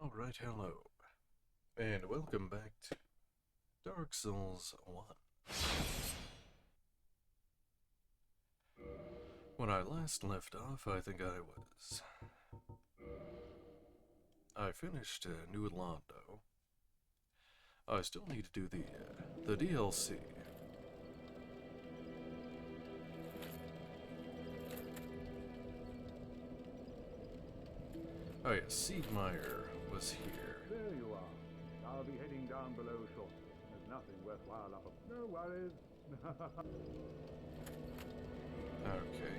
Alright, hello, and welcome back to Dark Souls 1. When I last left off, I think I finished New Londo. I still need to do the DLC. Oh yeah, Siegmeyer was here. There you are. I'll be heading down below shortly. There's nothing worthwhile up. No worries. Okay.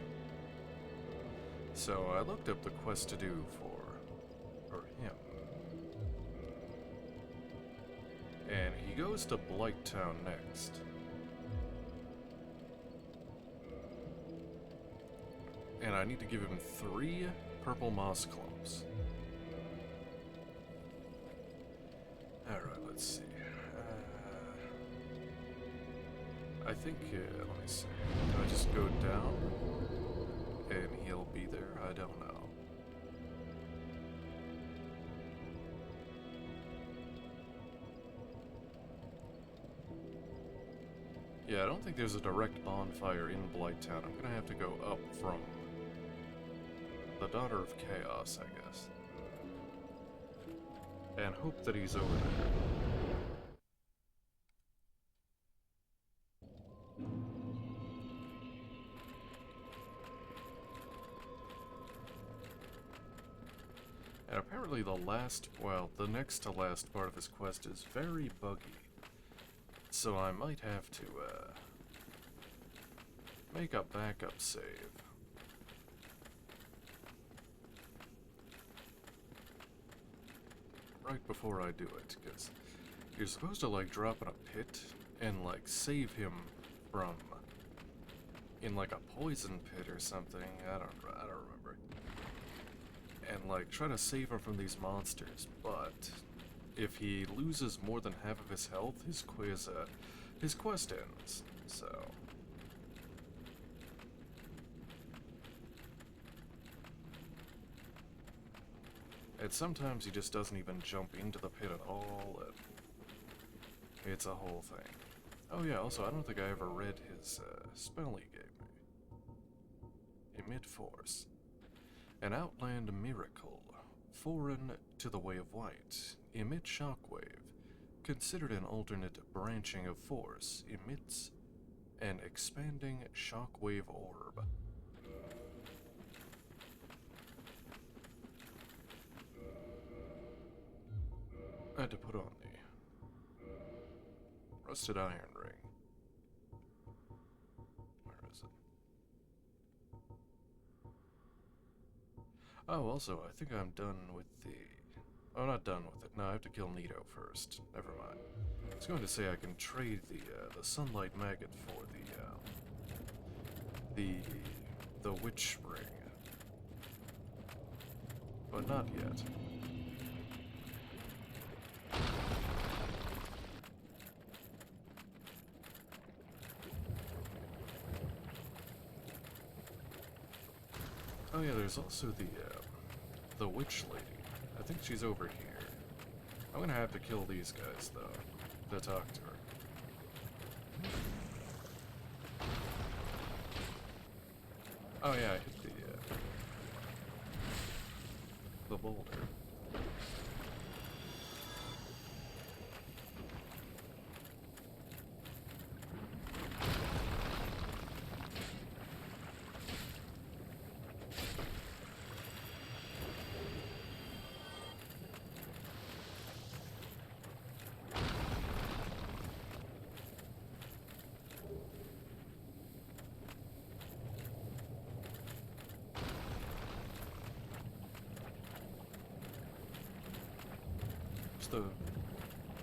So I looked up the quest to do for him. And he goes to Blighttown next. And I need to give him 3 purple moss clumps. Alright, let's see. I think, let me see. Can I just go down? And he'll be there? I don't know. Yeah, I don't think there's a direct bonfire in Blighttown. I'm gonna have to go up from the Daughter of Chaos, I guess. And hope that he's over there. And apparently the next to last part of his quest is very buggy. So I might have to, make a backup save. Right before I do it, because you're supposed to, like, drop in a pit and, like, save him from, in, like, a poison pit or something. I don't remember. And, like, try to save him from these monsters, but if he loses more than half of his health, his quest ends, so... And sometimes he just doesn't even jump into the pit at all, and it's a whole thing. Oh yeah, also, I don't think I ever read his spell he gave me. Emit Force. An Outland Miracle. Foreign to the Way of White. Emit Shockwave. Considered an alternate branching of Force. Emits an expanding Shockwave Orb. I had to put on the Rusted Iron Ring. Where is it? Oh, also, I think I'm done with the... Oh, not done with it. No, I have to kill Nito first. Never mind. I was going to say I can trade the Sunlight Maggot for the Witch Ring. But not yet. Oh yeah, there's also the Witch Lady. I think she's over here. I'm gonna have to kill these guys, though, to talk to her. Oh yeah, I hit the boulder.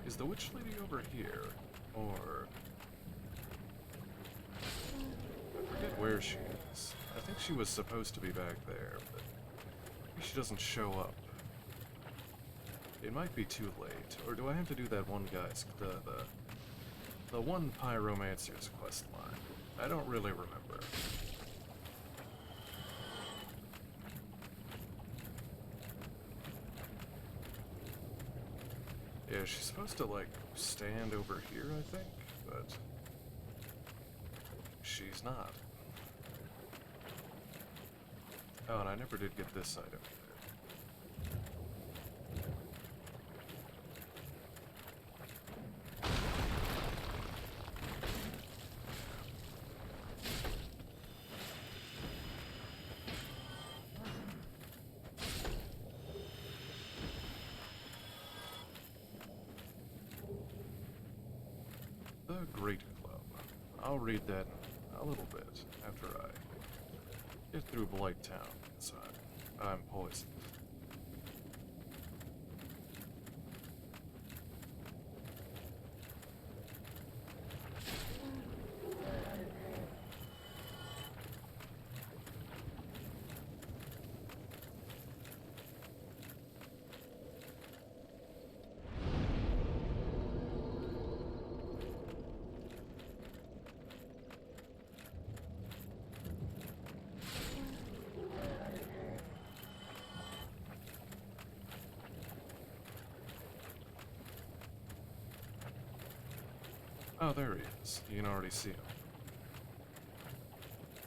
Is the Witch Lady over here? Or... I forget where she is. I think she was supposed to be back there, but maybe she doesn't show up. It might be too late. Or do I have to do that one guy's... the one Pyromancer's quest line? I don't really remember. Yeah, she's supposed to, like, stand over here, I think, but she's not. Oh, and I never did get this side over there. The Great Club. I'll read that in a little bit after I get through Blight Town inside. I'm poisoned. Oh, there he is. You can already see him.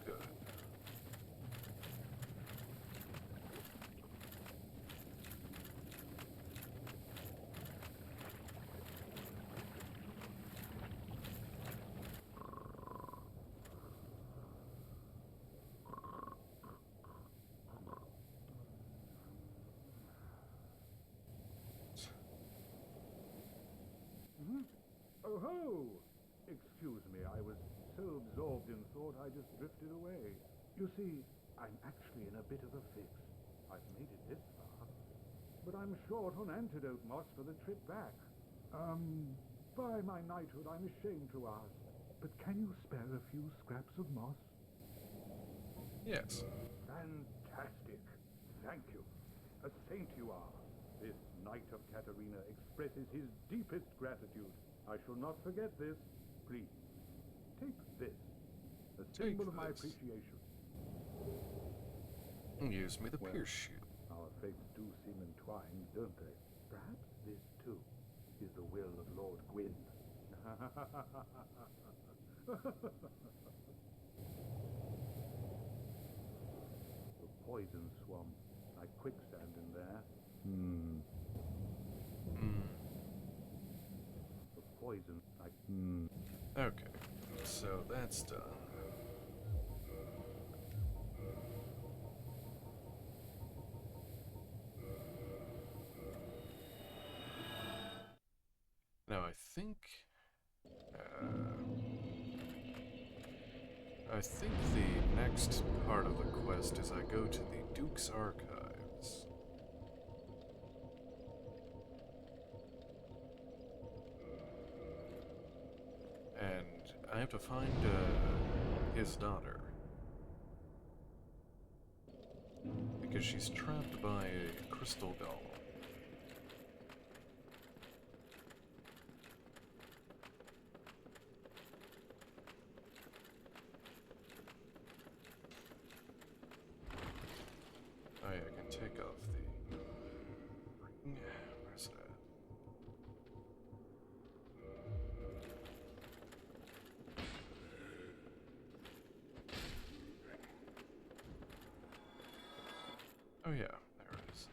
Good. Oh ho! Excuse me, I was so absorbed in thought I just drifted away. You see, I'm actually in a bit of a fix. I've made it this far, but I'm short on antidote moss for the trip back. By my knighthood, I'm ashamed to ask, but can you spare a few scraps of moss? Yes. Fantastic. Thank you. A saint you are. This Knight of Katarina expresses his deepest gratitude. I shall not forget this. Please, take this. A symbol of my appreciation. Use me the pierce shield. Our fates do seem entwined, don't they? Perhaps this, too, is the will of Lord Gwyn. The poison swamp, like quicksand in there. The poison, like Okay, so that's done. Now I think the next part of the quest is I go to the Duke's Archives. And I have to find his daughter. Because she's trapped by a crystal golem. Oh yeah, I can take off the ring. Where's that? Oh yeah, there it is.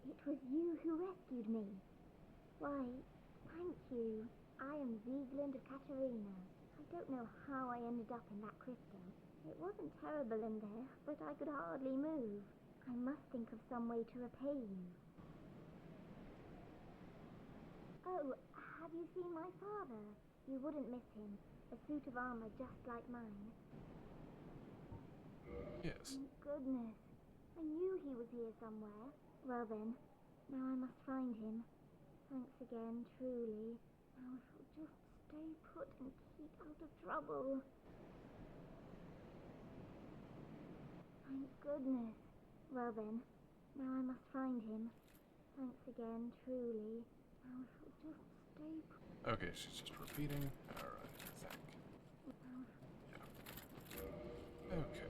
It was you who rescued me. Why, thank you. I am Vigeland of Katarina. I don't know how I ended up in that crystal. It wasn't terrible in there, but I could hardly move. I must think of some way to repay you. Oh, have you seen my father? You wouldn't miss him. A suit of armor just like mine. Yes. Thank goodness. I knew he was here somewhere. Well then, now I must find him. Thanks again, truly. Now if we'll just stay put and keep out of trouble. Thank goodness. Well then, now I must find him. Thanks again, truly. Now if it'll just stay... Okay, she's just repeating. Alright, I think. Yeah. Okay.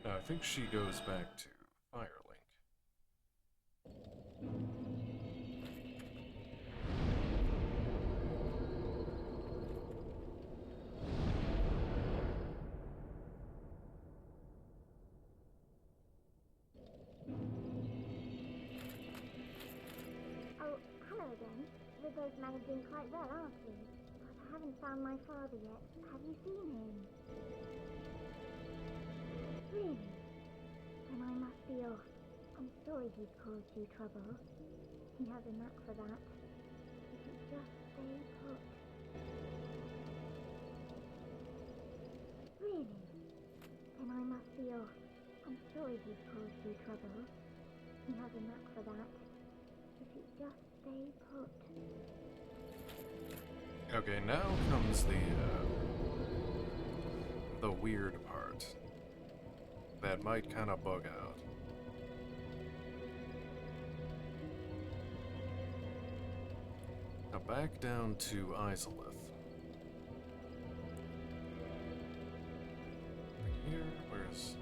Now, I think she goes back to Firelink. Oh, hello again. We're both managing quite well, aren't we? But I haven't found my father yet. Have you seen him? Really? Then I must be off. I'm sorry he's caused you trouble. He has a knack for that. If you just stay put. Really? Then I must be off. I'm sorry he's caused you trouble. He has a knack for that. If you just stay put. Okay, now comes the weird part. That might kind of bug out. Now back down to Izalith. Here, where's...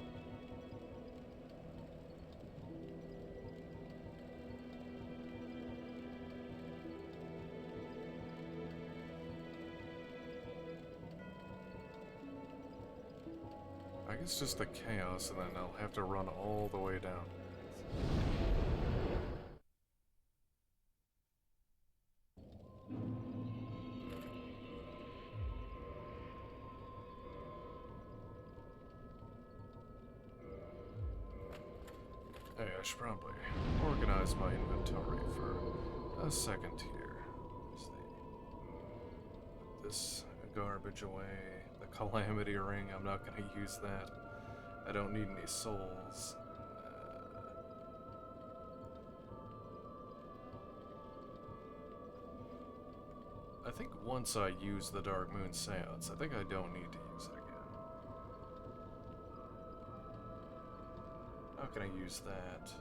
I guess just the chaos, and then I'll have to run all the way down. Hey, I should probably organize my inventory for a second here. Put this garbage away. The Calamity Ring, I'm not going to use that. I don't need any souls. I think once I use the Dark Moon Seance, I think I don't need to use it again. How can I use that?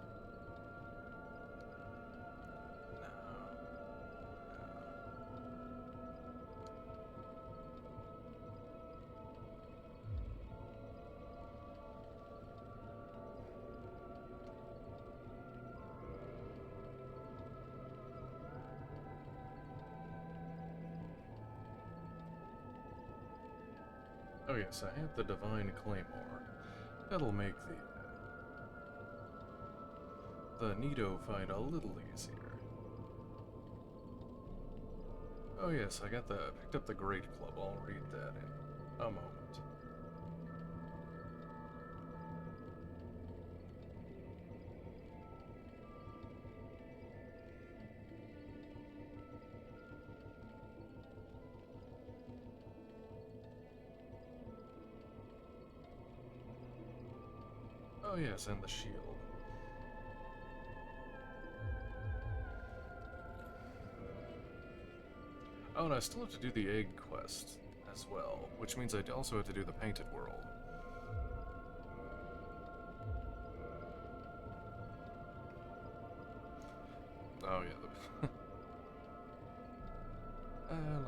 Oh yes, I have the Divine Claymore. That'll make the Nido fight a little easier. Oh yes, I picked up the Great Club. I'll read that in a moment. Oh yes, and the shield. Oh, and I still have to do the egg quest as well, which means I also have to do the painted world. Oh yeah.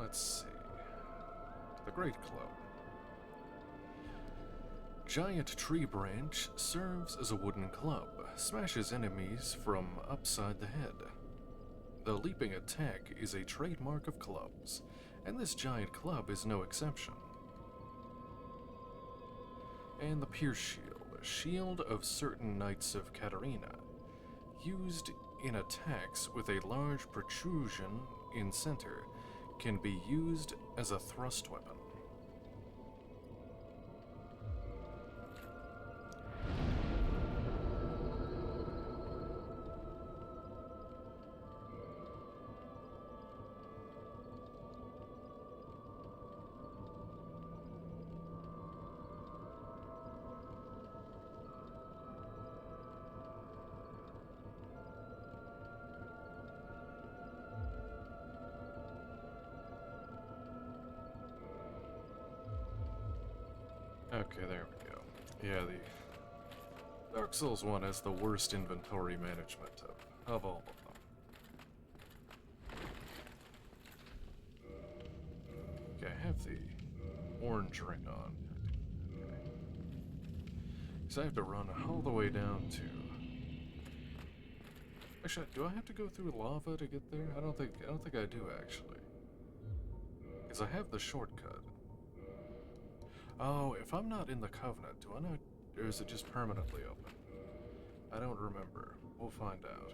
Let's see. The Great Club. Giant tree branch serves as a wooden club, smashes enemies from upside the head. The leaping attack is a trademark of clubs, and this giant club is no exception. And the Pierce Shield, a shield of certain Knights of Katarina, used in attacks with a large protrusion in center, can be used as a thrust weapon. Okay, there we go. Yeah, the Dark Souls 1 has the worst inventory management of all of them. Okay, I have the orange ring on. Okay. So I have to run all the way down to... Actually, do I have to go through lava to get there? I don't think I do, actually. Because I have the shortcut. Oh, if I'm not in the Covenant, do I not... Or is it just permanently open? I don't remember. We'll find out.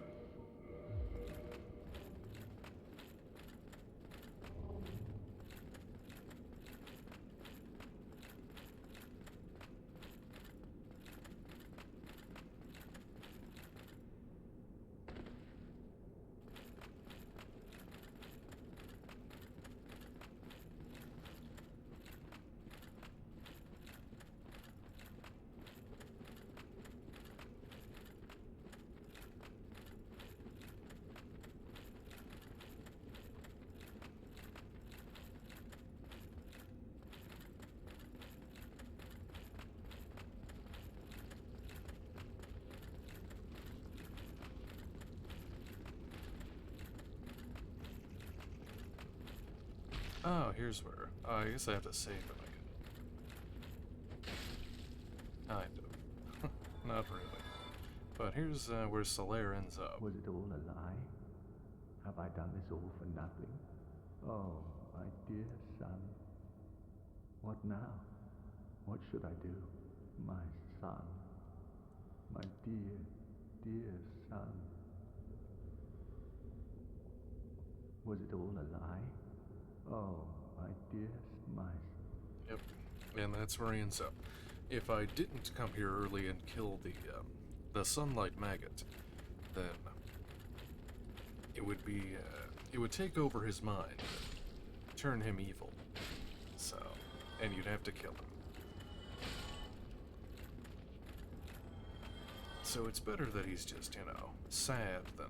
Oh, here's where... Oh, I guess I have to save him again. Kind of. Not really. But here's where Solaire ends up. Was it all a lie? Have I done this all for nothing? Oh, my dear son. What now? What should I do? My son. My dear, dear son. Was it all a lie? Oh, my dearest, my... Yep. And that's where he ends up. If I didn't come here early and kill the sunlight maggot, then it would be, it would take over his mind, turn him evil. So, and you'd have to kill him. So it's better that he's just, you know, sad than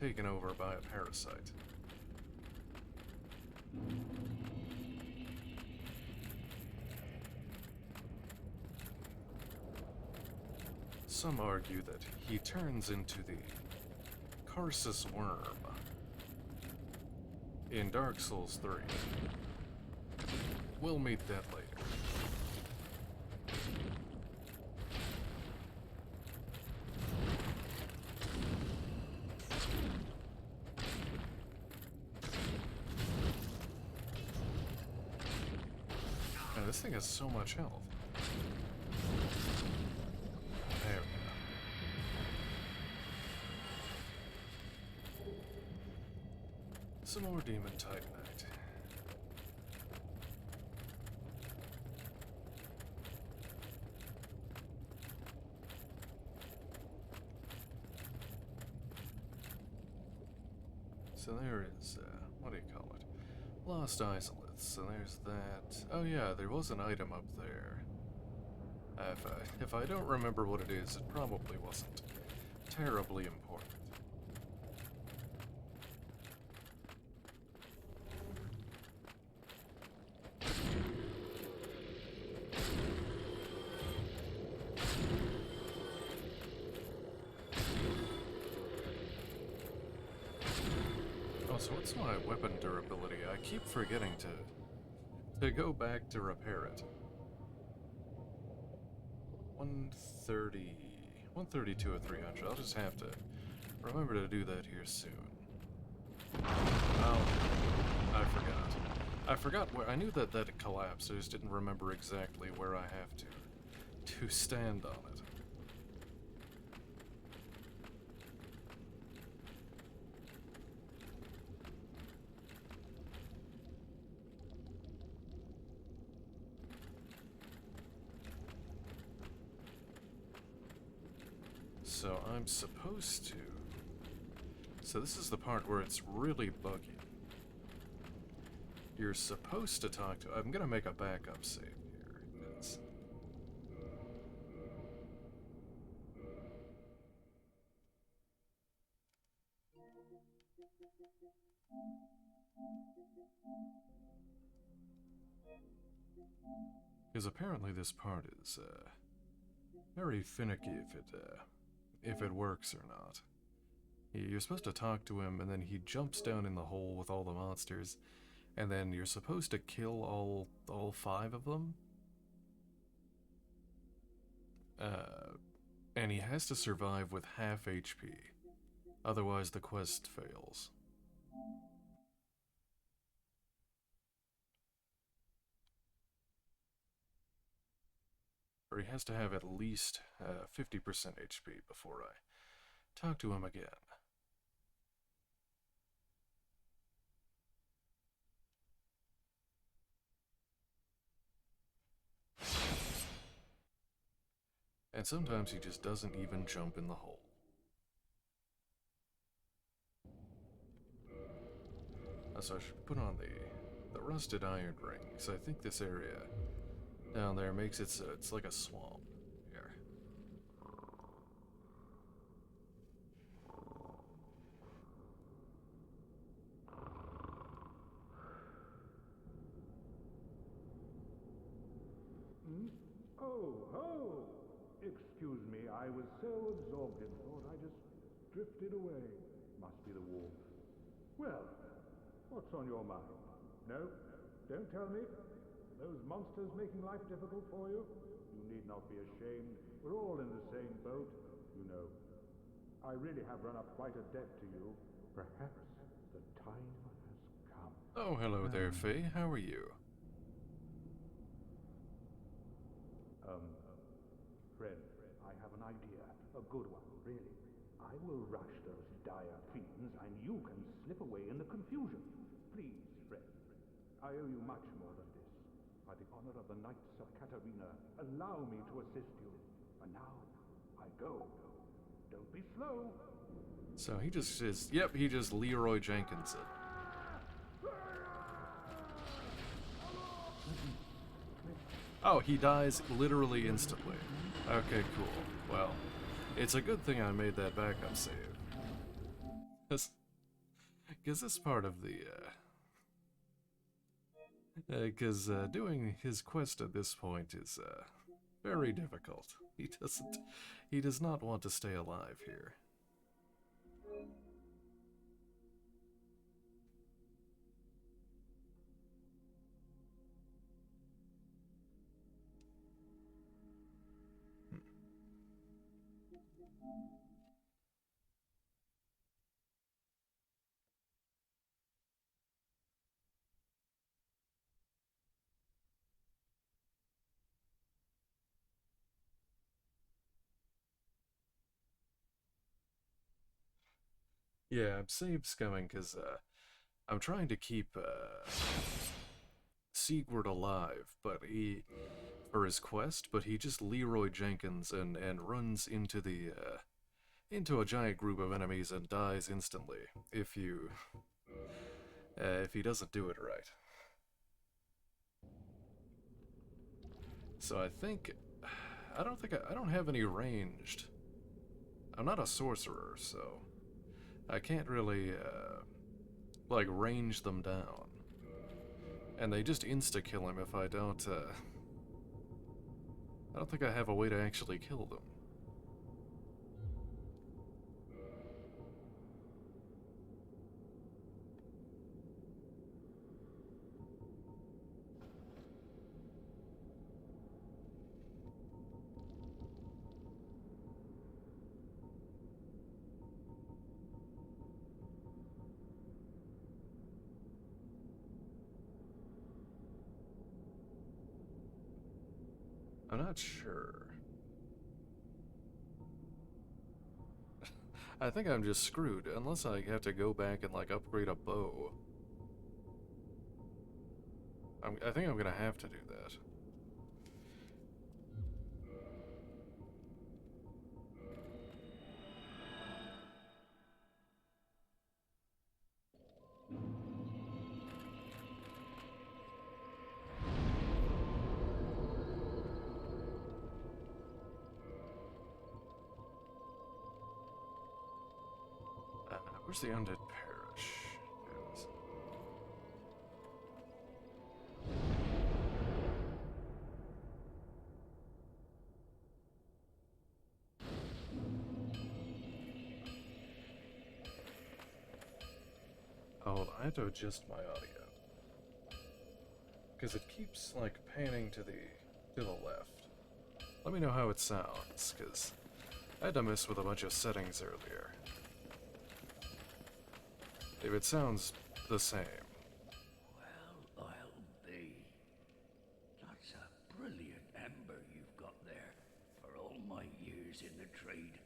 taken over by a parasite. Some argue that he turns into the Carsus worm in Dark Souls 3. We'll meet that later. Man, this thing has so much health. There we go. Some more Demon Titanite. So there is, what do you call it? Lost Isoliths. So there's that. Oh yeah, there was an item up there. If I don't remember what it is, it probably wasn't terribly important. Oh, so what's my weapon durability? I keep forgetting to go back to repair it. 130, 132 or 300. I'll just have to remember to do that here soon. Oh, I forgot where. I knew that it collapsed. I just didn't remember exactly where I have to stand on it. So I'm supposed to... So this is the part where it's really buggy. You're supposed to talk to... I'm gonna make a backup save here. It's... Because apparently this part is, very finicky if it works or not. You're supposed to talk to him, and then he jumps down in the hole with all the monsters, and then you're supposed to kill all 5 of them. And he has to survive with half HP. Otherwise the quest fails. Or he has to have at least 50% HP before I talk to him again. And sometimes he just doesn't even jump in the hole. So I should put on the rusted iron ring, because I think this area down there makes it so it's like a swamp here. Oh, oh! Excuse me, I was so absorbed in thought I just drifted away. Must be the wolf. Well, what's on your mind? No? Don't tell me? Those monsters making life difficult for you? You need not be ashamed. We're all in the same boat, you know. I really have run up quite a debt to you. Perhaps the time has come. Oh, hello there, Faye. How are you? Friend, I have an idea. A good one, really. I will rush those dire fiends, and you can slip away in the confusion. Please, friend. I owe you much more than this. By the honor of the Knights of Katarina, allow me to assist you. And now, I go. Don't be slow. So he just is, yep, he just Leroy Jenkins it. Oh, he dies literally instantly. Okay, cool. Well, it's a good thing I made that backup save. Because this part of the, because doing his quest at this point is, very difficult. He does not want to stay alive here. Yeah, I'm save scumming because I'm trying to keep Sigurd alive, but for his quest, but he just Leroy Jenkins and runs into the into a giant group of enemies and dies instantly if he doesn't do it right. So I don't have any ranged. I'm not a sorcerer, so I can't really, like, range them down. And they just insta-kill him if I don't think I have a way to actually kill them. I'm not sure. I think I'm just screwed, unless I have to go back and, like, upgrade a bow. I think I'm gonna have to do that. Where's the undead parish? Yes. Hold on, I have to adjust my audio. Because it keeps, like, panning to the left. Let me know how it sounds, because I had to mess with a bunch of settings earlier. If it sounds the same. Well, I'll be. That's a brilliant ember you've got there. For all my years in the trade,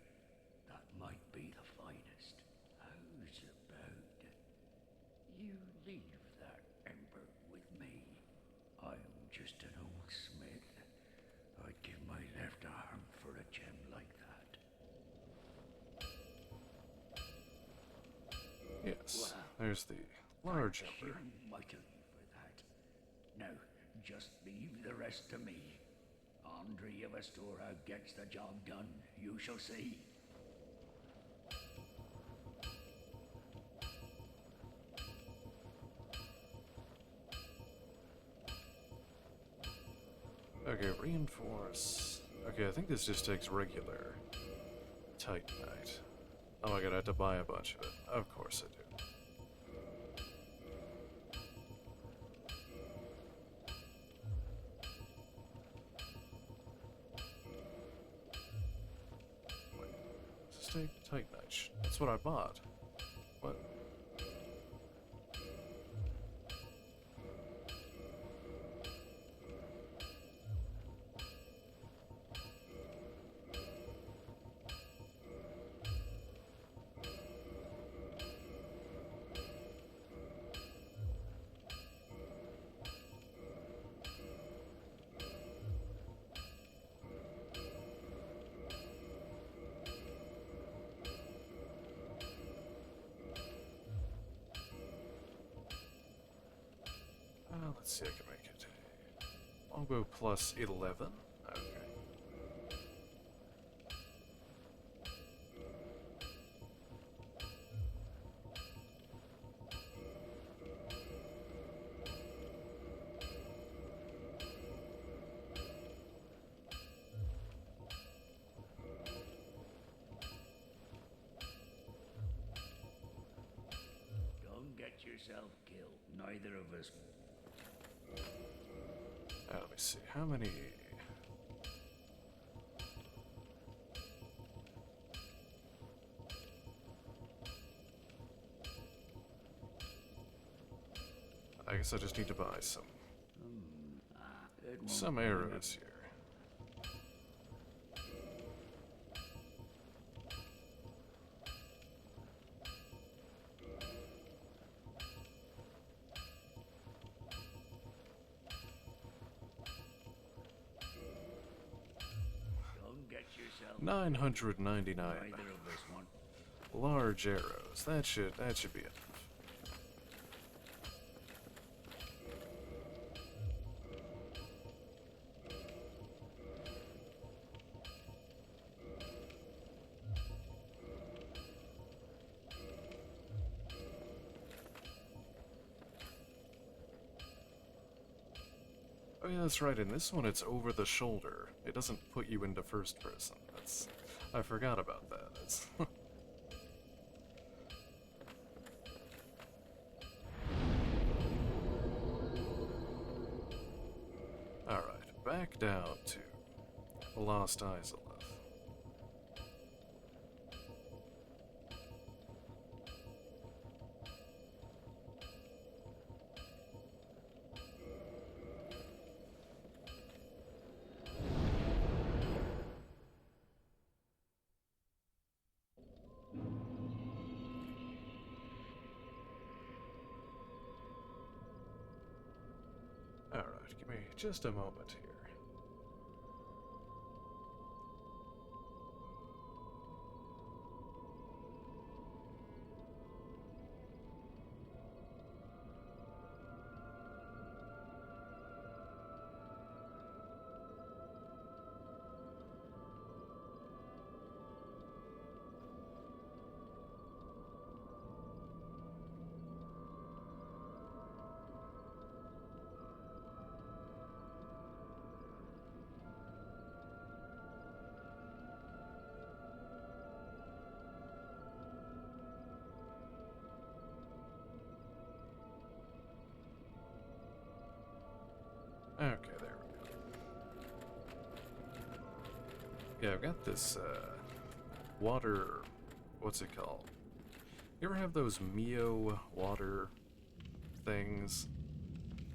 that might be the finest. How's about you leave that ember with me? I'm just an old smith. I'd give my left arm for a gem like that. Yes, there's the large Thank ember. you mightily for that. Now, just leave the rest to me. Andre of Astora gets the job done. You shall see. Okay, reinforce. Okay, I think this just takes regular Titanite. Oh my god, I have to buy a bunch of it. Of course I do. Wait, does this take Titanite? That's what I bought. What? Let's see, I can make it. Longbow plus 11. Okay. Don't get yourself killed. Neither of us. Now, let me see. How many? I guess I just need to buy some It won't some matter. arrows here. Don't get yourself. 999 Neither of us want. large arrows. That should be enough. Oh yeah, that's right. In this one, it's over the shoulder. It doesn't put you into first person. I forgot about that. It's Alright, back down to Lost Isolith. Alright, give me just a moment here. Yeah, I've got this, water... What's it called? You ever have those Mio water things?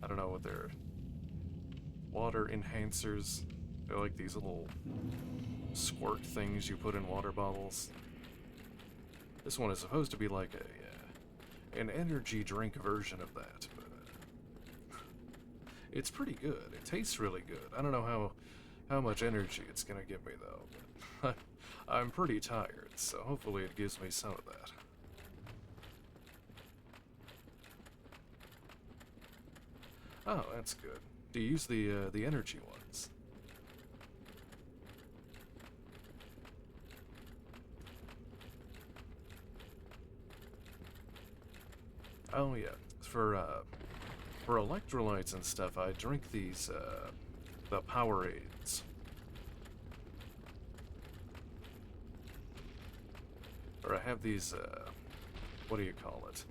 I don't know what they're... Water enhancers. They're like these little squirt things you put in water bottles. This one is supposed to be like an energy drink version of that, but it's pretty good. It tastes really good. I don't know how much energy it's gonna give me though, but I'm pretty tired, so hopefully it gives me some of that. Oh, that's good. Do you use the energy ones? Oh yeah, for electrolytes and stuff, I drink these the Powerades. Or I have these what do you call it?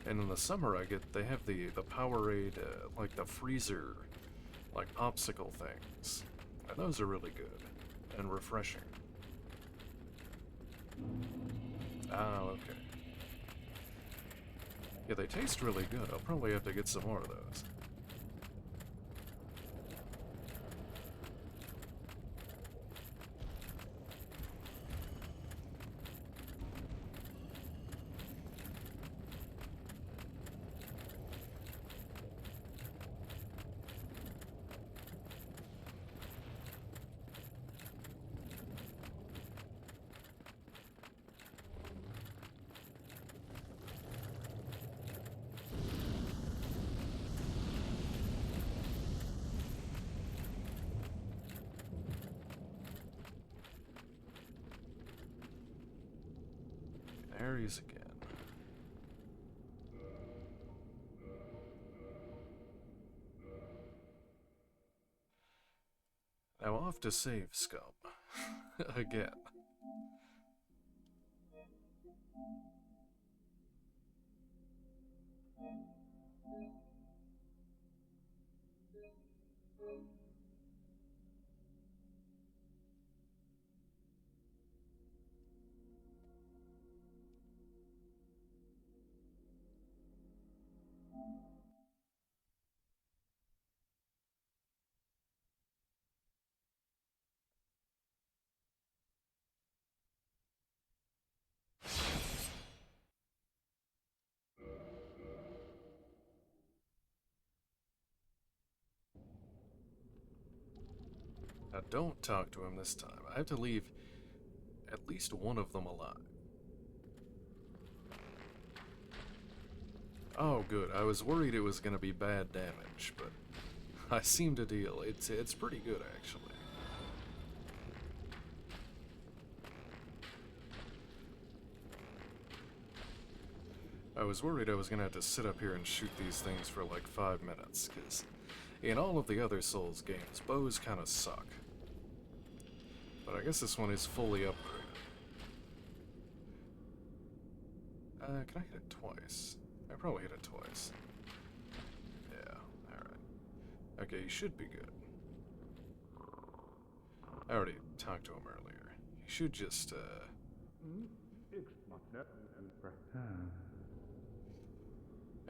And in the summer they have the Powerade like the freezer like popsicle things. And those are really good and refreshing. Oh, okay. Yeah, they taste really good. I'll probably have to get some more of those. There he is again. Now off to save scum. Again. Now don't talk to him this time. I have to leave at least one of them alive. Oh good, I was worried it was gonna be bad damage, but I seem to deal. It's pretty good actually. I was worried I was gonna have to sit up here and shoot these things for like 5 minutes, because in all of the other Souls games, bows kind of suck. But I guess this one is fully upgraded. Can I hit it twice? I probably hit it twice. Yeah, alright. Okay, he should be good. I already talked to him earlier. He should just,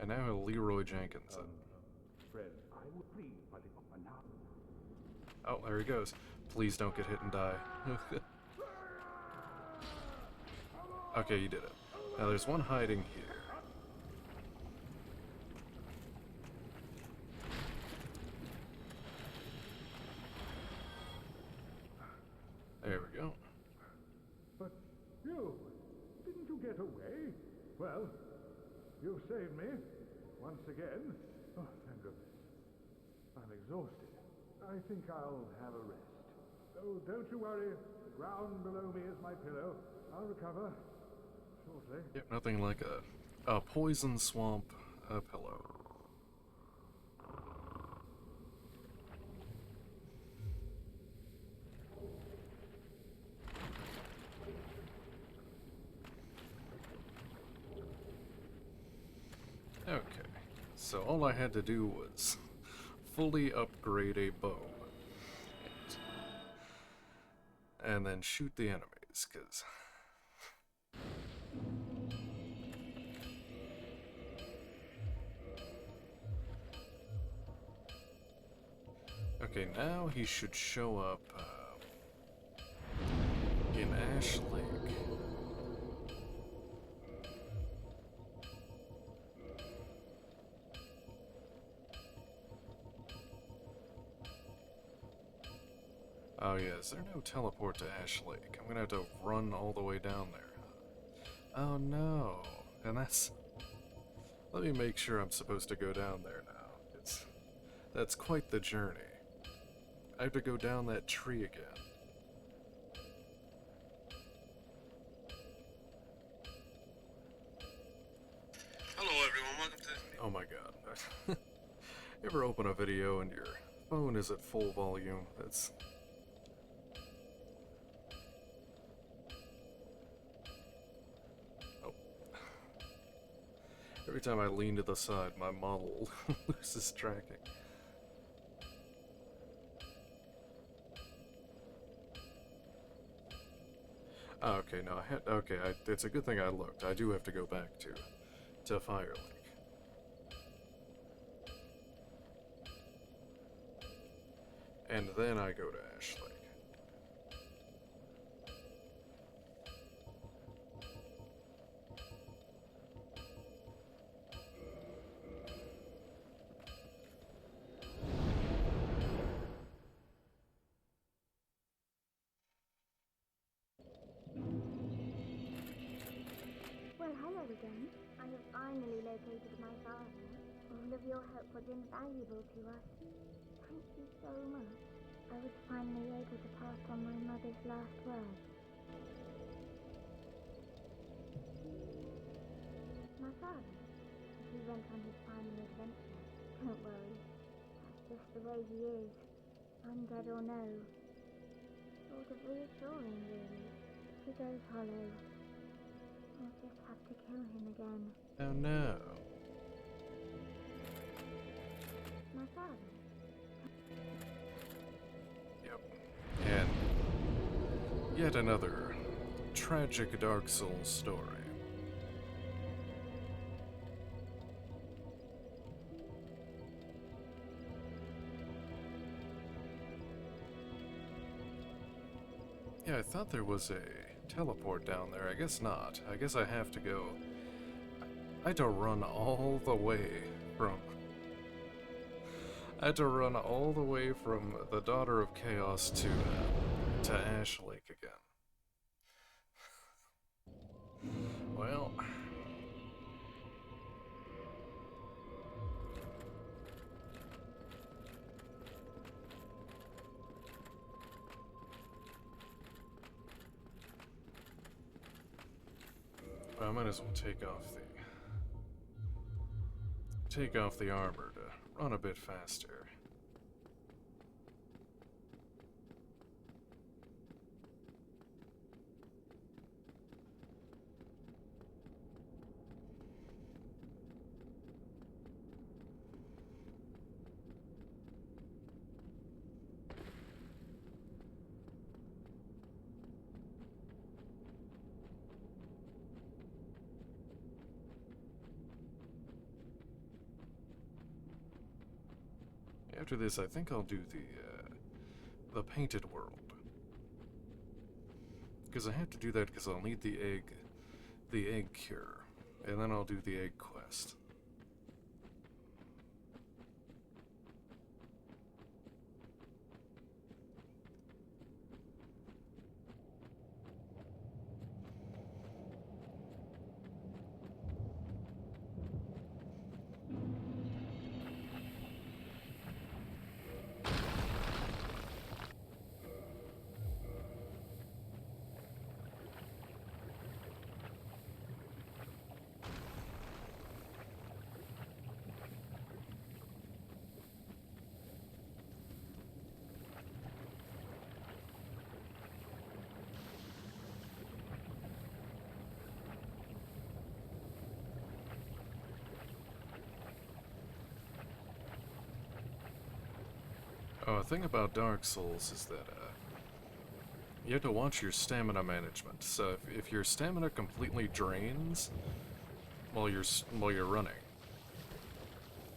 And now Leroy Jenkinson. Fred, I would please putting up my now. Oh, there he goes. Please don't get hit and die. Okay, you did it. Now there's one hiding here. There we go. But you, didn't you get away? Well, you saved me, once again. Oh, thank goodness. I'm exhausted. I think I'll have a rest. Oh, don't you worry. The ground below me is my pillow. I'll recover shortly. Yep, nothing like a poison swamp pillow. Okay, so all I had to do was fully upgrade a bow. and then shoot the enemies, because... Okay, now he should show up in Ash Lake. Oh yeah, is there no teleport to Ash Lake? I'm gonna have to run all the way down there. Oh no, and that's... Let me make sure I'm supposed to go down there now. That's quite the journey. I have to go down that tree again. Hello everyone, welcome to... Oh my god. You ever open a video and your phone is at full volume? That's... Oh. Every time I lean to the side, my model loses tracking. Oh, okay, no, it's a good thing I looked. I do have to go back to Fire Lake. And then I go to Ash Lake. Well, hello again. I have finally located my father. All of your help was invaluable to us. Thank you so much. I was finally able to pass on my mother's last words. My father, he went on his final adventure. Don't worry. That's just the way he is. Undead or no. Sort of reassuring, really. He goes hollow. I'll just have to kill him again. Oh no. My father? Yep. And yet another tragic Dark Souls story. Yeah, I thought there was a teleport down there. I guess not. I guess I have to go. I had to run all the way from... I had to run all the way from the Daughter of Chaos to Ash Lake again. Well... I might as well take off the armor to run a bit faster. After this, I think I'll do the painted world. Because I have to do that because I'll need the egg cure. And then I'll do the egg quest. Oh, the thing about Dark Souls is that, you have to watch your stamina management. So if your stamina completely drains while you're running,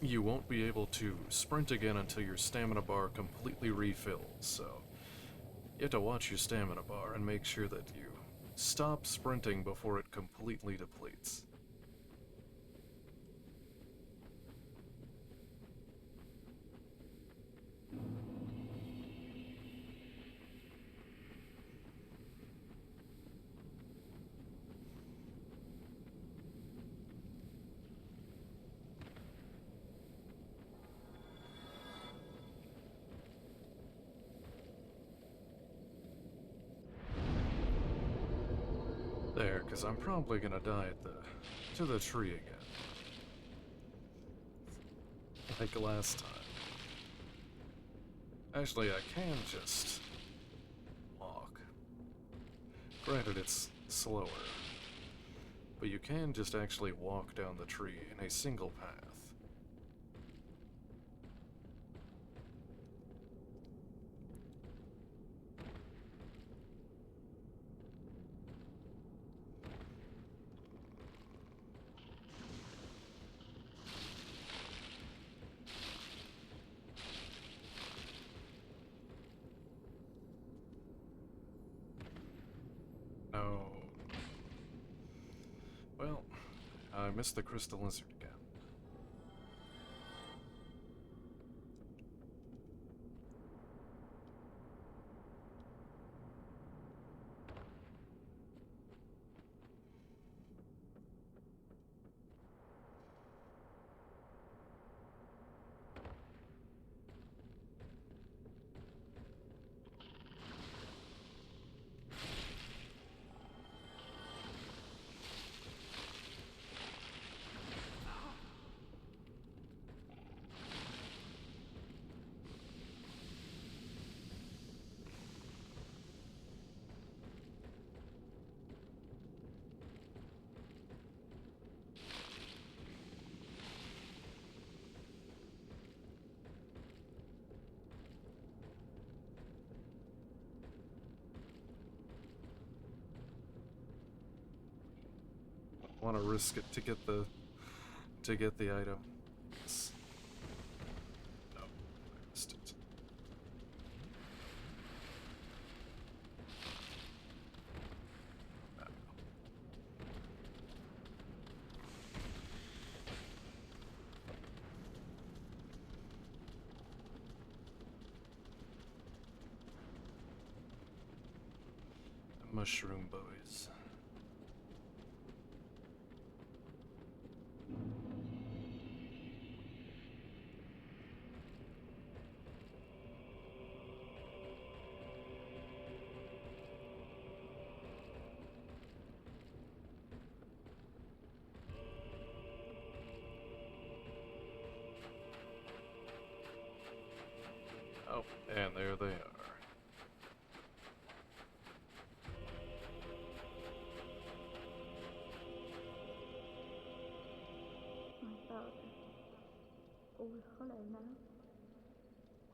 you won't be able to sprint again until your stamina bar completely refills. So you have to watch your stamina bar and make sure that you stop sprinting before it completely depletes. There, because I'm probably gonna die to the tree again. Like last time. Actually, I can just walk. Granted, it's slower. But you can just actually walk down the tree in a single path. No. Well, I missed the crystal lizard again. Want to risk it to get the item? Yes. No, I missed it. No. The mushroom boys. Oh, and there they are. My father, all hollow now.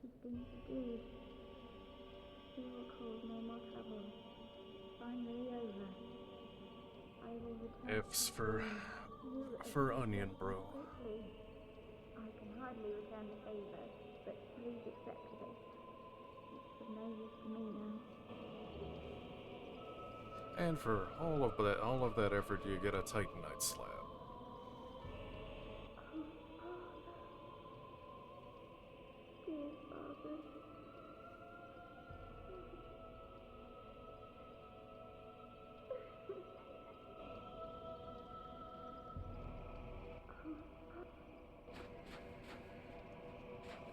He's been subdued. He will cause no more trouble. Finally over. I will return. F's You for onion, bro. quickly. I can hardly return the favor, but please accept this. It's of no use to me now. And for all of that effort, you get a Titanite slab. Oh, Father. Dear Father.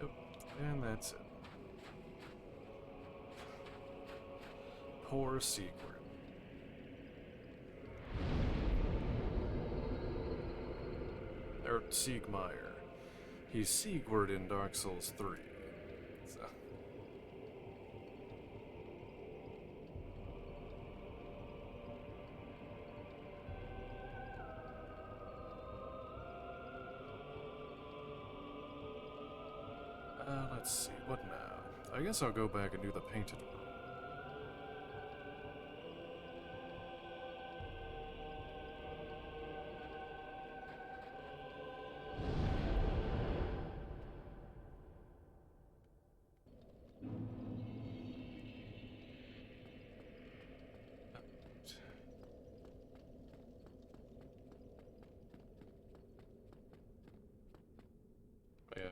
Yep, and that's it. Poor Sigurd. Or Siegmeyer. He's Sigurd in Dark Souls 3. So. Let's see, what now? I guess I'll go back and do the painted room.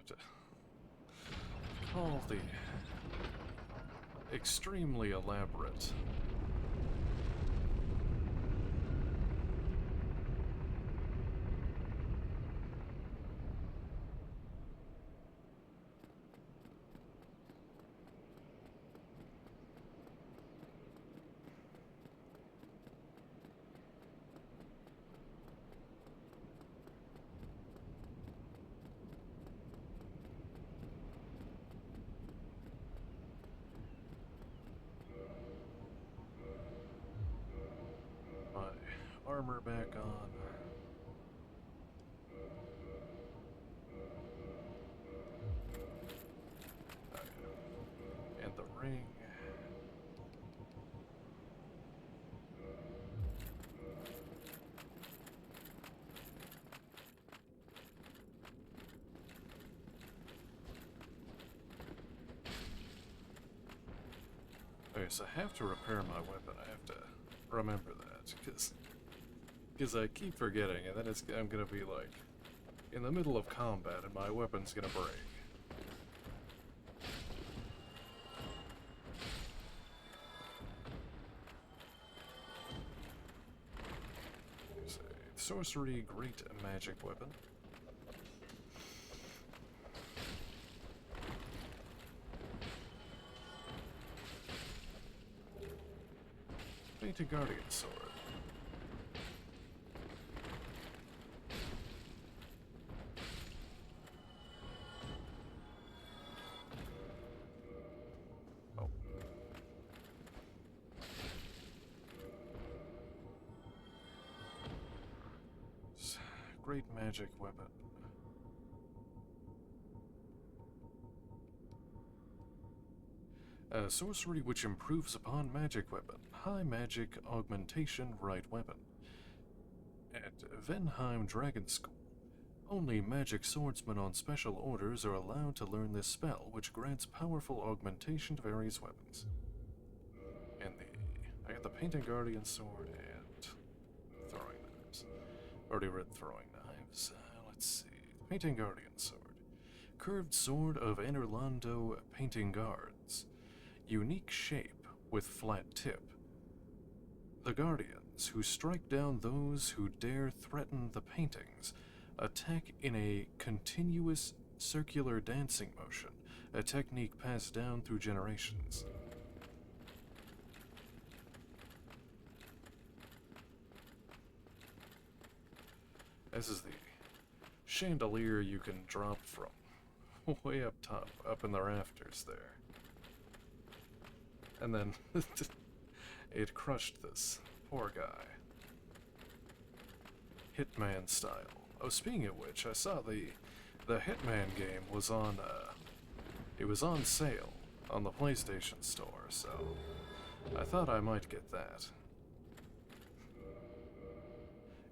to call the extremely elaborate armor back on. And the ring. Okay, so I have to repair my weapon. I have to remember that, because I keep forgetting, and then I'm gonna be like in the middle of combat, and my weapon's gonna break. There's a sorcery great magic weapon. Painted Guardian Sword. Oh. Great magic weapon. Sorcery which improves upon magic weapon. High magic augmentation right weapon. At Venheim Dragon School, only magic swordsmen on special orders are allowed to learn this spell, which grants powerful augmentation to various weapons. And I got the Painted Guardian Sword and throwing knives. Already read throwing knives. Let's see. Painting Guardian Sword. Curved Sword of Enerlando Painting Guards. Unique shape with flat tip. The Guardians, who strike down those who dare threaten the paintings, attack in a continuous circular dancing motion, a technique passed down through generations. This is the chandelier you can drop from way up top, up in the rafters there. And then it crushed this poor guy. Hitman style. Oh, speaking of which, I saw the Hitman game was on it was on sale on the PlayStation Store, so I thought I might get that.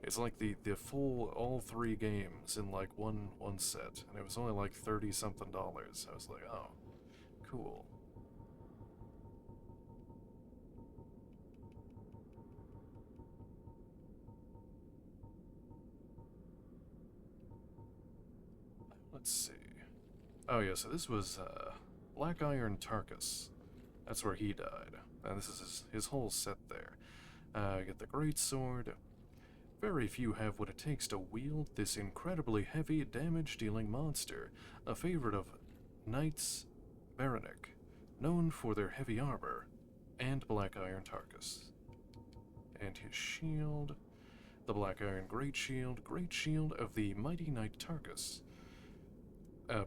It's like the full all 3 games in like one set, and it was only like $30-something. I was like, oh, cool. Let's see. Oh yeah, so this was Black Iron Tarkus. That's where he died. And this is his whole set there. You get the Great Sword. Very few have what it takes to wield this incredibly heavy, damage-dealing monster, a favorite of Knights Baronic, known for their heavy armor, and Black Iron Tarkus. And his shield, the Black Iron Great Shield of the Mighty Knight Tarkus.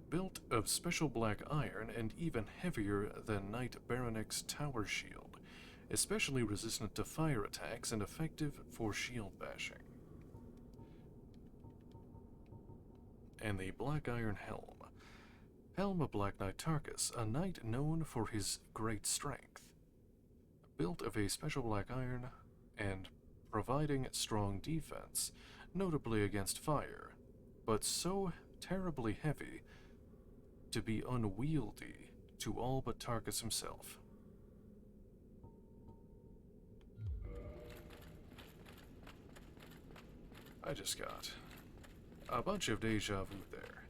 Built of special black iron and even heavier than Knight Baronic's Tower Shield, especially resistant to fire attacks and effective for shield bashing. And the Black Iron Helm. Helm of Black Knight Tarkus, a knight known for his great strength. Built of a special black iron and providing strong defense, notably against fire, but so terribly heavy to be unwieldy to all but Tarkus himself. I just got a bunch of deja vu there.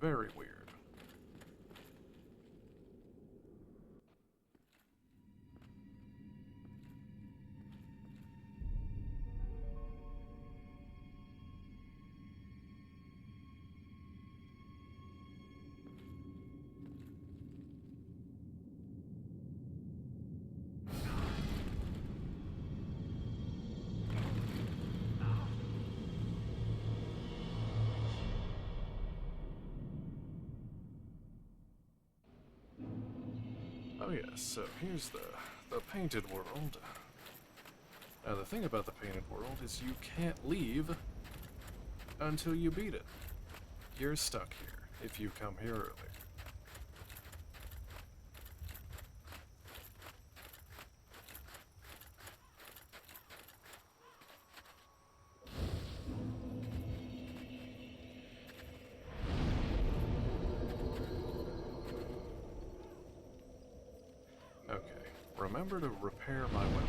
Very weird. Oh yes, so here's the painted world. Now the thing about the painted world is you can't leave until you beat it. You're stuck here if you come here early. Okay, remember to repair my weapon.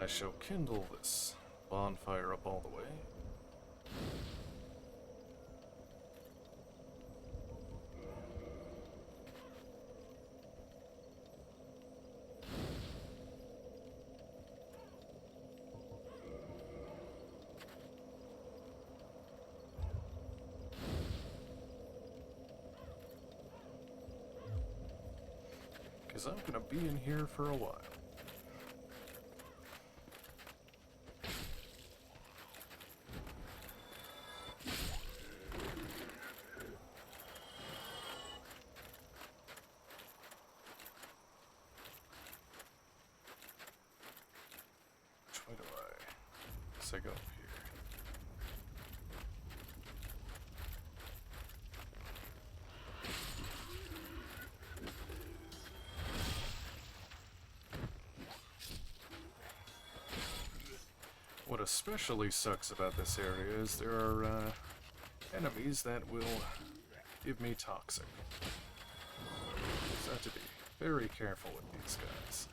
I shall kindle this bonfire up all the way. Because I'm going to be in here for a while. Which way do I... guess I go up here. What especially sucks about this area is there are enemies that will give me toxic. So I have to be very careful with these guys.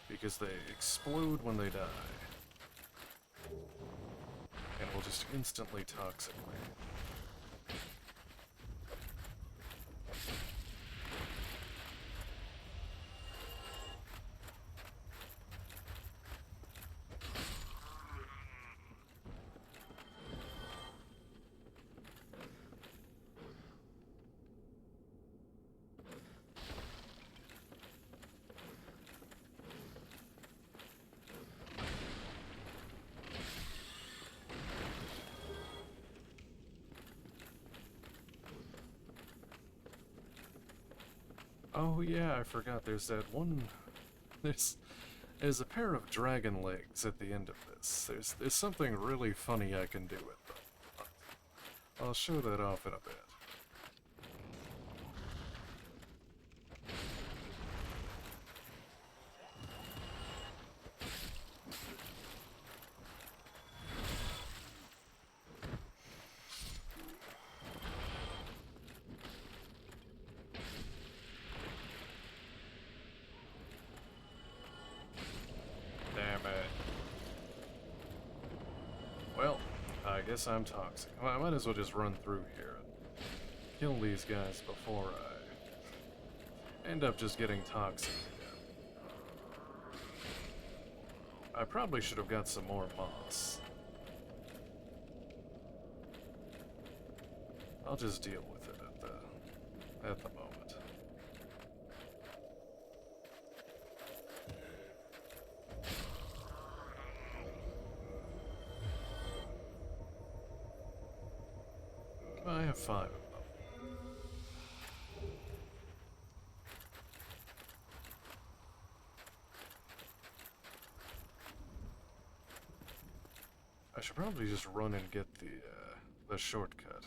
Because they explode when they die. And will just instantly toxic me. Oh yeah, I forgot there's that one... There's a pair of dragon legs at the end of this. There's something really funny I can do with them. I'll show that off in a bit. Well, I guess I'm toxic. I might as well just run through here and kill these guys before I end up just getting toxic again. I probably should have got some more moss. I'll just deal with it at the moment. I have 5 of them. I should probably just run and get the shortcut.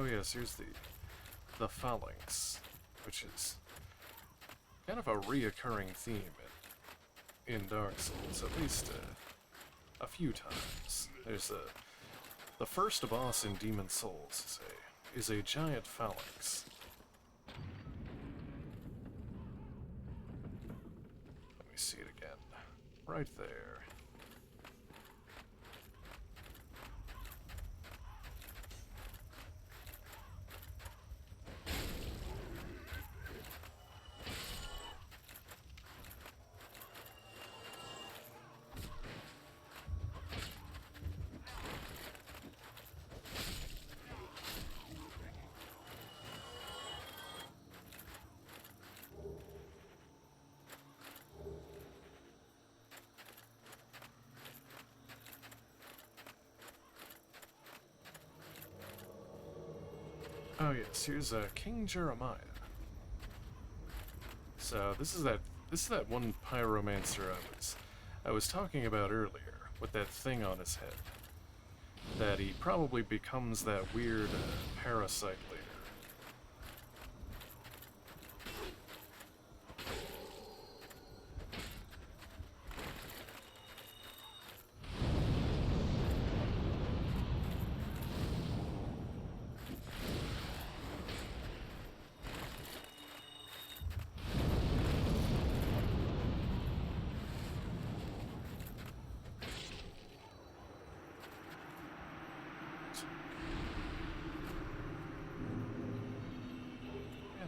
Oh yes, here's the phalanx, which is kind of a reoccurring theme in Dark Souls, at least a few times. There's the first boss in Demon Souls is a giant phalanx. Let me see it again. Right there. Oh yes, here's King Jeremiah. So this is that one pyromancer I was talking about earlier, with that thing on his head. That he probably becomes that weird parasite later.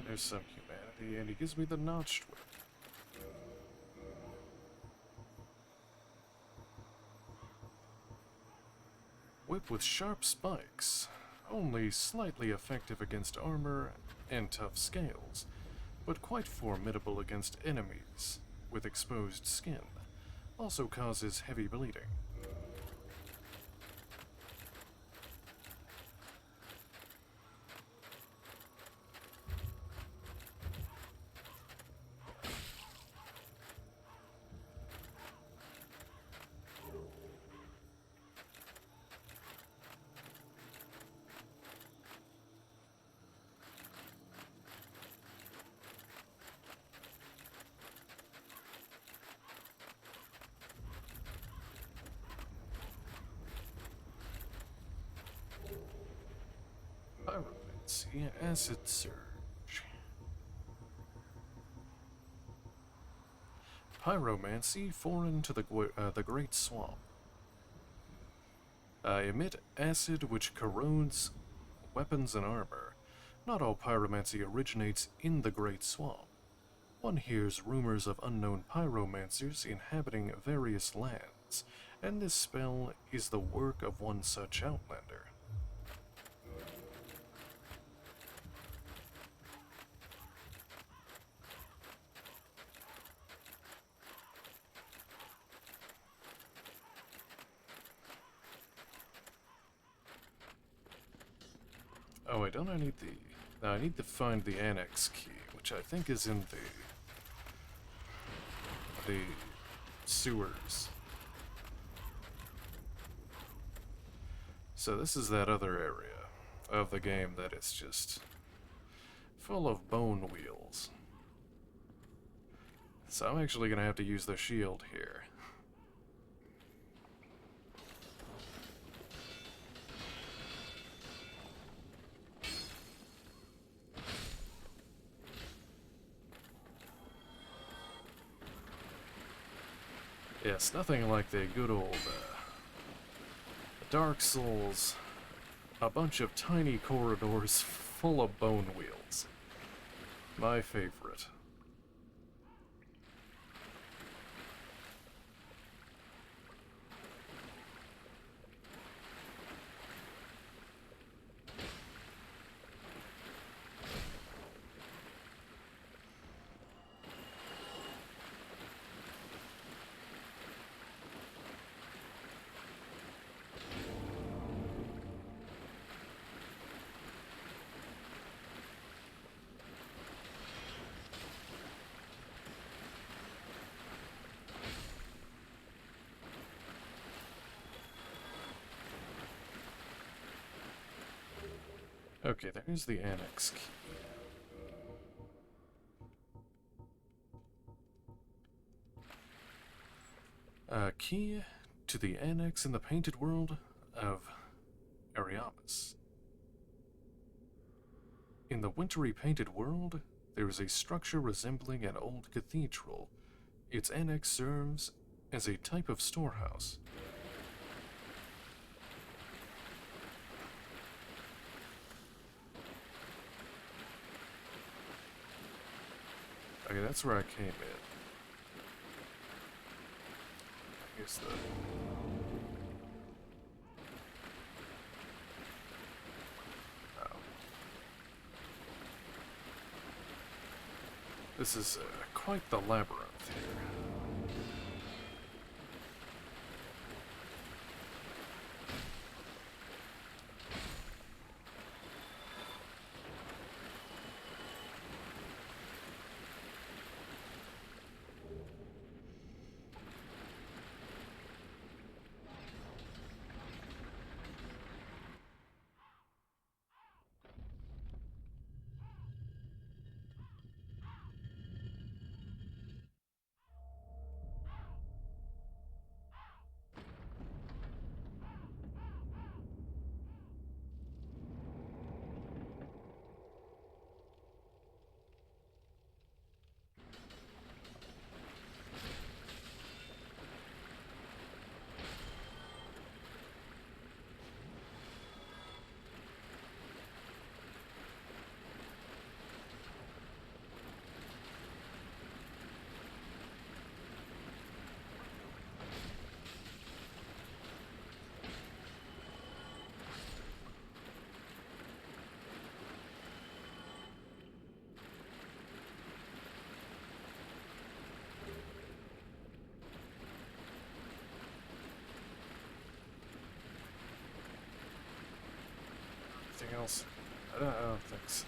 There's some humanity, and he gives me the notched whip. Whip with sharp spikes, only slightly effective against armor and tough scales, but quite formidable against enemies with exposed skin. Also causes heavy bleeding. Pyromancy, acid surge. Pyromancy, foreign to the Great Swamp. Emit acid which corrodes weapons and armor. Not all pyromancy originates in the Great Swamp. One hears rumors of unknown pyromancers inhabiting various lands, and this spell is the work of one such outlander. Oh wait, don't I need the... No, I need to find the annex key, which I think is in the sewers. So this is that other area of the game that is just full of bone wheels. So I'm actually gonna have to use the shield here. Yes, nothing like the good old Dark Souls. A bunch of tiny corridors full of bone wheels. My favorite. Okay, there's the annex key. Key to the annex in the painted world of Ariamis. In the wintry painted world, there is a structure resembling an old cathedral. Its annex serves as a type of storehouse. Okay, that's where I came in. Here's the... Oh. This is quite the labyrinth here. Anything else? I don't think so.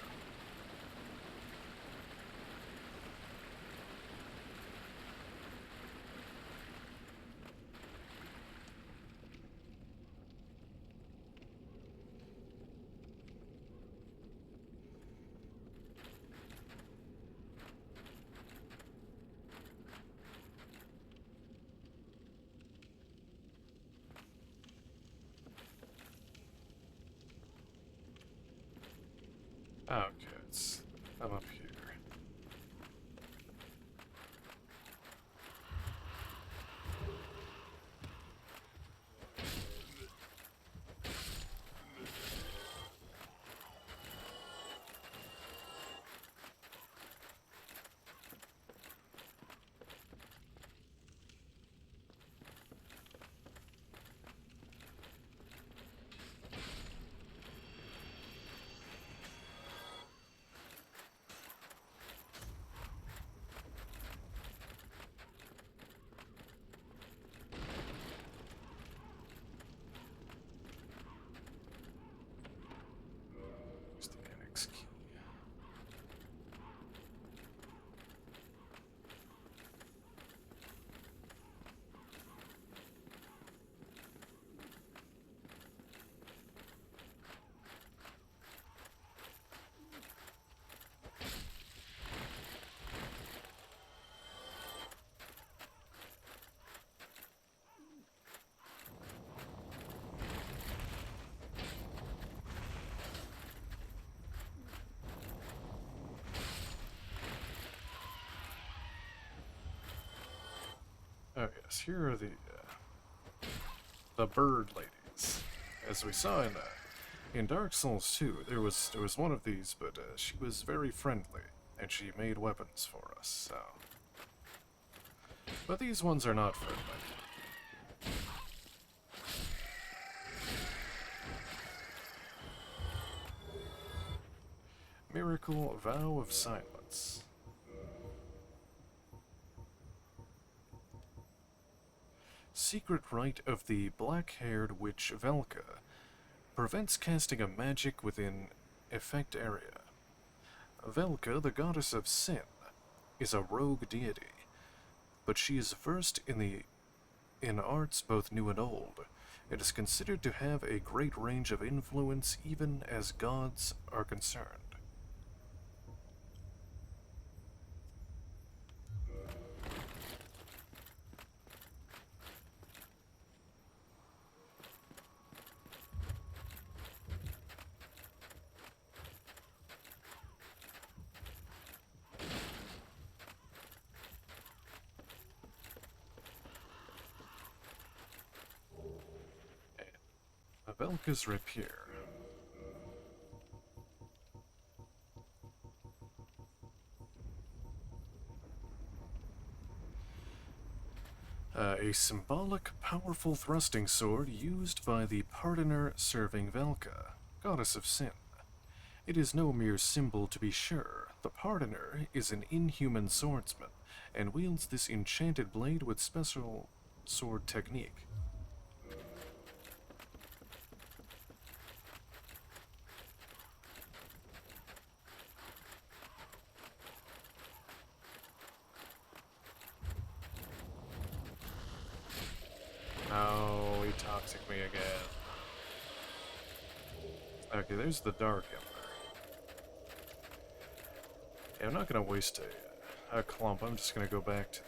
Okay, I'm up here. Where's the annex key? Oh yes, here are the bird ladies. As we saw in Dark Souls 2, there was one of these, but she was very friendly, and she made weapons for us. So, but these ones are not friendly. Miracle Vow of Silence. Secret rite of the black-haired witch Velka prevents casting a magic within effect area. Velka, the goddess of sin, is a rogue deity, but she is versed in arts both new and old, It is considered to have a great range of influence even as gods are concerned. Velka's Rapier. A symbolic, powerful thrusting sword used by the pardoner serving Velka, goddess of sin. It is no mere symbol, to be sure. The pardoner is an inhuman swordsman, and wields this enchanted blade with special sword technique. Oh, he toxic me again. Okay, there's the Dark Ember. Yeah, I'm not gonna waste a clump. I'm just gonna go back to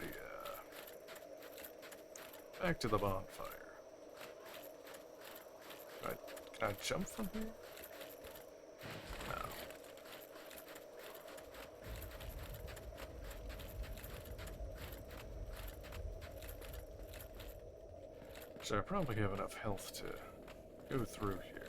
the bonfire. Can I jump from here? No. So I probably have enough health to go through here.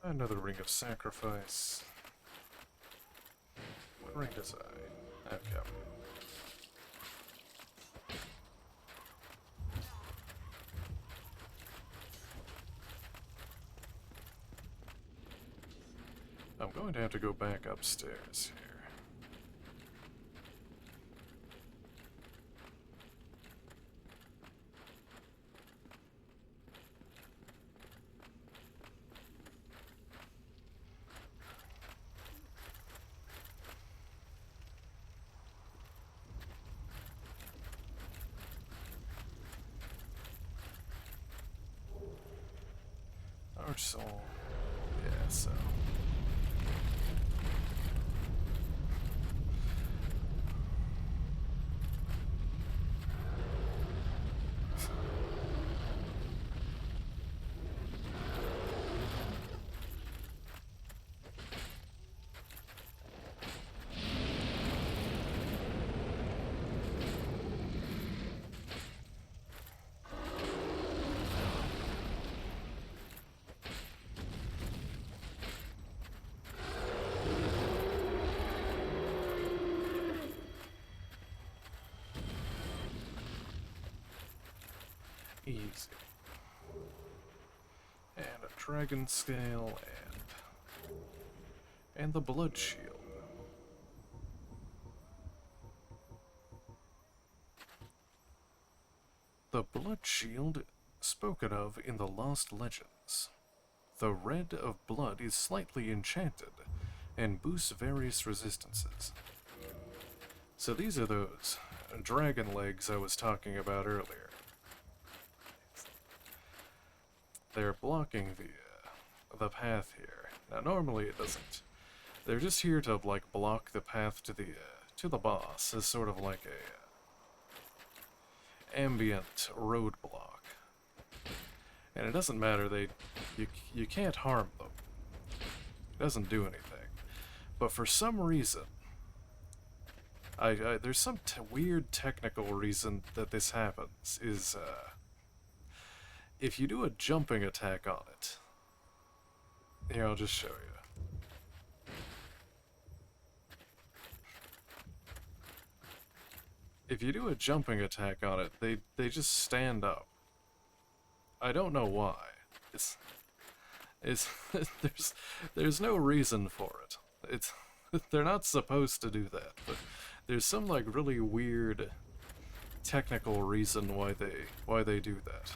Another ring of sacrifice. What ring does I? Okay. I'm going to have to go back upstairs here. Arch Soul. Yeah, so. Easy. And a dragon scale and the blood shield. The blood shield spoken of in the Lost Legends. The red of blood is slightly enchanted and boosts various resistances. So these are those dragon legs I was talking about earlier. They're blocking the path here. Now normally it doesn't. They're just here to like block the path to the boss as sort of like a ambient roadblock. And it doesn't matter, you can't harm them. It doesn't do anything. But for some reason, there's some weird technical reason that this happens, is, if you do a jumping attack on it, here, I'll just show you. If you do a jumping attack on it, they just stand up. I don't know why. It's there's no reason for it. They're not supposed to do that, but there's some like really weird technical reason why they do that.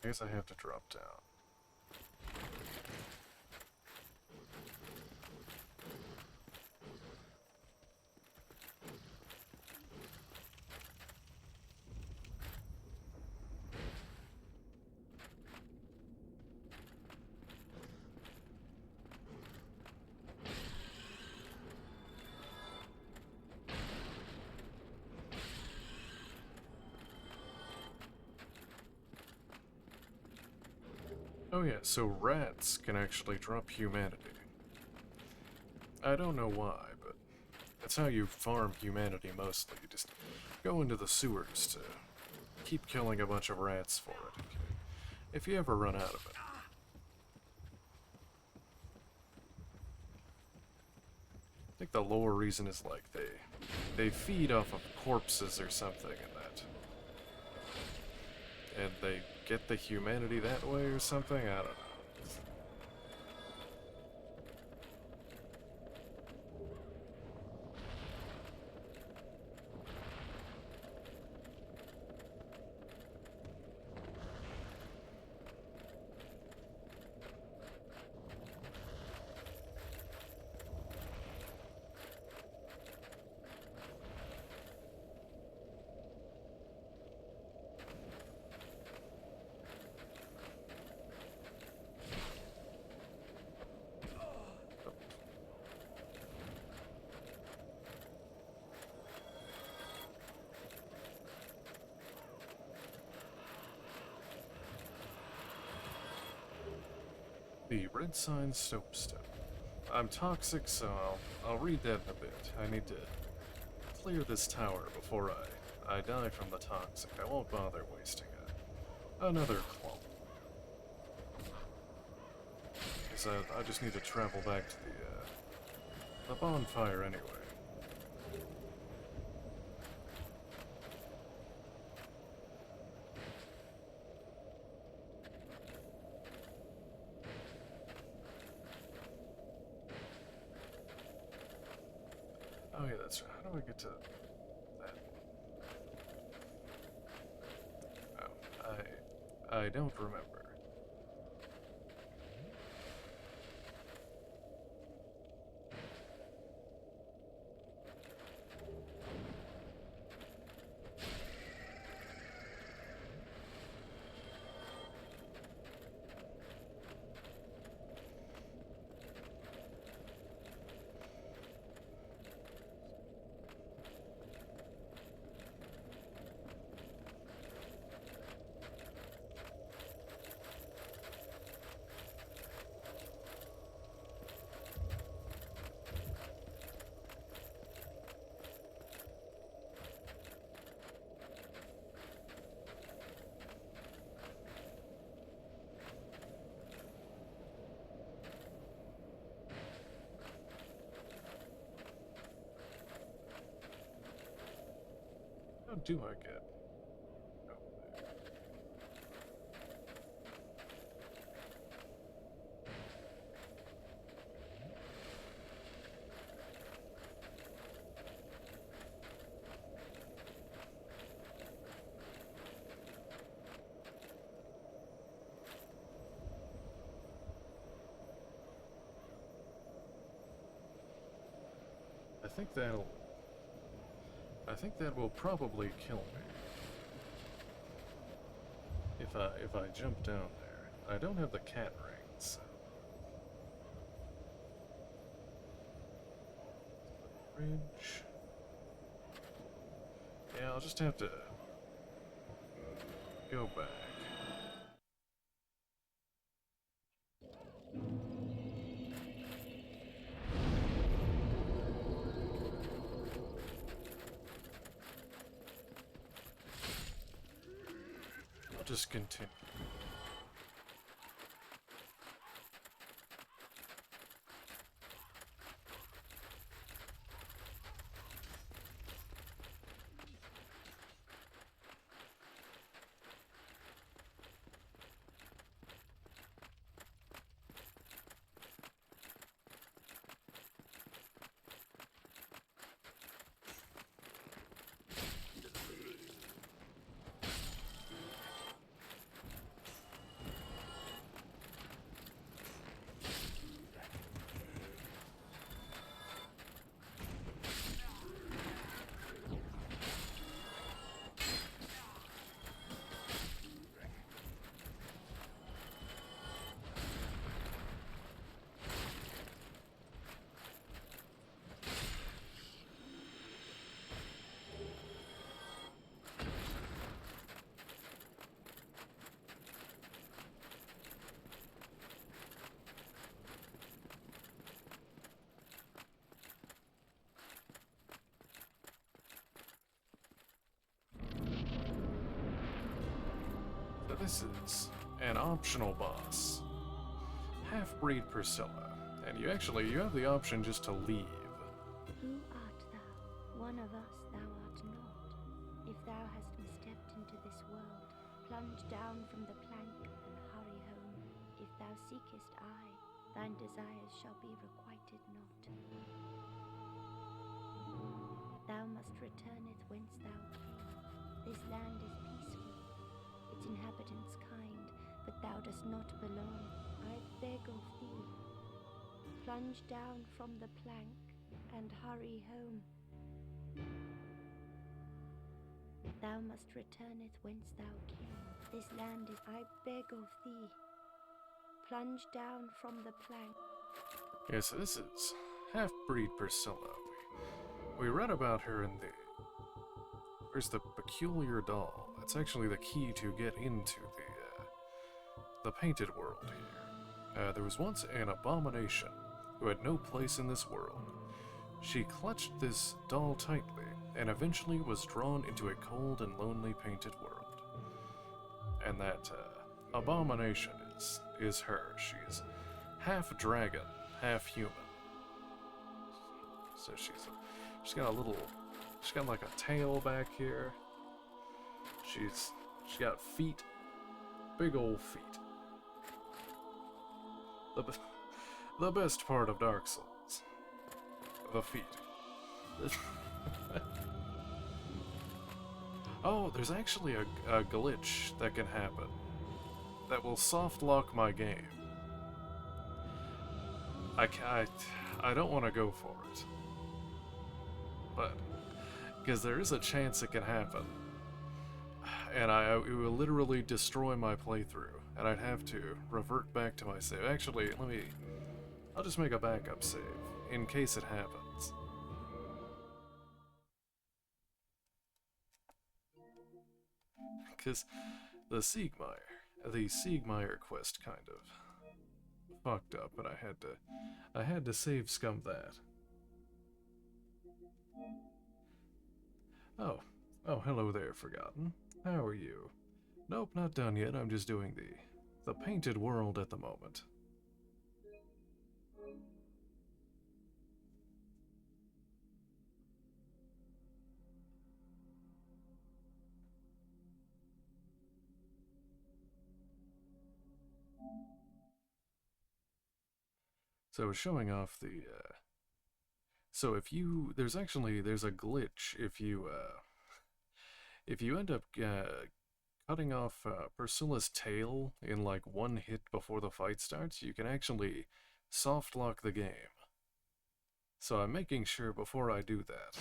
I guess I have to drop down. Oh yeah, so rats can actually drop humanity. I don't know why, but that's how you farm humanity mostly. You just go into the sewers to keep killing a bunch of rats for it, if you ever run out of it. I think the lore reason is like they feed off of corpses or something in that. And they get the humanity that way or something? I don't know. The red sign soapstone. I'm toxic, so I'll read that in a bit. I need to clear this tower before I die from the toxic. I won't bother wasting another clone. Because I just need to travel back to the bonfire anyway. Oh yeah, that's right. How do I get to that? Oh, I don't remember. How do I get? Oh, there. I think that will probably kill me. If I jump down there. I don't have the cat rings. Bridge. Yeah, I'll just have to go back. I'll just continue. So this is an optional boss. Half-breed Priscilla. And you have the option just to leave. Who art thou? One of us thou art not. If thou hast misstepped into this world, plunge down from the plank and hurry home. If thou seekest I, thine desires shall be requited not. Thou must returneth whence thou came. This land is peaceful, its inhabitants kind, but thou dost not belong. I beg of thee, plunge down from the plank and hurry home. Thou must returneth whence thou came. This land is, I beg of thee, plunge down from the plank. Yeah, so this is half-breed Priscilla. We read about her in there's the peculiar doll. That's actually the key to get into the painted world here. There was once an abomination who had no place in this world. She clutched this doll tightly and eventually was drawn into a cold and lonely painted world. And that abomination is her. She's half dragon, half human. So she's got like a tail back here. She's got feet, big old feet. The best part of Dark Souls, the feet. Oh, there's actually a glitch that can happen that will soft lock my game. I don't want to go for it, but because there is a chance it can happen, and it will literally destroy my playthrough, and I'd have to revert back to my save. Actually, I'll just make a backup save in case it happens. Because the Siegmeyer quest kind of fucked up, and I had to save scum that. Oh, hello there, Forgotten. How are you? Nope, not done yet. I'm just doing the painted world at the moment. So showing off the, so if you, there's a glitch if you end up, cutting off, Priscilla's tail in like one hit before the fight starts, you can actually soft lock the game. So I'm making sure before I do that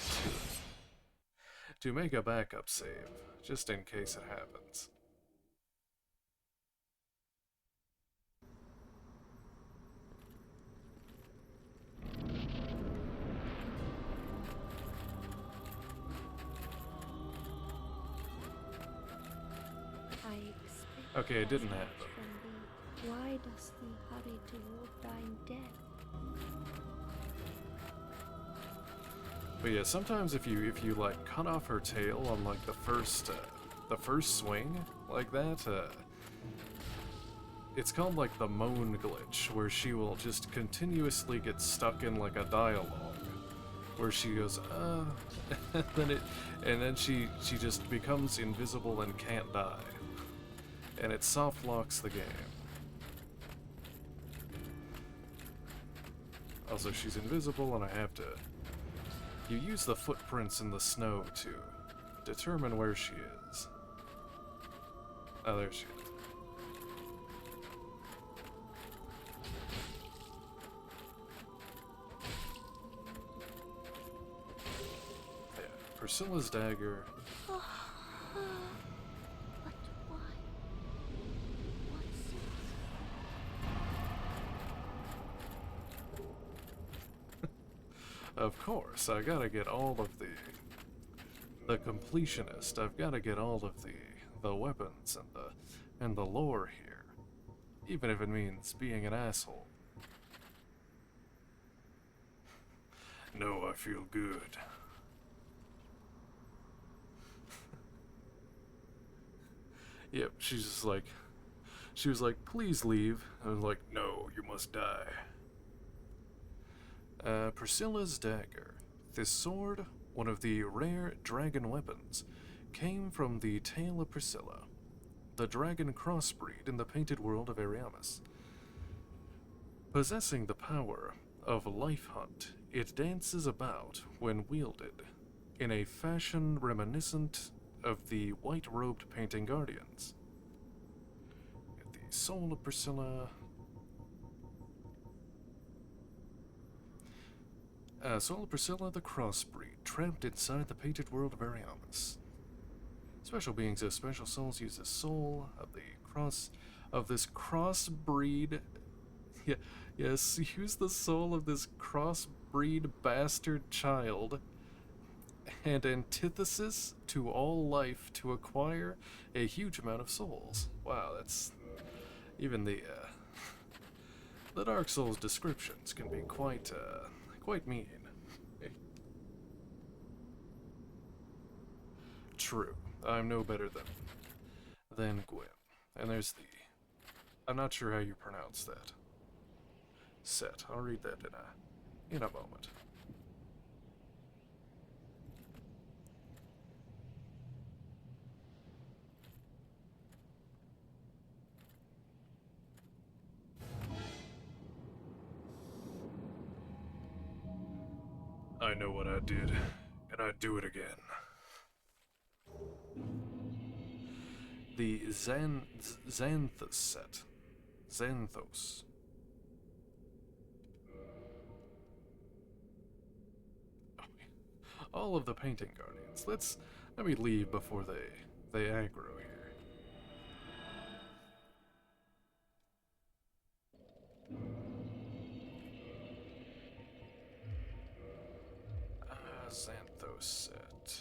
to make a backup save, just in case it happens. Okay, it didn't happen. Why does thee hurry toward thine death? But yeah, sometimes if you like cut off her tail on like the first swing like that, it's called like the moan glitch, where she will just continuously get stuck in like a dialogue, where she goes, and then she just becomes invisible and can't die. And it soft locks the game. Also, she's invisible, and I have to... You use the footprints in the snow to determine where she is. Oh, there she is. Yeah, Priscilla's dagger. Of course, I gotta get all of the completionist. I've gotta get all of the weapons and the lore here, even if it means being an asshole. No, I feel good. Yep, she was like, please leave. I was like, no, you must die. Priscilla's dagger. This sword, one of the rare dragon weapons, came from the tale of Priscilla, the dragon crossbreed in the painted world of Ariamis. Possessing the power of life hunt, it dances about when wielded, in a fashion reminiscent of the white-robed painting guardians. The soul of Priscilla... Soul of Priscilla the Crossbreed, trapped inside the painted world of Ariamis. Special beings of special souls use the soul of this crossbreed. Yeah, yes, use the soul of this crossbreed bastard child and antithesis to all life to acquire a huge amount of souls. Wow, that's even the Dark Souls descriptions can be quite mean. True. I'm no better than Gwyn. And there's the... I'm not sure how you pronounce that. Set. I'll read that in a moment. I know what I did, and I'd do it again. The Xanthos set. Xanthos. All of the painting guardians. Let me leave before they aggro here. Xanthos set.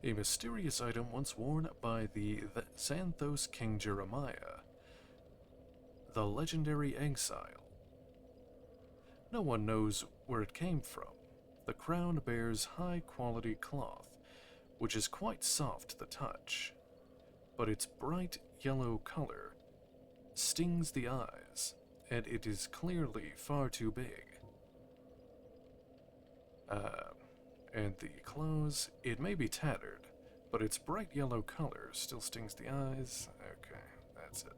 A mysterious item once worn by the Xanthos King Jeremiah, the legendary exile. No one knows where it came from. The crown bears high-quality cloth, which is quite soft to the touch, but its bright yellow color stings the eyes, and it is clearly far too big. And the clothes, it may be tattered, but its bright yellow color still stings the eyes. Okay, that's it.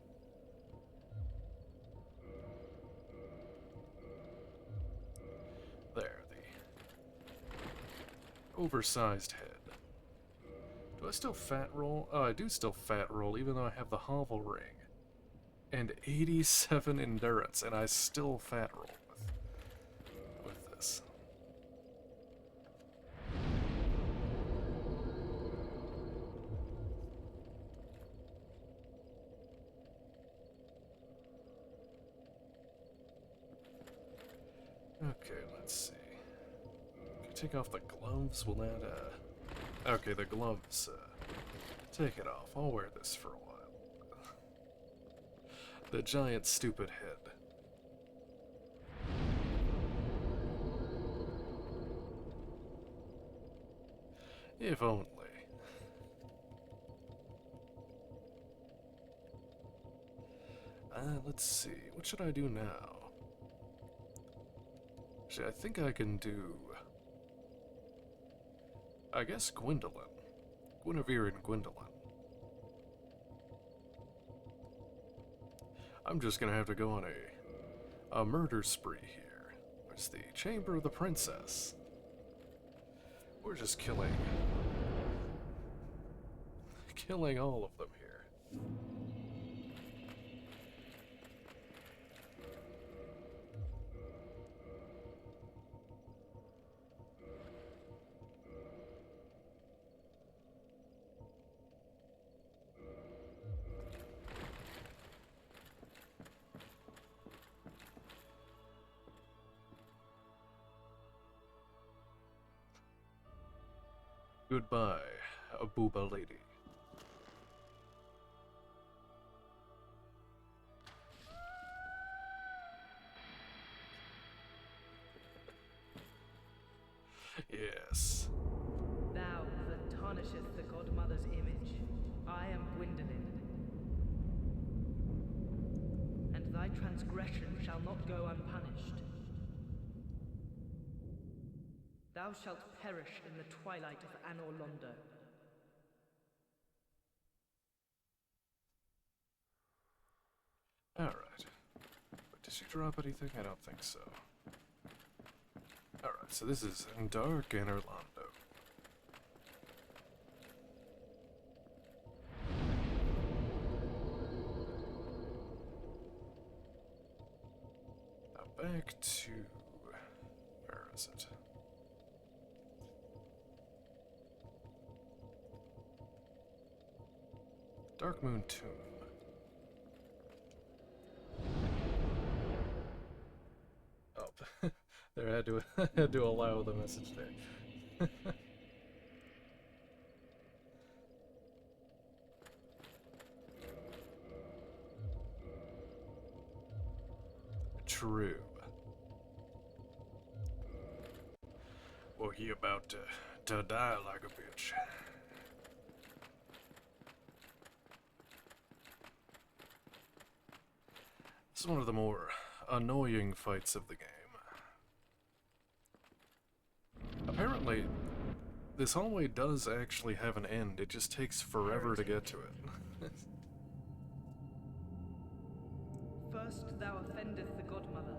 oversized head. Do I still fat roll? Oh, I do still fat roll, even though I have the hovel ring. And 87 endurance, and I still fat roll with this. Okay, let's see. Can I take off the gloves? Will that, Okay, the gloves, take it off. I'll wear this for a while. The giant stupid head. If only. Let's see. What should I do now? Actually, I think I can do... I guess Gwendolyn. Guinevere and Gwendolyn. I'm just gonna have to go on a murder spree here. Where's the Chamber of the Princess? We're just killing all of them here. Goodbye, a booba lady. Yes. Thou that tarnisheth the godmother's image, I am Gwendolyn. And thy transgression shall not go unpunished. Thou shalt perish in the twilight of Anor Londo. Alright. But did she drop anything? I don't think so. Alright, so this is Dark Anor Londo. Now back to... where is it? Dark Moon Tomb. Oh, there had to allow the message there. True. Well, he about to die like a bitch. It's one of the more annoying fights of the game. Apparently, this hallway does actually have an end. It just takes forever to get to it. First thou offendeth the godmother,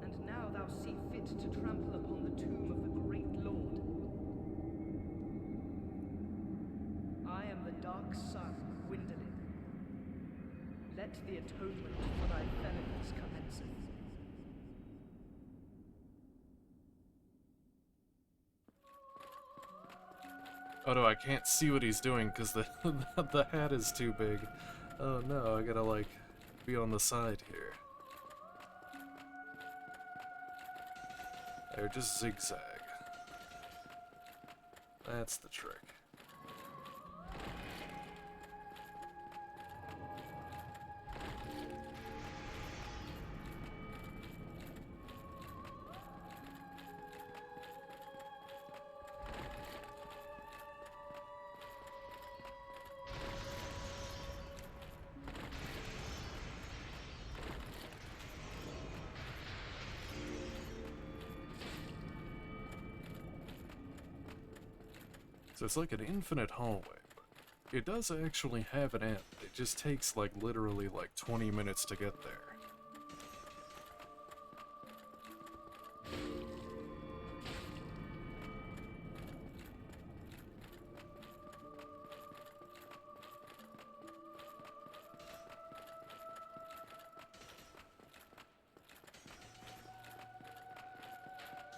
and now thou see fit to trample upon the tomb of the great lord. I am the dark sun, Gwendolyn. Let the atonement for thy felonies commence. Oh no, I can't see what he's doing because the the hat is too big. Oh no, I gotta like be on the side here. There, just zigzag. That's the trick. So it's like an infinite hallway, but it does actually have an end. It just takes like literally like 20 minutes to get there.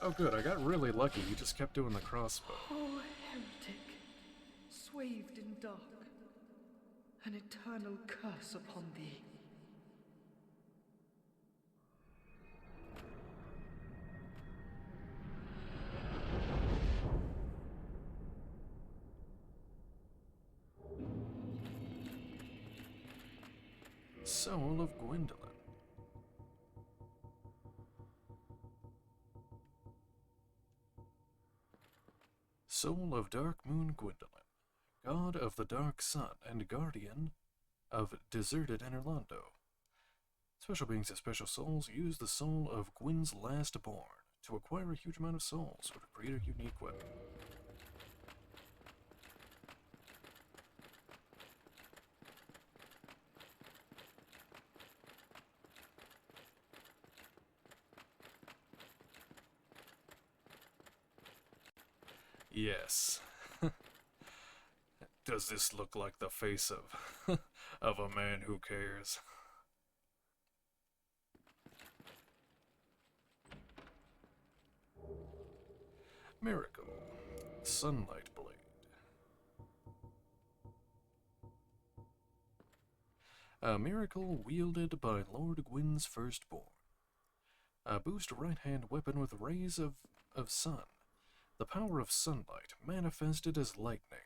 Oh good, I got really lucky. He just kept doing the crossbow. Oh, heretic, swathed in dark, an eternal curse upon thee. Soul of Gwendolyn. Soul of Dark Moon Gwendolyn, god of the dark sun and guardian of deserted Enerlando. Special beings and special souls use the soul of Gwyn's last born to acquire a huge amount of souls or to create a unique weapon. Yes. Does this look like the face of of a man who cares? Miracle. Sunlight Blade. A miracle wielded by Lord Gwyn's firstborn. A boost right-hand weapon with rays of sun. The power of sunlight, manifested as lightning,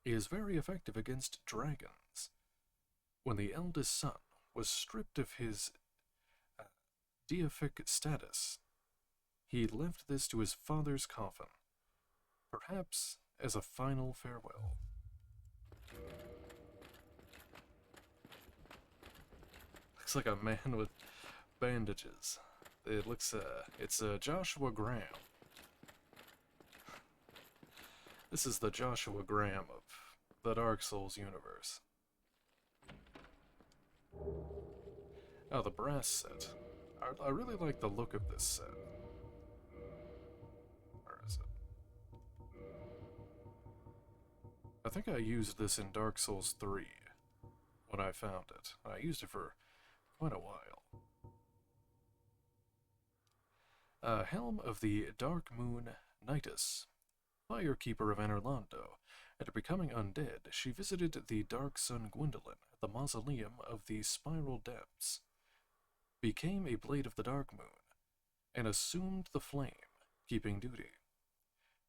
is very effective against dragons. When the eldest son was stripped of his deific status, he left this to his father's coffin, perhaps as a final farewell. Looks like a man with bandages. It looks, it's Joshua Graham. This is the Joshua Graham of the Dark Souls universe. Oh, the brass set. I really like the look of this set. Where is it? I think I used this in Dark Souls 3 when I found it. I used it for quite a while. Helm of the Dark Moon Nitus. Firekeeper of Enerlando. After becoming undead, she visited the Dark Sun Gwendolyn at the mausoleum of the Spiral Depths, became a Blade of the Dark Moon, and assumed the flame, keeping duty.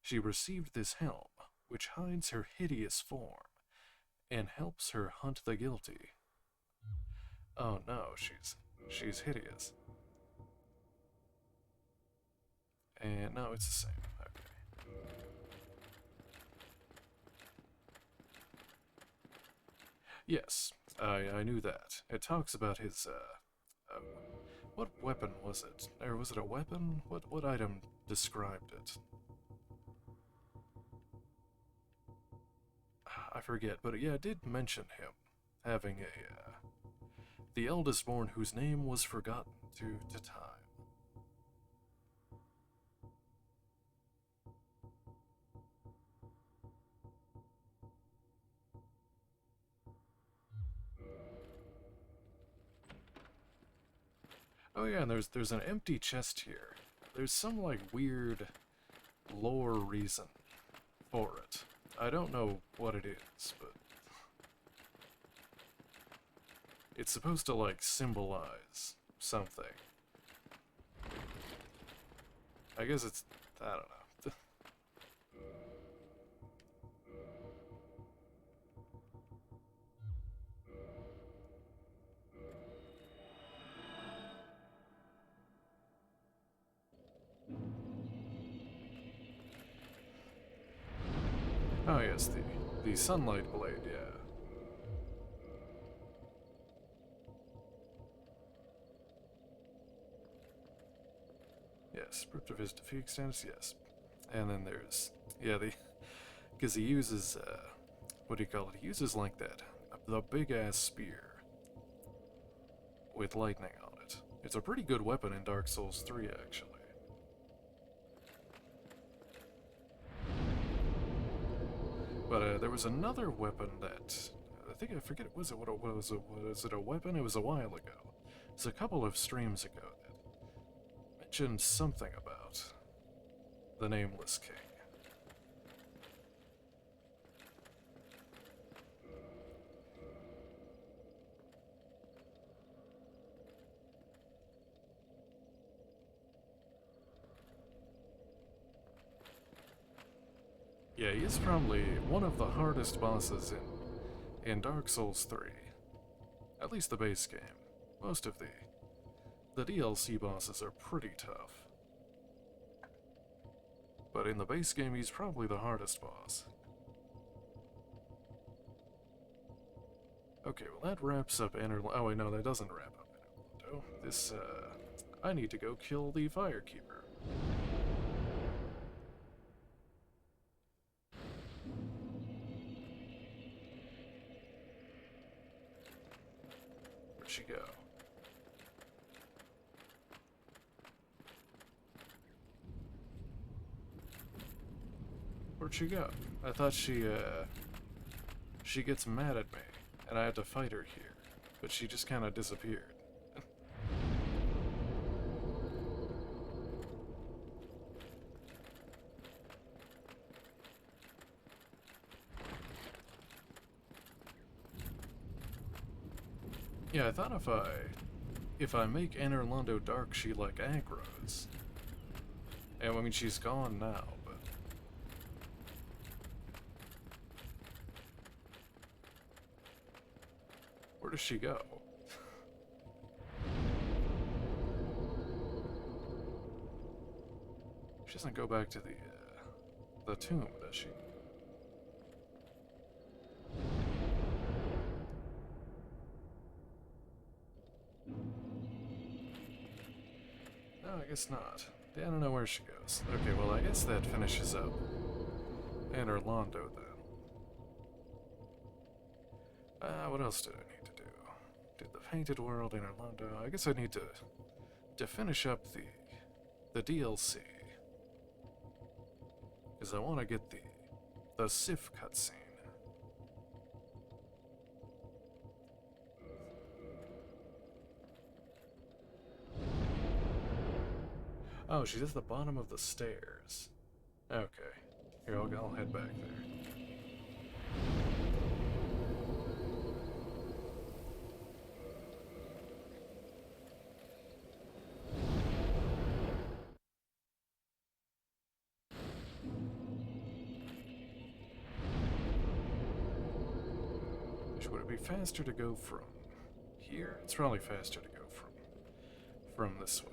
She received this helm, which hides her hideous form, and helps her hunt the guilty. Oh no, she's hideous. And no, it's the same. Okay. Yes, I knew that. It talks about his, what weapon was it? Or was it a weapon? What item described it? I forget, but yeah, it did mention him having the eldest born whose name was forgotten to time. Oh yeah, and there's an empty chest here. There's some like weird lore reason for it. I don't know what it is, but it's supposed to like symbolize something. I guess it's, I don't know. Oh yes, the sunlight blade, yeah. Yes, stripped of his defeat status, yes. And then there's, yeah, because he uses, what do you call it? He uses like that, the big ass spear with lightning on it. It's a pretty good weapon in Dark Souls 3, actually. But there was another weapon that I forget. Was it what it was? Was it a weapon? It was a while ago. It was a couple of streams ago that mentioned something about the Nameless King. Yeah, he's probably one of the hardest bosses in Dark Souls 3. At least the base game. Most of the DLC bosses are pretty tough. But in the base game, he's probably the hardest boss. Okay, well that wraps up oh wait, no, that doesn't wrap up Enter. This, I need to go kill the Firekeeper. Where'd she go? Where'd she go? I thought she gets mad at me, and I had to fight her here, but she just kind of disappeared. Yeah, I thought if I make Anor Londo dark, she like aggroes. And I mean, she's gone now, but where does she go? She doesn't go back to the tomb, does she? No, I guess not. I don't know where she goes. Okay, well, I guess that finishes up Anor Londo then. What else did I need to do? Did the Painted World, Anor Londo? I guess I need to finish up the DLC. Because I want to get the Sif cutscene. Oh, she's at the bottom of the stairs. Okay. Here, I'll head back there. Would it be faster to go from here? It's probably faster to go from this way.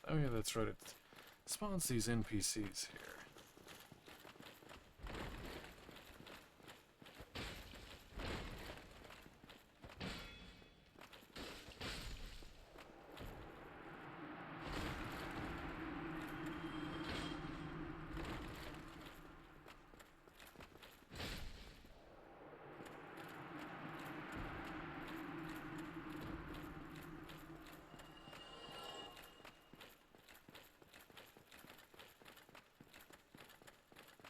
Oh yeah, that's right, it spawns these NPCs here.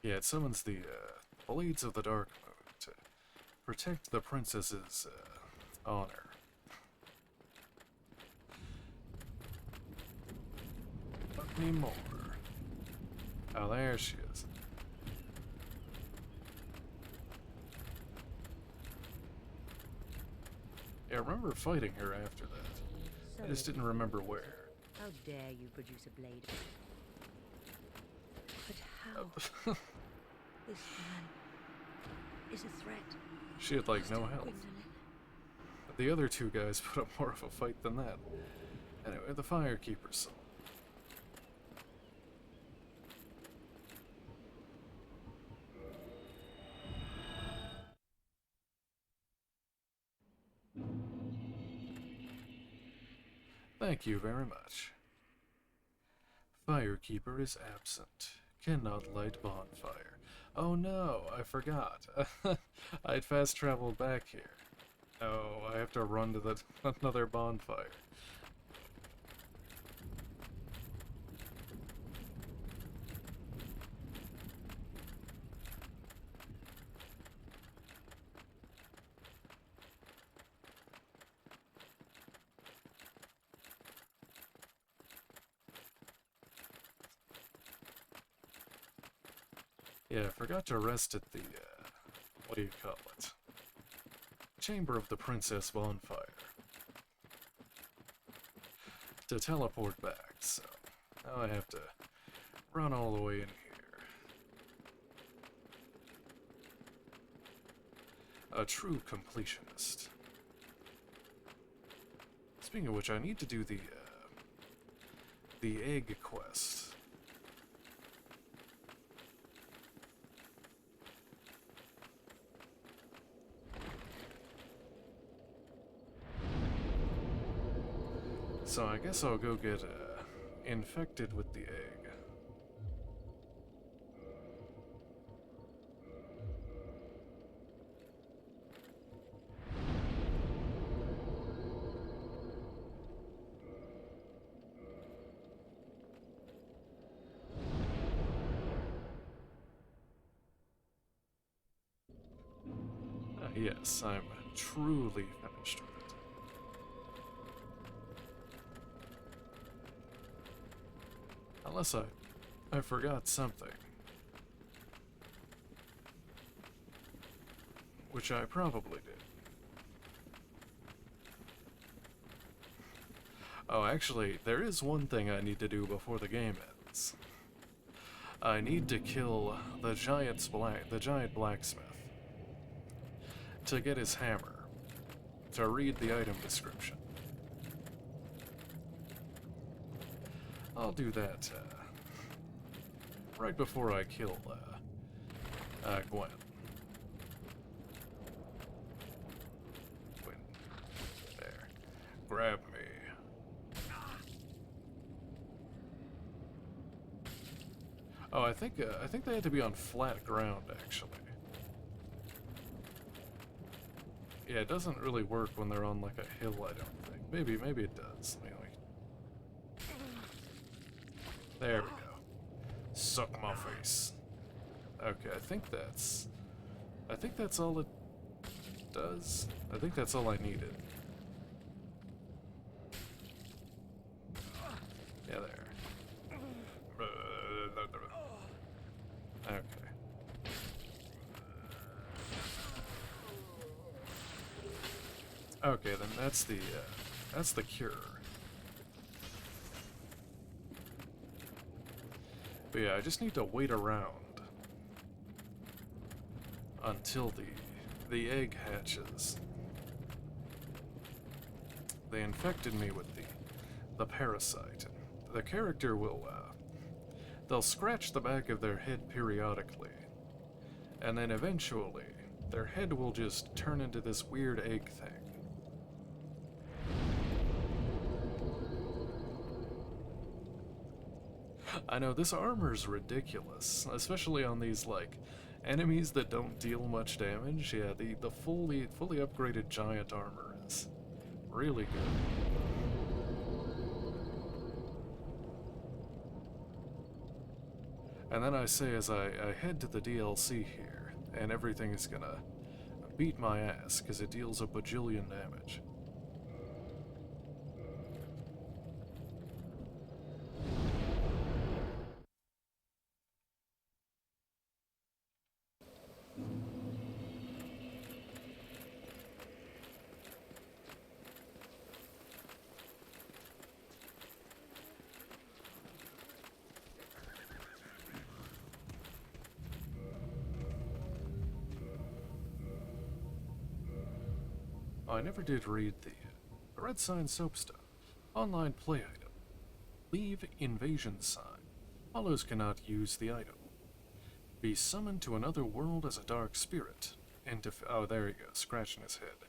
Yeah, it summons the Blades of the Dark Moon to protect the princess's honor. Not anymore. Oh, there she is. Yeah, I remember fighting her after that. I just didn't remember where. How dare you produce a blade? But how? Oh. This man is a threat. She had like no health. Gwendolyn. The other two guys put up more of a fight than that. Anyway, the Firekeeper's soul. Thank you very much. Firekeeper is absent. Cannot light bonfire. Oh no, I forgot. I'd fast traveled back here. Oh, I have to run to the another bonfire. Yeah, I forgot to rest at the, what do you call it? Chamber of the Princess Bonfire. To teleport back, so now I have to run all the way in here. A true completionist. Speaking of which, I need to do the egg quest. So I guess I'll go get infected with the egg. Yes, I'm truly finished with it. Unless I forgot something. Which I probably did. Oh, actually, there is one thing I need to do before the game ends. I need to kill the giant blacksmith to get his hammer, to read the item description. I'll do that right before I kill Gwen. Gwen. There. Grab me. Oh, I think they had to be on flat ground, actually. Yeah, it doesn't really work when they're on like a hill, I don't think. Maybe it does. Let me there we go. Suck my face. Okay, I think that's all it does. I think that's all I needed. Yeah, there. Okay. Okay, then that's the cure. But yeah, I just need to wait around until the egg hatches. They infected me with the parasite. The character will they'll scratch the back of their head periodically, and then eventually their head will just turn into this weird egg thing. I know, this armor's ridiculous, especially on these, like, enemies that don't deal much damage. Yeah, the fully upgraded giant armor is really good. And then I say as I head to the DLC here, and everything is gonna beat my ass, because it deals a bajillion damage. I never did read the red sign soap stuff. Online play item. Leave invasion sign. Follows cannot use the item. Be summoned to another world as a dark spirit. And oh, there you go, scratching his head.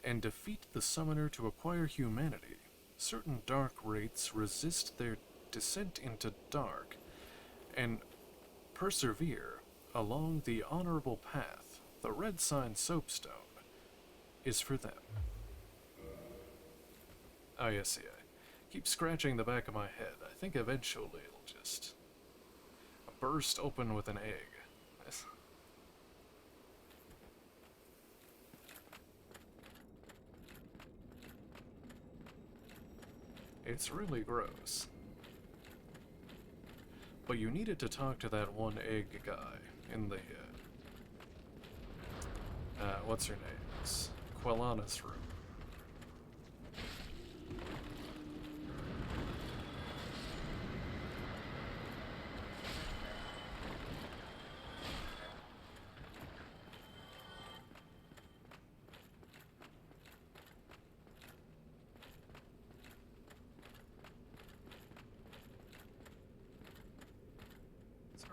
And defeat the summoner to acquire humanity. Certain dark wraiths resist their descent into dark. And persevere along the honorable path. The red sign soapstone is for them. Oh, yes, yeah. Keep scratching the back of my head. I think eventually it'll just burst open with an egg. It's really gross. But you needed to talk to that one egg guy in the, what's her name? It's Quellana's room.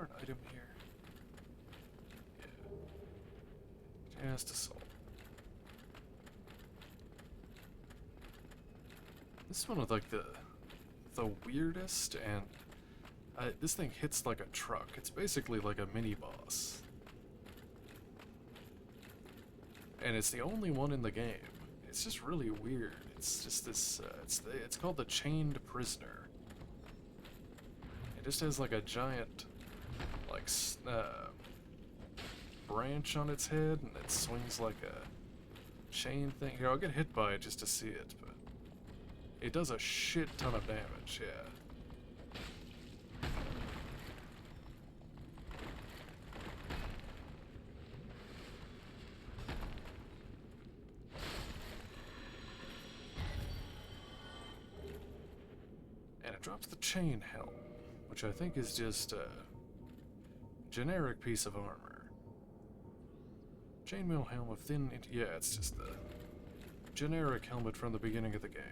An item here. Yeah. Just a soul. This is one of like the weirdest, and this thing hits like a truck. It's basically like a mini boss, and it's the only one in the game. It's just really weird. It's just this. It's called the Chained Prisoner. It just has like a giant branch on its head, and it swings like a chain thing. Here, I'll get hit by it just to see it, but it does a shit ton of damage, yeah. And it drops the chain helm, which I think is just a generic piece of armor. Chainmail helm of thin... yeah, it's just the generic helmet from the beginning of the game.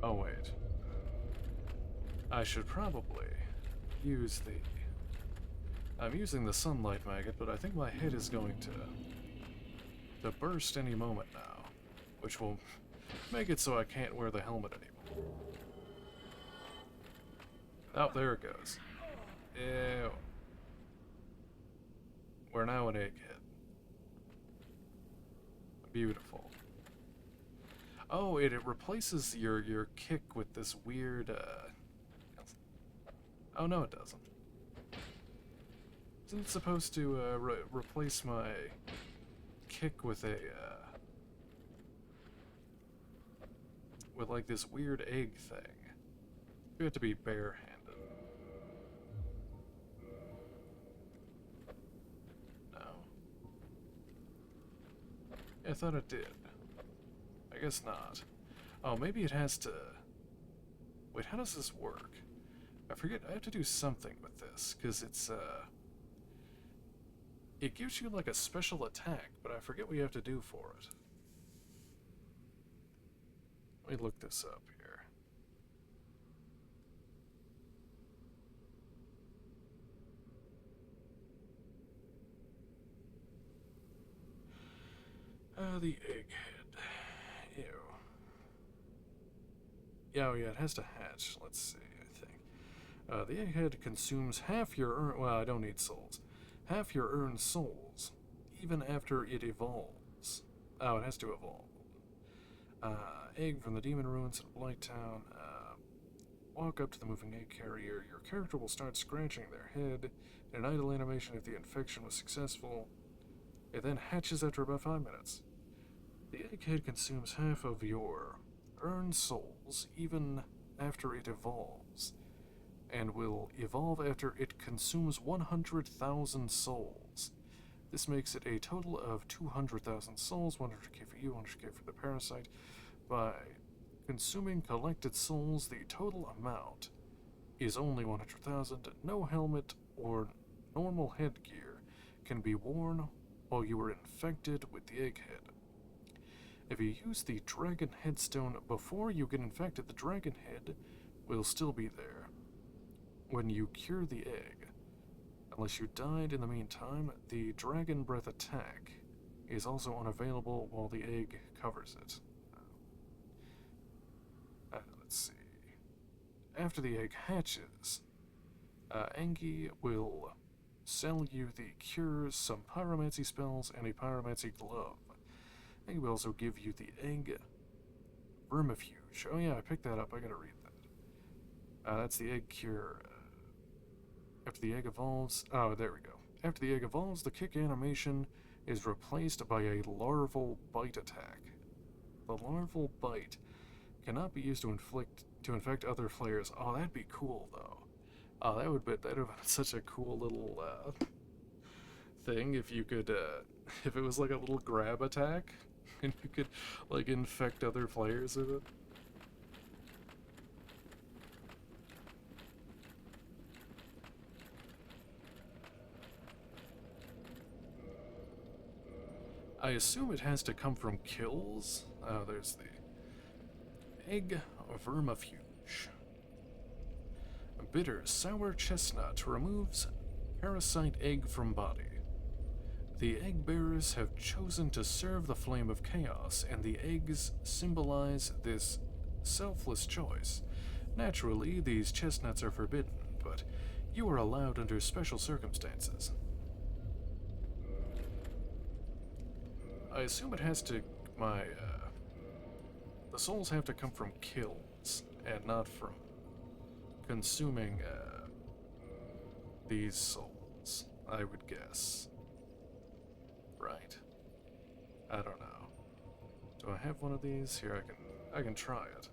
Oh, wait. I should probably use the... I'm using the sunlight maggot, but I think my head is going to burst any moment now, which will make it so I can't wear the helmet anymore. Oh, there it goes. Ew. We're now an egghead. Beautiful. Oh, it replaces your kick with this weird, Oh, no, it doesn't. Isn't it supposed to, replace my kick with a, with, like, this weird egg thing? You have to be barehanded. No. Yeah, I thought it did. I guess not. Oh, maybe it has to... Wait, how does this work? I forget, I have to do something with this, because it's, it gives you, like, a special attack, but I forget what you have to do for it. Let me look this up here. The egghead. Ew. Yeah, oh yeah, it has to hatch. Let's see, I think. The egghead consumes half your earned... Well, I don't need souls. Half your earned souls, even after it evolves. Oh, it has to evolve. Egg from the demon ruins in Blighttown. Walk up to the moving egg carrier. Your character will start scratching their head. In an idle animation if the infection was successful. It then hatches after about 5 minutes. The egghead consumes half of your earned souls even after it evolves, and will evolve after it consumes 100,000 souls. This makes it a total of 200,000 souls, 100k for you, 100k for the parasite. By consuming collected souls, the total amount is only 100,000. No helmet or normal headgear can be worn while you are infected with the egghead. If you use the dragon headstone before you get infected, the dragon head will still be there when you cure the egg. Unless you died in the meantime, the dragon breath attack is also unavailable while the egg covers it. Let's see. After the egg hatches, Angie will sell you the cure, some pyromancy spells, and a pyromancy glove. Angie will also give you the egg vermifuge. Oh yeah, I picked that up. I gotta read that. That's the egg cure. After the egg evolves... Oh, there we go. After the egg evolves, the kick animation is replaced by a larval bite attack. The larval bite cannot be used to infect other players. Oh, that'd be cool, though. Oh, that would have been such a cool little thing if you could, if it was like a little grab attack, and you could, like, infect other players with it. I assume it has to come from kills. Oh, there's the egg vermifuge. Bitter sour chestnut removes parasite egg from body. The egg bearers have chosen to serve the flame of chaos, and the eggs symbolize this selfless choice. Naturally, these chestnuts are forbidden, but you are allowed under special circumstances. I assume it has to, the souls have to come from kills, and not from consuming, these souls, I would guess. Right. I don't know. Do I have one of these? Here, I can try it.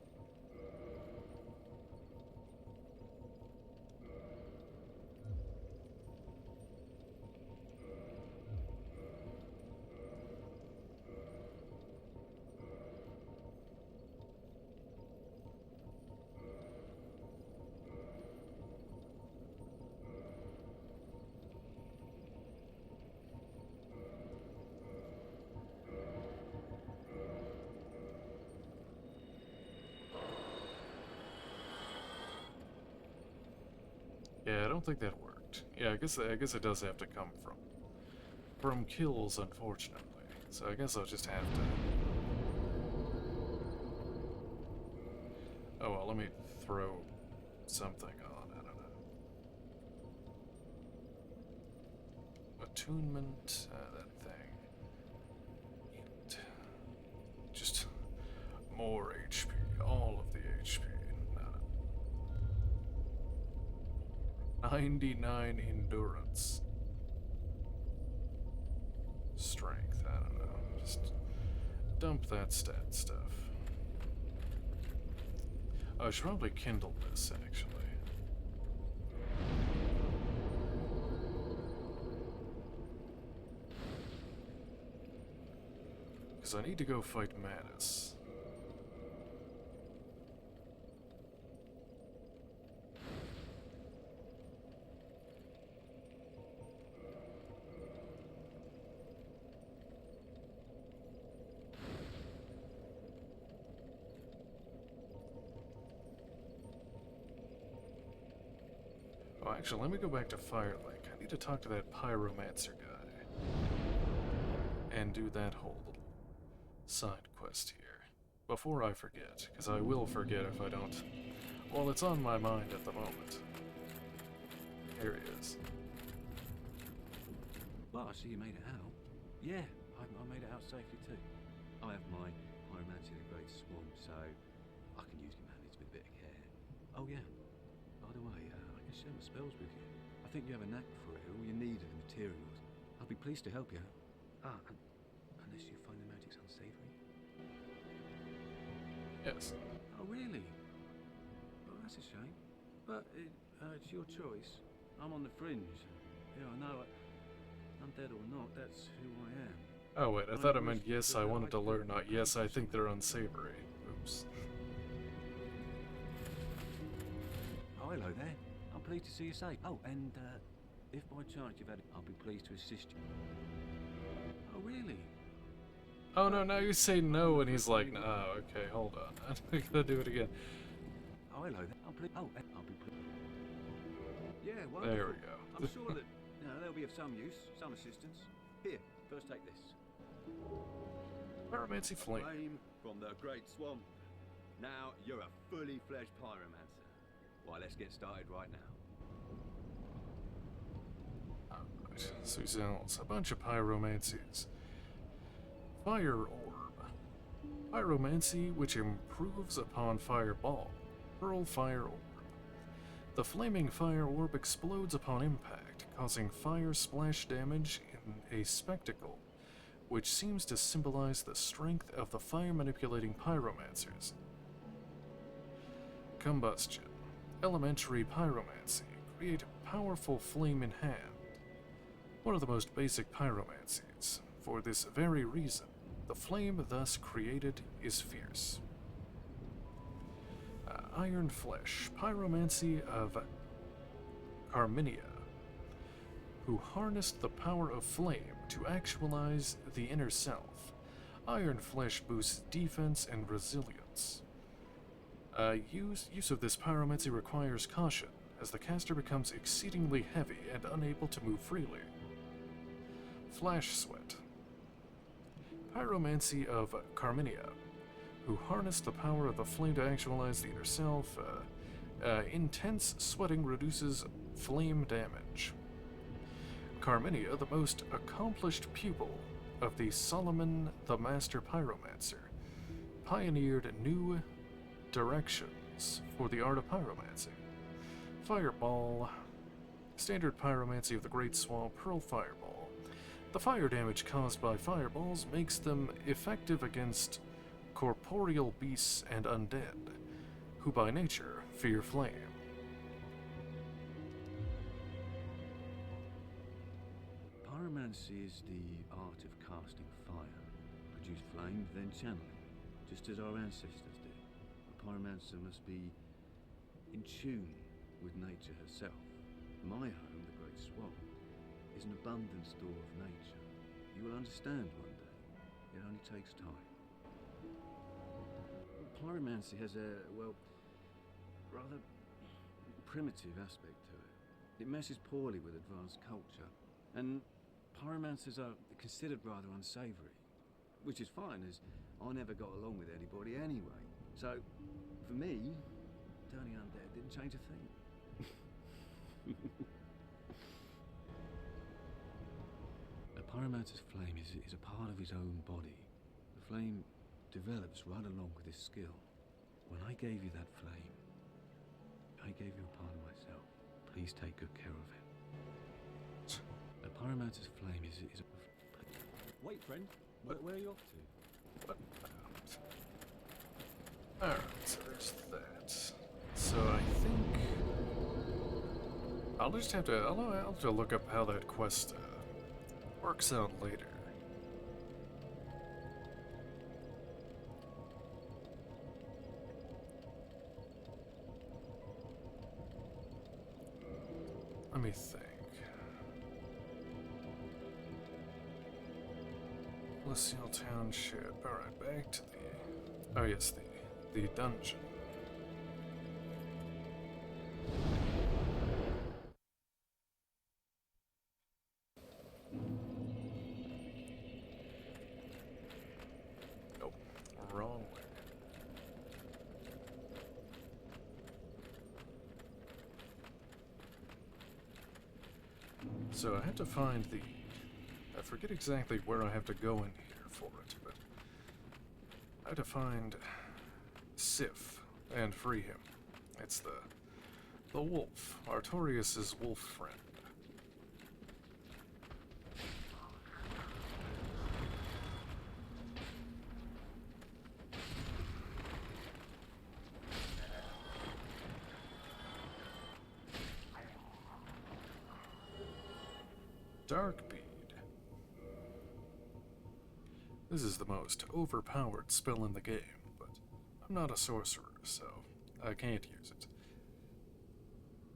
Yeah, I don't think that worked. Yeah, I guess it does have to come from kills, unfortunately. So I guess I'll just have to. Oh well, let me throw something on. I don't know. Attunement, that thing. Just more HP, all of the HP. 99 endurance. Strength, I don't know. Just dump that stat stuff. I should probably kindle this, actually. Because I need to go fight Manus. Oh, actually, let me go back to Firelink. I need to talk to that pyromancer guy. And do that whole little side quest here. Before I forget, because I will forget if I don't. Well, it's on my mind at the moment. Here he is. Well, I see you made it out. Yeah, I made it out safely too. I have my pyromancy in a great swamp, so I can use your manage with a bit of care. Oh yeah, by the way, I can share my spells with you. I think you have a knack for it. All you need are the materials. I'll be pleased to help you out. Unless you find the magic's unsavory. Yes. Oh really? Well, that's a shame. But it's your choice. I'm on the fringe. Yeah, I know Undead or not, that's who I am. Oh wait, I thought it meant yes, I wanted to learn, not yes, I think they're unsavory. Oops. Oh, hello there. I'm pleased to see you safe. Oh, and if by chance you've had it, I'll be pleased to assist you. Oh, really? Oh no, now you say no, and he's like, oh, okay, hold on. I'm gonna do it again. Oh, hello there. I'm pleased. Oh, I'll be pleased. Yeah, wonderful. There we go. I'm sure that they'll be of some use, some assistance. Here, first take this. Pyromancy Flame. Flame from the Great Swamp. Now you're a fully fledged pyromancer. Why, let's get started right now. Alright, so he sells a bunch of pyromancies. Fire Orb. Pyromancy which improves upon Fireball. Pearl Fire Orb. The flaming fire orb explodes upon impact, causing fire splash damage in a spectacle, which seems to symbolize the strength of the fire-manipulating pyromancers. Combustion. Elementary pyromancy. Create a powerful flame in hand. One of the most basic pyromancies. For this very reason, the flame thus created is fierce. Iron Flesh. Pyromancy of Carminia, who harnessed the power of flame to actualize the inner self. Iron Flesh boosts defense and resilience. Use of this pyromancy requires caution, as the caster becomes exceedingly heavy and unable to move freely. Flash Sweat. Pyromancy of Carminia, who harnessed the power of the flame to actualize the inner self. Intense sweating reduces flame damage. Carminia, the most accomplished pupil of the Solomon the Master Pyromancer, pioneered new directions for the art of pyromancy. Fireball. Standard pyromancy of the Great Swamp, Pearl Fireball. The fire damage caused by fireballs makes them effective against corporeal beasts and undead, who by nature fear flame. Pyromancy is the art of casting fire. Produce flame, then channel it, just as our ancestors did. A pyromancer must be in tune with nature herself. My home, the Great Swamp, is an abundant store of nature. You will understand one day. It only takes time. Pyromancy has a, well, rather primitive aspect to it. It meshes poorly with advanced culture, and pyromancers are considered rather unsavory, which is fine, as I never got along with anybody anyway. So, for me, turning undead didn't change a thing. A pyromancer's flame is a part of his own body. The flame develops right along with his skill. When I gave you that flame, I gave you a part of myself. Please take good care of it. A pyromancer's flame is a... Wait, friend. Where are you off to? What? Alright, so there's that. So I think I'll have to look up how that quest works out later. Let me think. Lucille Township. Alright, back to the... Oh yes, the dungeon. Nope, wrong way. So I have to find the... I forget exactly where I have to go in here for it, but I have to find Sif and free him. It's the wolf, Artorius's wolf friend. Darkbead. This is the most overpowered spell in the game, but I'm not a sorcerer, so I can't use it.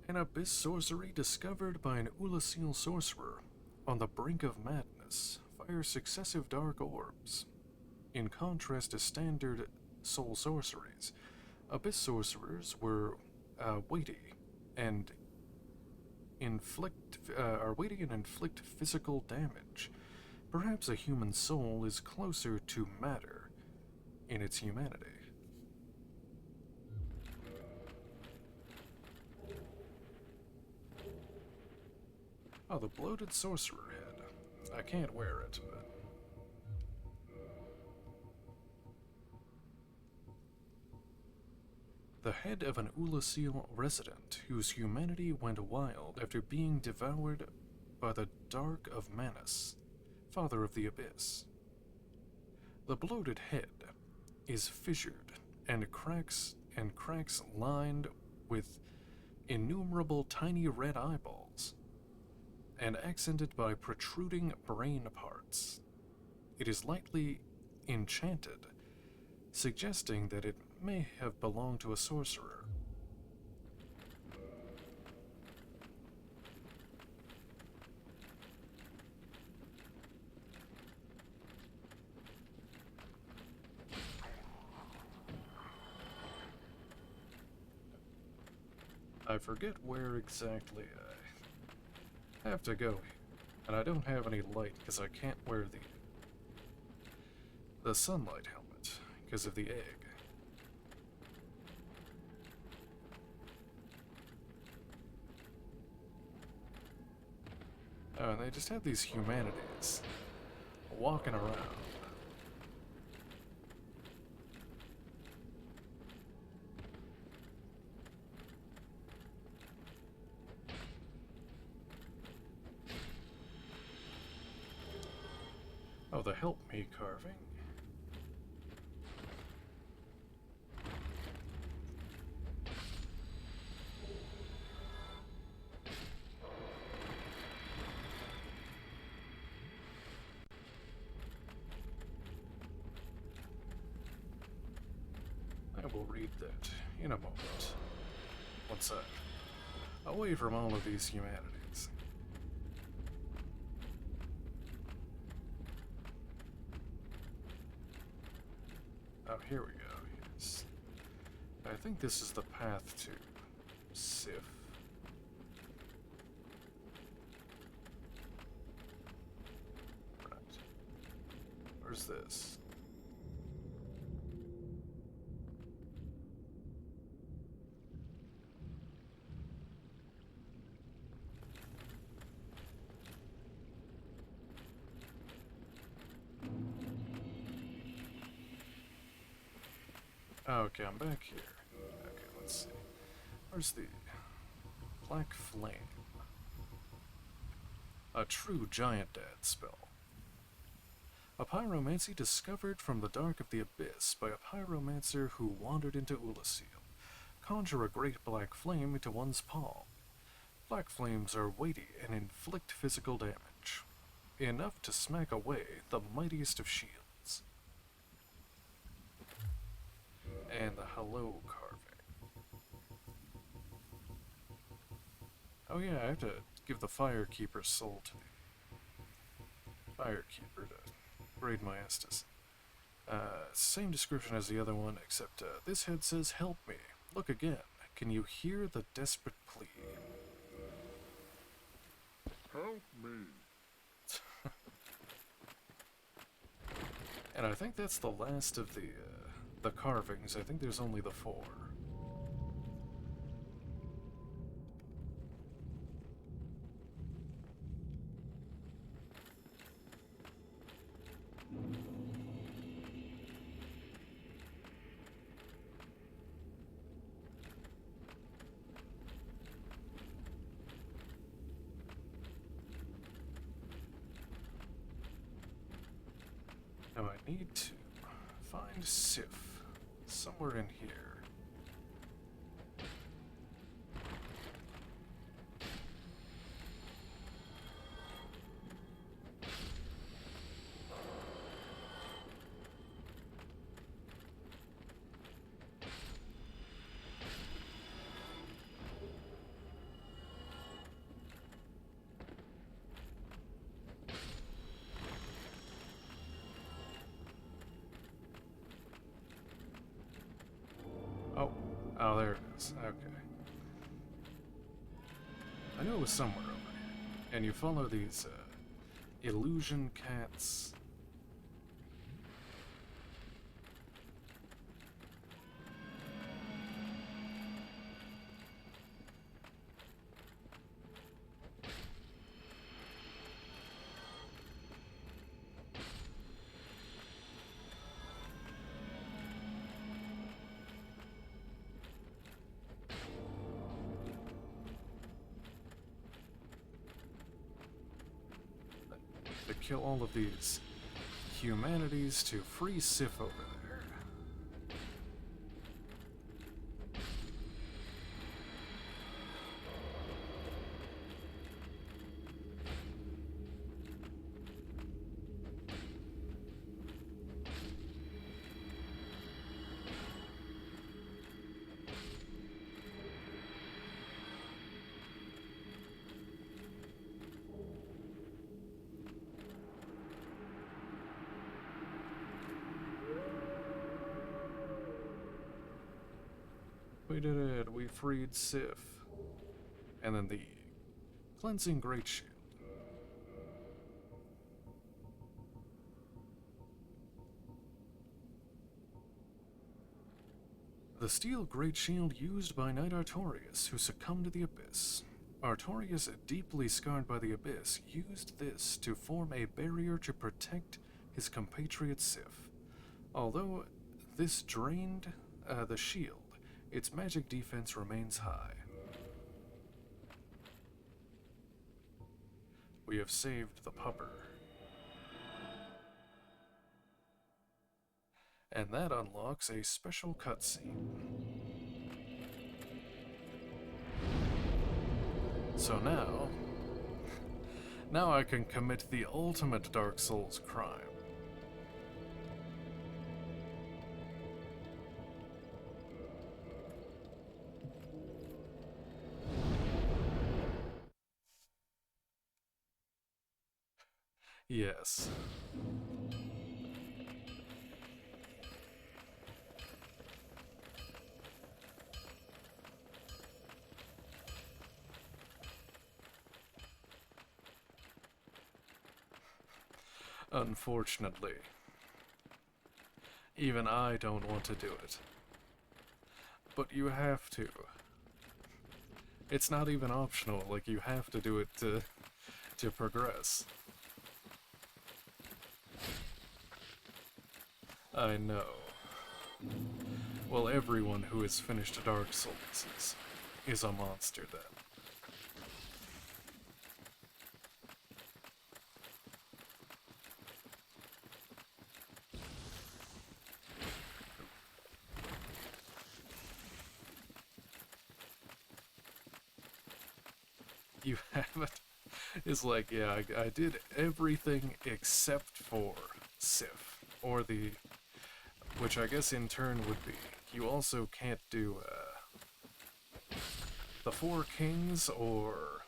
An abyss sorcery discovered by an Ulasil sorcerer on the brink of madness fires successive dark orbs. In contrast to standard soul sorceries, abyss sorcerers were weighty and inflict physical damage. Perhaps a human soul is closer to matter in its humanity. Oh, the bloated sorcerer head. I can't wear it, but... The head of an Ulasil resident whose humanity went wild after being devoured by the Dark of Manus, Father of the Abyss. The bloated head is fissured and cracks lined with innumerable tiny red eyeballs and accented by protruding brain parts. It is lightly enchanted, suggesting that it may have belonged to a sorcerer. I forget where exactly I have to go, and I don't have any light because I can't wear the sunlight helmet because of the egg. Oh, and they just have these humanities walking around. Oh, the help me carving. I will read that in a moment. Once I'm away from all of these humanities. Oh, here we go. Yes. I think this is the path to Sif. Right. Where's this? Okay, I'm back here. Okay, let's see. Where's the Black Flame? A true giant dad spell. A pyromancy discovered from the dark of the abyss by a pyromancer who wandered into Ulasil. Conjure a great black flame into one's palm. Black flames are weighty and inflict physical damage, enough to smack away the mightiest of shields. And the hello carving. Oh yeah, I have to give the Firekeeper's soul to the Firekeeper to raid my Estus. Same description as the other one, except this head says, "Help me. Look again. Can you hear the desperate plea?" Help me. And I think that's the last of the carvings. I think there's only the 4. Now I need to find Sif somewhere in here. Oh, there it is. Okay. I knew it was somewhere over here. And you follow these, illusion cats. To kill all of these humanities to free Sif over there. We did it. We freed Sif. And then the cleansing great shield. The steel great shield used by Knight Artorias, who succumbed to the Abyss. Artorias, deeply scarred by the Abyss, used this to form a barrier to protect his compatriot Sif. Although this drained the shield, its magic defense remains high. We have saved the pupper. And that unlocks a special cutscene. So now I can commit the ultimate Dark Souls crime. Yes. Unfortunately, even I don't want to do it. But you have to. It's not even optional, like you have to do it to progress. I know. Well, everyone who has finished Dark Souls is a monster then. You haven't? It's like, yeah, I did everything except for Sif. Or the... which I guess in turn would be, you also can't do, the Four Kings or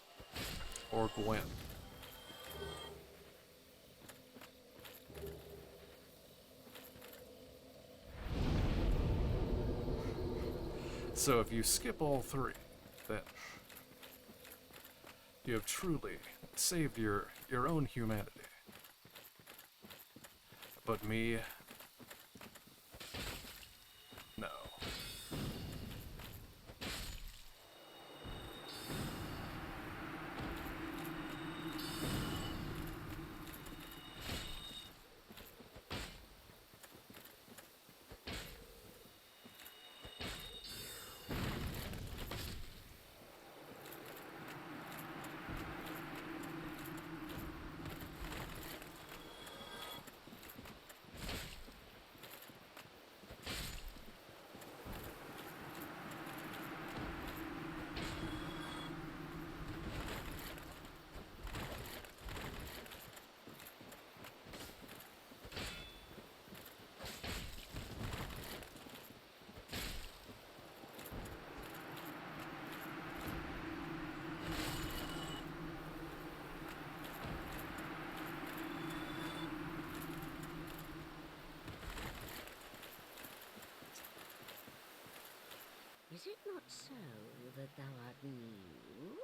Gwen. So if you skip all three, then you have truly saved your own humanity. But me, no. Is it not so that thou art new?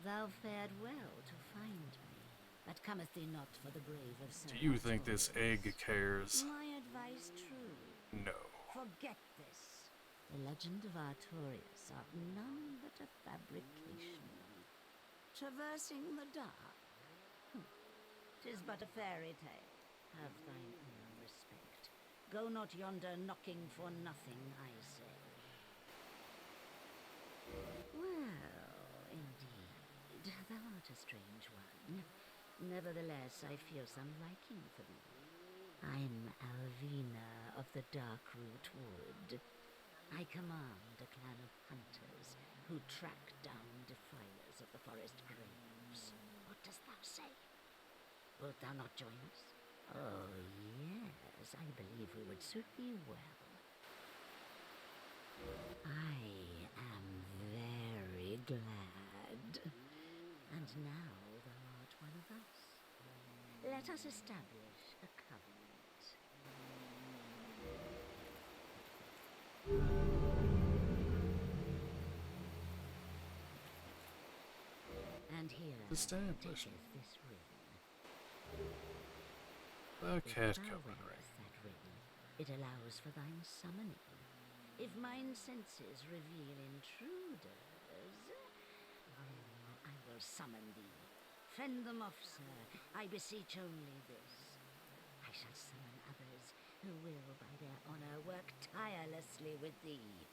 Thou fared well to find me, but cometh thee not for the brave of Sir Do you think this egg Artorias? cares? My advice true. No. Forget this. The legend of Artorias art none but a fabrication. Traversing the dark? 'Tis but a fairy tale. Have thine own respect. Go not yonder knocking for nothing, I say. Well, indeed, thou art a strange one. Nevertheless, I feel some liking for thee. I'm Alvina of the Darkroot Wood. I command a clan of hunters who track down defilers of the forest graves. What dost thou say? Wilt thou not join us? Oh, yes, I believe we would suit thee well. I am very glad. And now thou art one of us. Let us establish a covenant. And here Established. taketh this ring. The If cat thou cover ring. wearest that ring, it allows for thine summoning. If mine senses reveal intruders, then I will summon thee. Fend them off, sir. I beseech only this. I shall summon others who will, by their honor, work tirelessly with thee.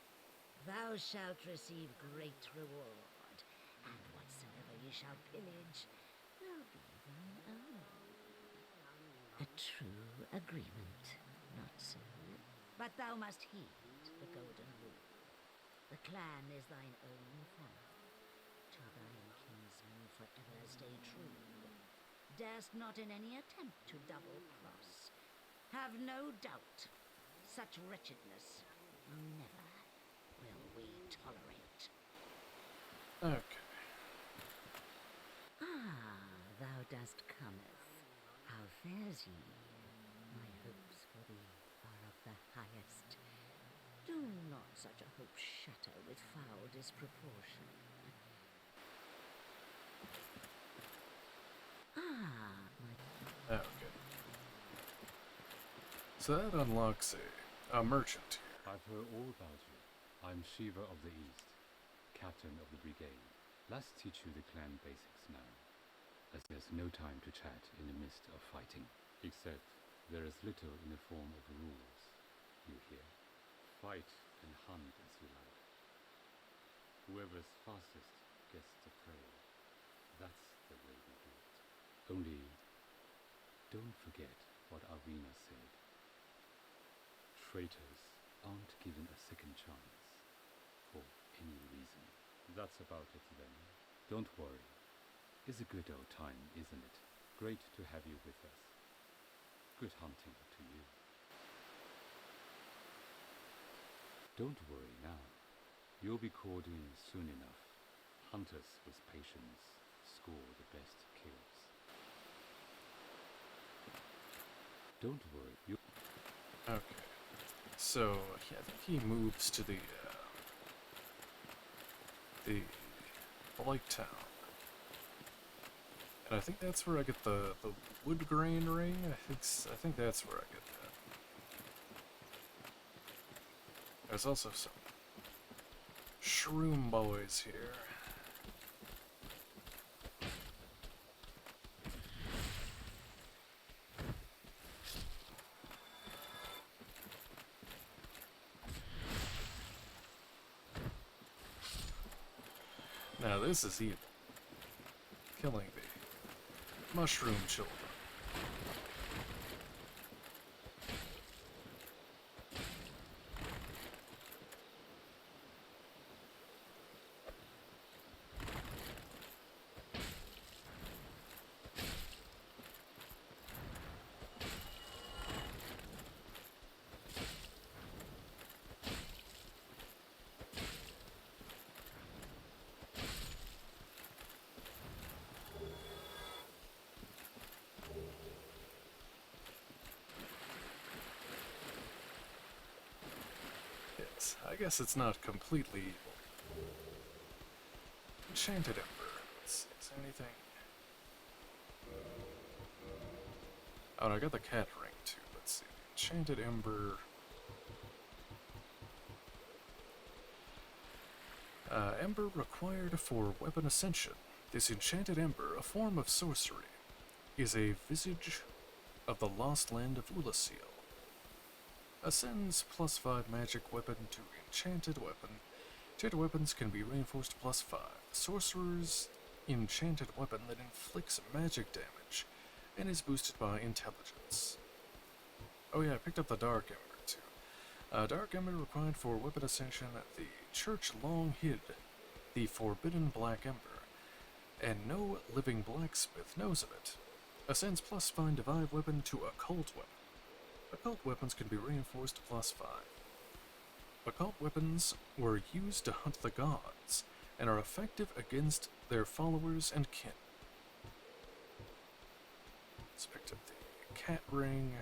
Thou shalt receive great reward, and whatsoever ye shall pillage will be thine own. A true agreement, not so? But thou must heed the golden rule. The clan is thine own family. To thine kinsmen forever stay true. Darest not in any attempt to double-cross. Have no doubt, such wretchedness never will we tolerate. Okay. Ah, thou dost cometh. How fares ye? My hopes for thee are of the highest. Do not such a hope shatter with foul disproportion. Ah, my... Okay. So that unlocks a merchant here. I've heard all about you. I'm Shiva of the East, captain of the brigade. Let's teach you the clan basics now, as there's no time to chat in the midst of fighting. Except there is little in the form of rules, you hear. Fight and hunt as you like. Whoever's fastest gets the prey. That's the way we do it. Only, don't forget what Arvina said. Traitors aren't given a second chance, for any reason. That's about it then. Don't worry. It's a good old time, isn't it? Great to have you with us. Good hunting to you. Don't worry now. You'll be called in soon enough. Hunters with patience score the best kills. Don't worry. Okay. So, yeah, I think he moves to the Lake Town. And I think that's where I get the wood grain ring. I think that's where I get that. There's also some shroom boys here. Now this is evil. Killing the mushroom children. is. I guess it's not completely evil. Enchanted Ember. Let's see, is there anything? Oh, and I got the cat ring too. Let's see. Enchanted Ember. Ember required for weapon ascension. This enchanted ember, a form of sorcery, is a visage of the lost land of Ulasil. Ascends +5 magic weapon to enchanted weapon. Enchanted weapons can be reinforced +5. Sorcerer's enchanted weapon that inflicts magic damage and is boosted by intelligence. Oh yeah, I picked up the Dark Ember too. Dark Ember required for weapon ascension. The church long hid the forbidden black ember, and no living blacksmith knows of it. Ascends +5 divine weapon to occult weapon. Occult weapons can be reinforced +5. Occult weapons were used to hunt the gods, and are effective against their followers and kin. Let's pick up the cat ring.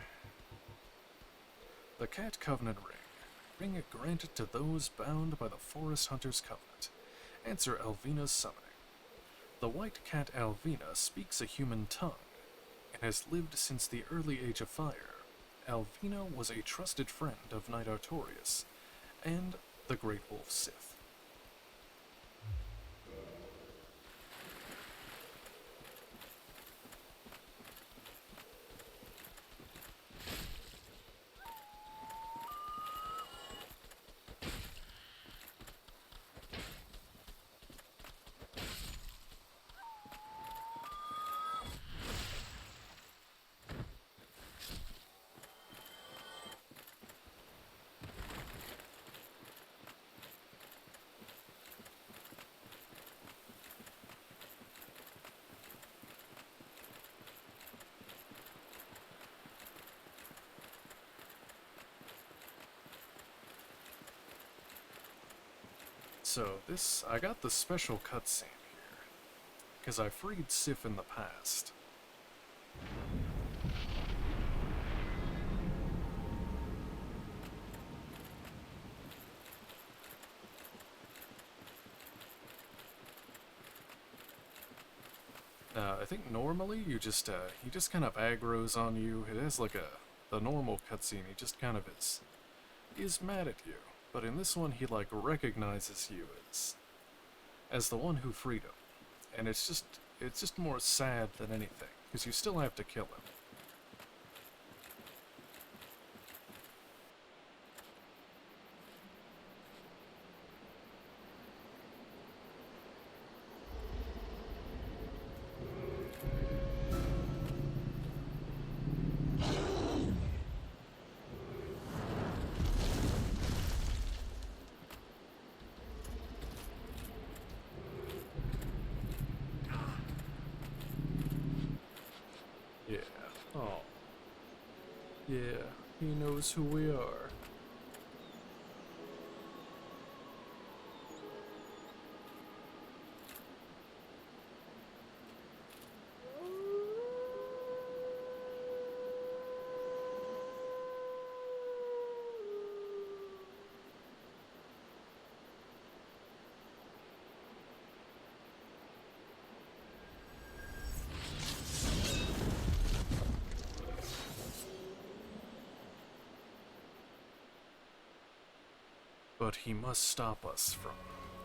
The Cat Covenant Ring. Ring granted to those bound by the Forest Hunter's Covenant. Answer Alvina's summoning. The white cat Alvina speaks a human tongue, and has lived since the early Age of Fire. Alvina was a trusted friend of Knight Artorias, and the Great Wolf Sith. So I got the special cutscene here, because I freed Sif in the past. I think normally he just kind of aggroes on you. It has like the normal cutscene. He just kind of is mad at you. But in this one, he like recognizes you as the one who freed him, and it's just more sad than anything, because you still have to kill him. Oh. Yeah, he knows who we are. But he must stop us from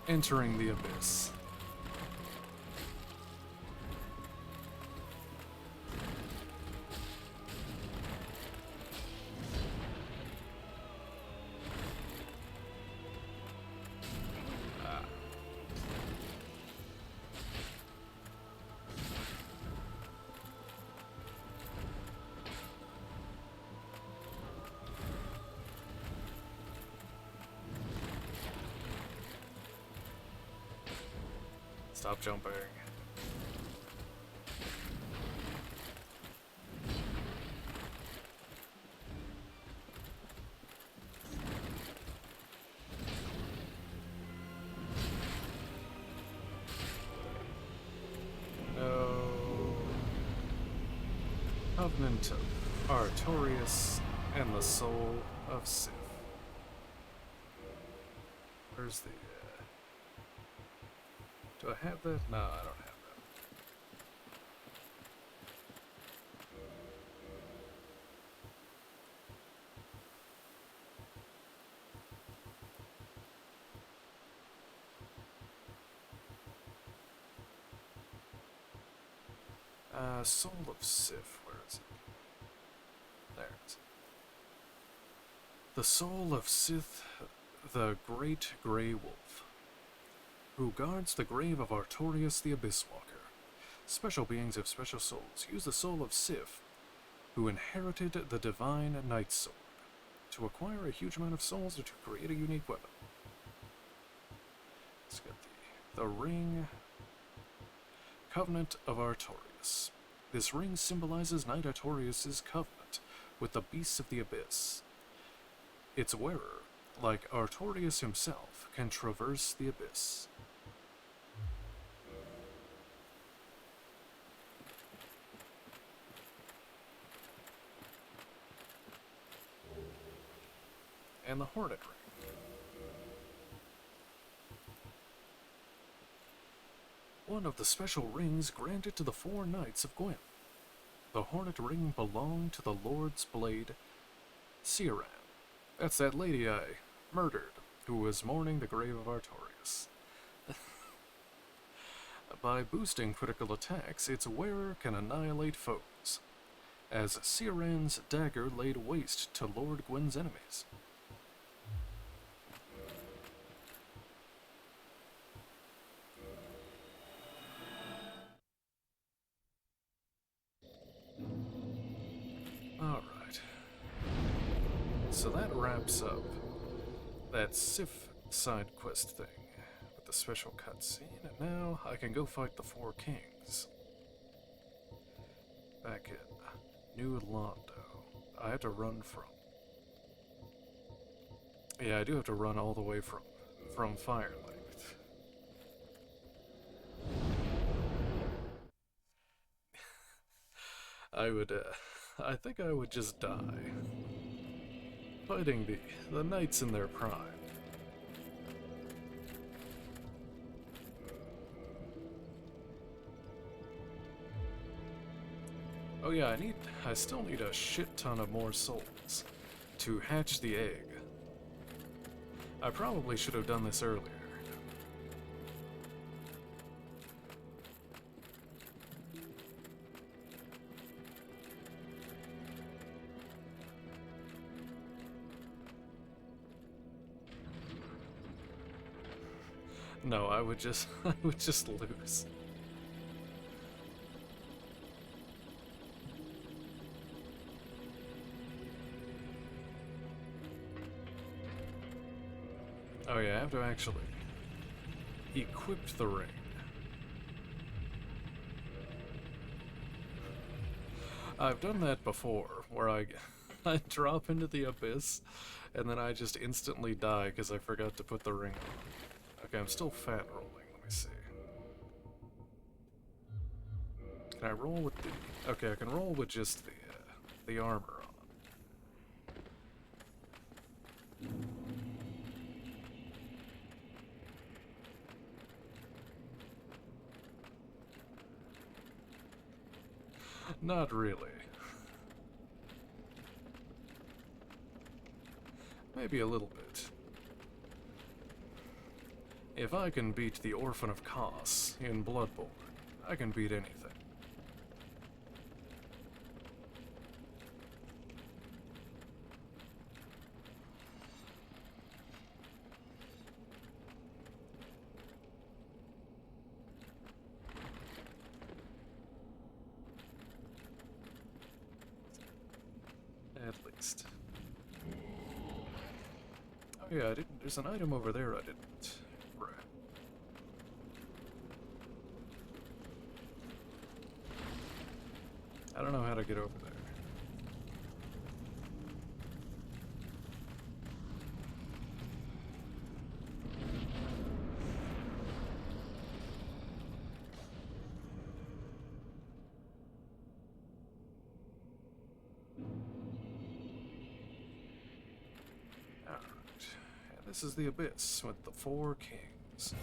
entering the abyss. Stop jumping. No. Covenant of Artorias and the soul of Sith. Where's the... do I have that? No, I don't have that. Soul of Sif, where is it? There it is. The soul of Sith, the great Grey Wolf, who guards the grave of Artorias the Abyss Walker. Special beings of special souls use the soul of Sif, who inherited the divine Night Sword, to acquire a huge amount of souls or to create a unique weapon. Let's get the ring. Covenant of Artorias. This ring symbolizes Knight Artorias' covenant with the beasts of the abyss. Its wearer, like Artorias himself, can traverse the abyss. And the Hornet Ring. One of the special rings granted to the 4 Knights of Gwyn. The Hornet Ring belonged to the Lord's Blade, Siran. That's that lady I murdered, who was mourning the grave of Artorias. By boosting critical attacks, its wearer can annihilate foes, as Siran's dagger laid waste to Lord Gwyn's enemies. Alright. So that wraps up that Sif side quest thing with the special cutscene, and now I can go fight the 4 kings. Back in New Londo. I have to run from... yeah, I do have to run all the way from Firelink. I think I would just die. Fighting the knights in their prime. Oh yeah, I still need a shit ton of more souls to hatch the egg. I probably should have done this earlier. No, I would just lose. Oh yeah, I have to actually equip the ring. I've done that before, where I drop into the abyss, and then I just instantly die because I forgot to put the ring on. Okay, I'm still fat rolling. Let me see. Can I roll with the... okay, I can roll with just the armor on. Not really. Maybe a little bit. If I can beat the Orphan of Kos in Bloodborne, I can beat anything. At least. Oh yeah, I didn't. There's an item over there I didn't. I don't know how to get over there. This is the Abyss with the Four Kings.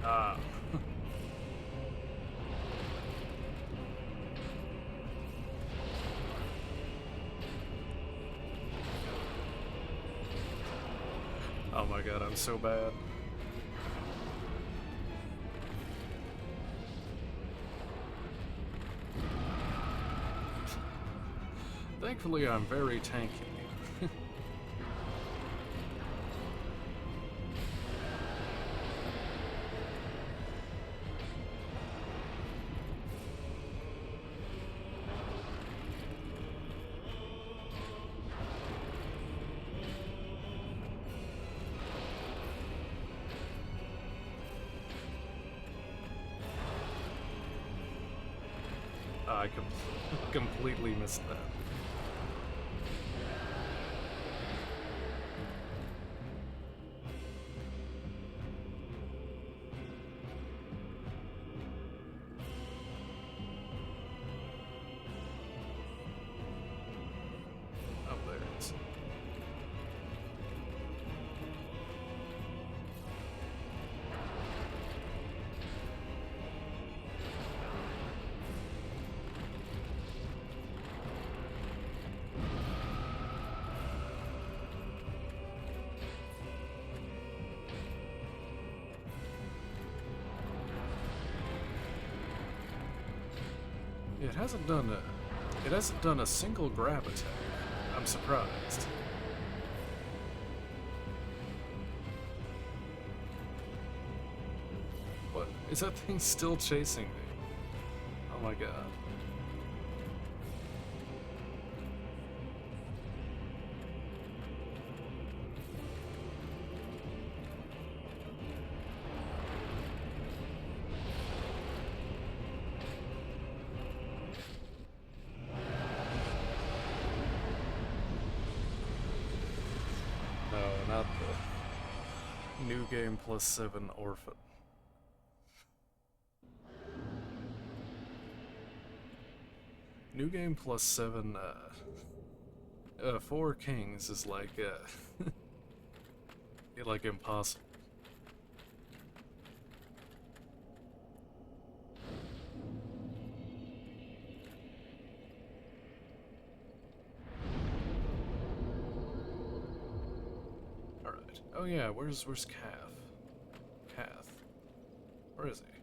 Ah. Oh my god, I'm so bad. Thankfully, I'm very tanky. I completely missed that. Oh, there it is. It hasn't done a single grab attack. I'm surprised. What? Is that thing still chasing me? Oh my god. Not the New Game Plus 7 Orphan. New Game Plus 7, Four Kings is like, like impossible. Oh yeah, where's Kath? Kath. Where is he?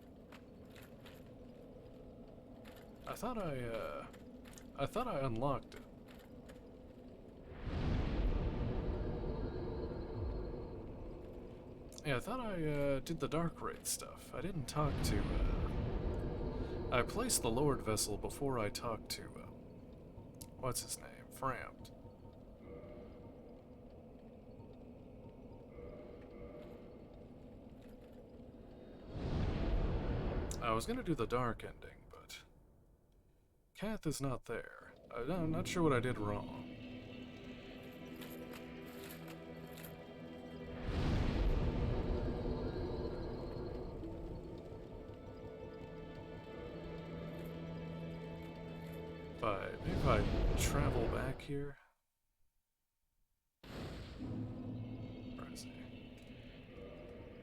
I thought I unlocked it. Yeah, I thought I did the Dark Raid stuff. I didn't talk to I placed the Lord Vessel before I talked to what's his name? Frammed. I was gonna do the dark ending, but Kath is not there. I'm not sure what I did wrong. Maybe if I travel back here. Where is he?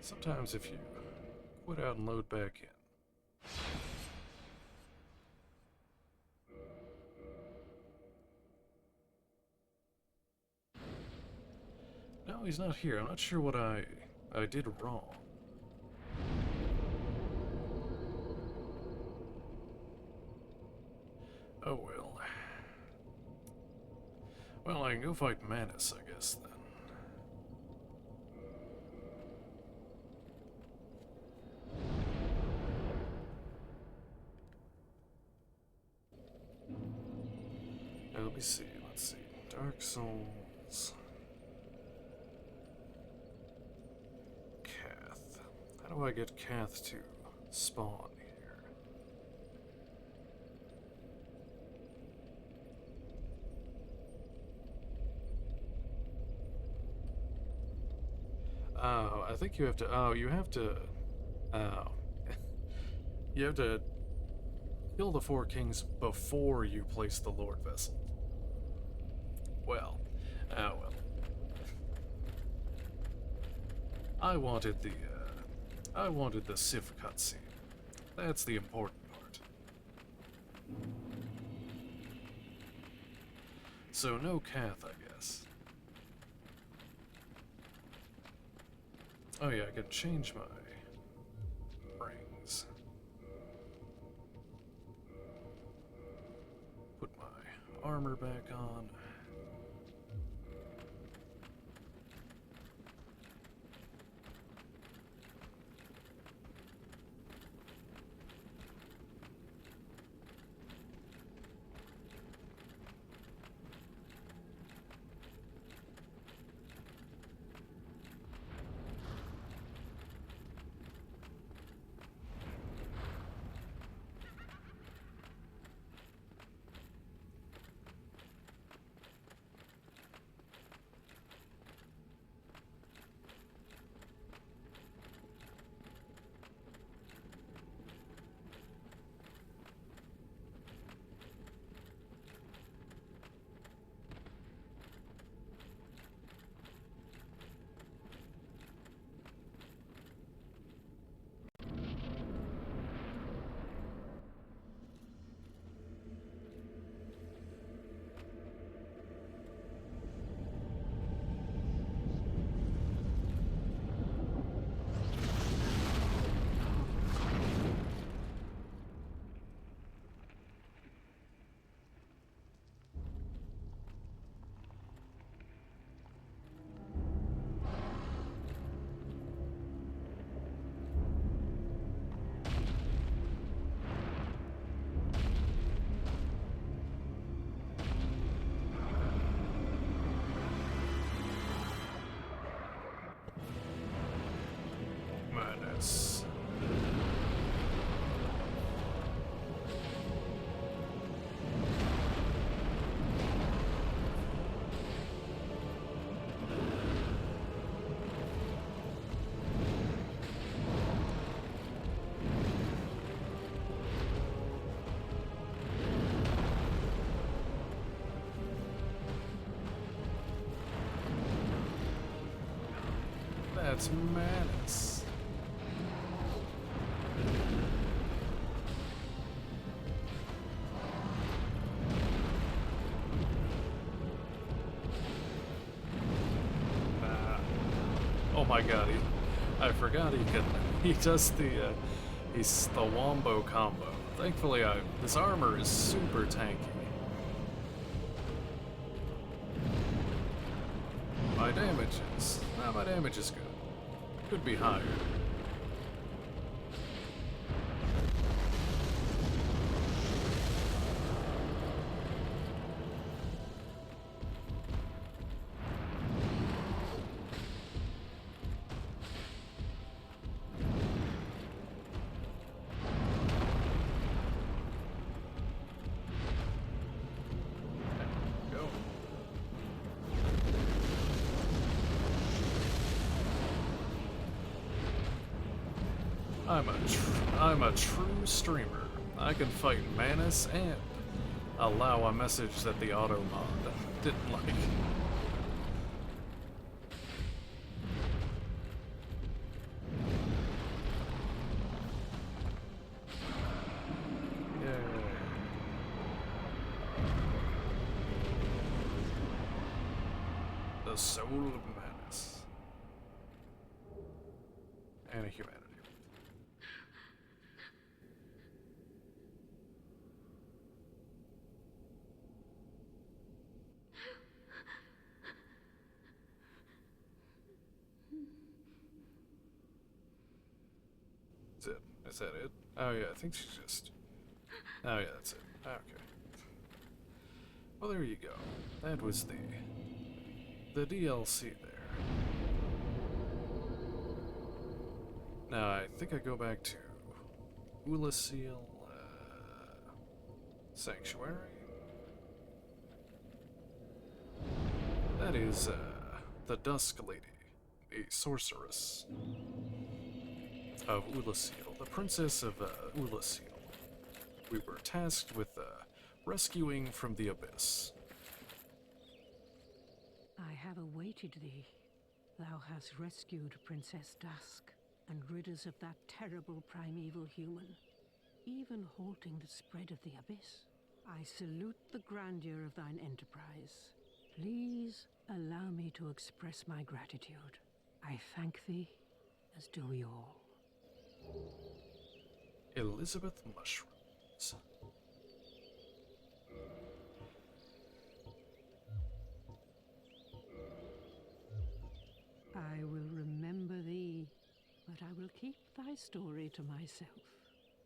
Sometimes if you quit out and load back in. No, he's not here. I'm not sure what I did wrong. Oh well. Well, I can go fight Manus, I guess, then. Now, let me see. Let's see. Dark Souls. Kath. How do I get Kath to spawn here? Oh, I think you have to. Oh, you have to. Oh. You have to Kill the 4 kings before you place the Lord Vessel. Well, oh well. I wanted the Sif cutscene. That's the important part. So no Kath, I guess. Oh yeah, I can change my rings. Put my armor back on. Madness. That's madness. Oh my god, I forgot he does he's the wombo combo. Thankfully, this armor is super tanky. My damage is good. Could be higher. I'm a true streamer. I can fight Manus and allow a message that the auto mod didn't like. Yay. The soul of Manus. And a humanity. Is that it? Oh yeah, I think she's just... Oh yeah, that's it. Okay. Well, there you go. That was the DLC there. Now, I think I go back to Ulasil Sanctuary. That is the Dusk Lady, a sorceress of Ulasil, the Princess of Ulasil. we were tasked with rescuing from the abyss. I have awaited thee. Thou hast rescued Princess Dusk and rid us of that terrible primeval human, even halting the spread of the abyss. I salute the grandeur of thine enterprise. Please allow me to express my gratitude. I thank thee, as do we all. Elizabeth Mushrooms. I will remember thee, but I will keep thy story to myself.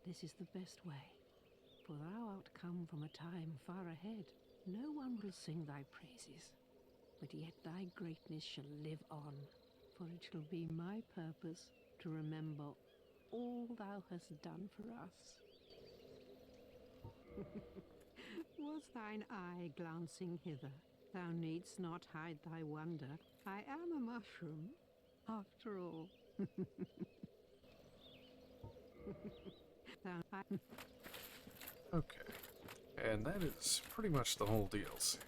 This is the best way, for thou art come from a time far ahead. No one will sing thy praises, but yet thy greatness shall live on, for it shall be my purpose to remember all thou hast done for us. Was thine eye glancing hither? Thou needst not hide thy wonder. I am a mushroom, after all. Okay. And that is pretty much the whole DLC.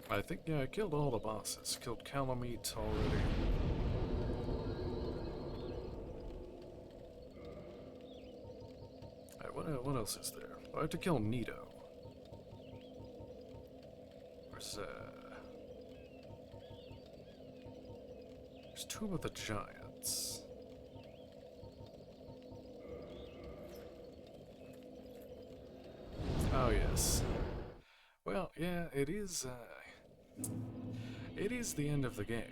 I think, yeah, I killed all the bosses. Killed Calamite already. Alright, what else is there? I have to kill Nito. There's Tomb of the Giants. Oh, yes. Well, yeah, it is the end of the game.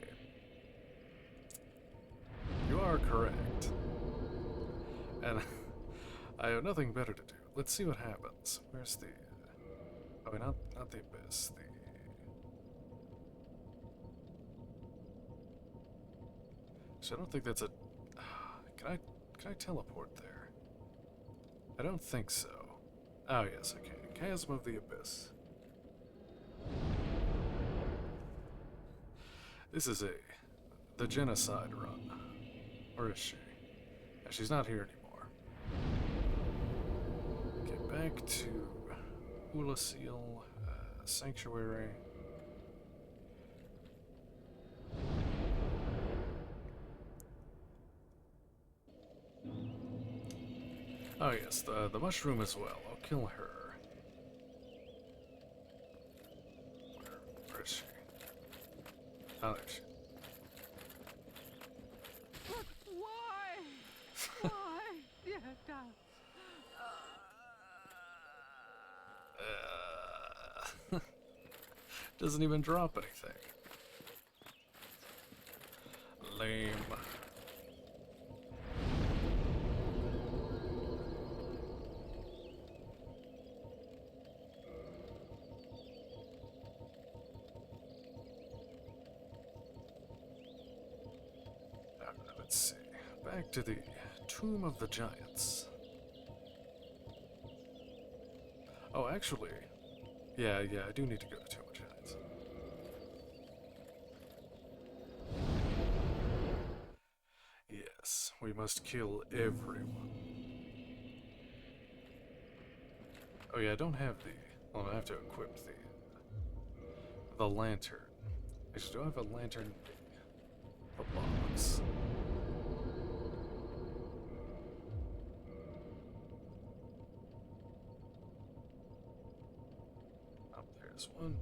You are correct. And I have nothing better to do. Let's see what happens. Where's the... oh, not the abyss. So I don't think that's a... Can I teleport there? I don't think so. Oh, yes, okay. Chasm of the Abyss. This is the genocide run. Where is she? Yeah, she's not here anymore. Get back to Ulasil Sanctuary. Oh yes, the mushroom as well. I'll kill her. Where is she? Oh, there she. But why? Why, dear Dusk? Doesn't even drop anything. Lame. Let's see. Back to the Tomb of the Giants. Oh, actually, yeah, I do need to go to Tomb of Giants. Yes, we must kill everyone. Oh yeah, I don't have the... well, I have to equip the lantern. Actually, do I have a lantern? The box. Up there's one.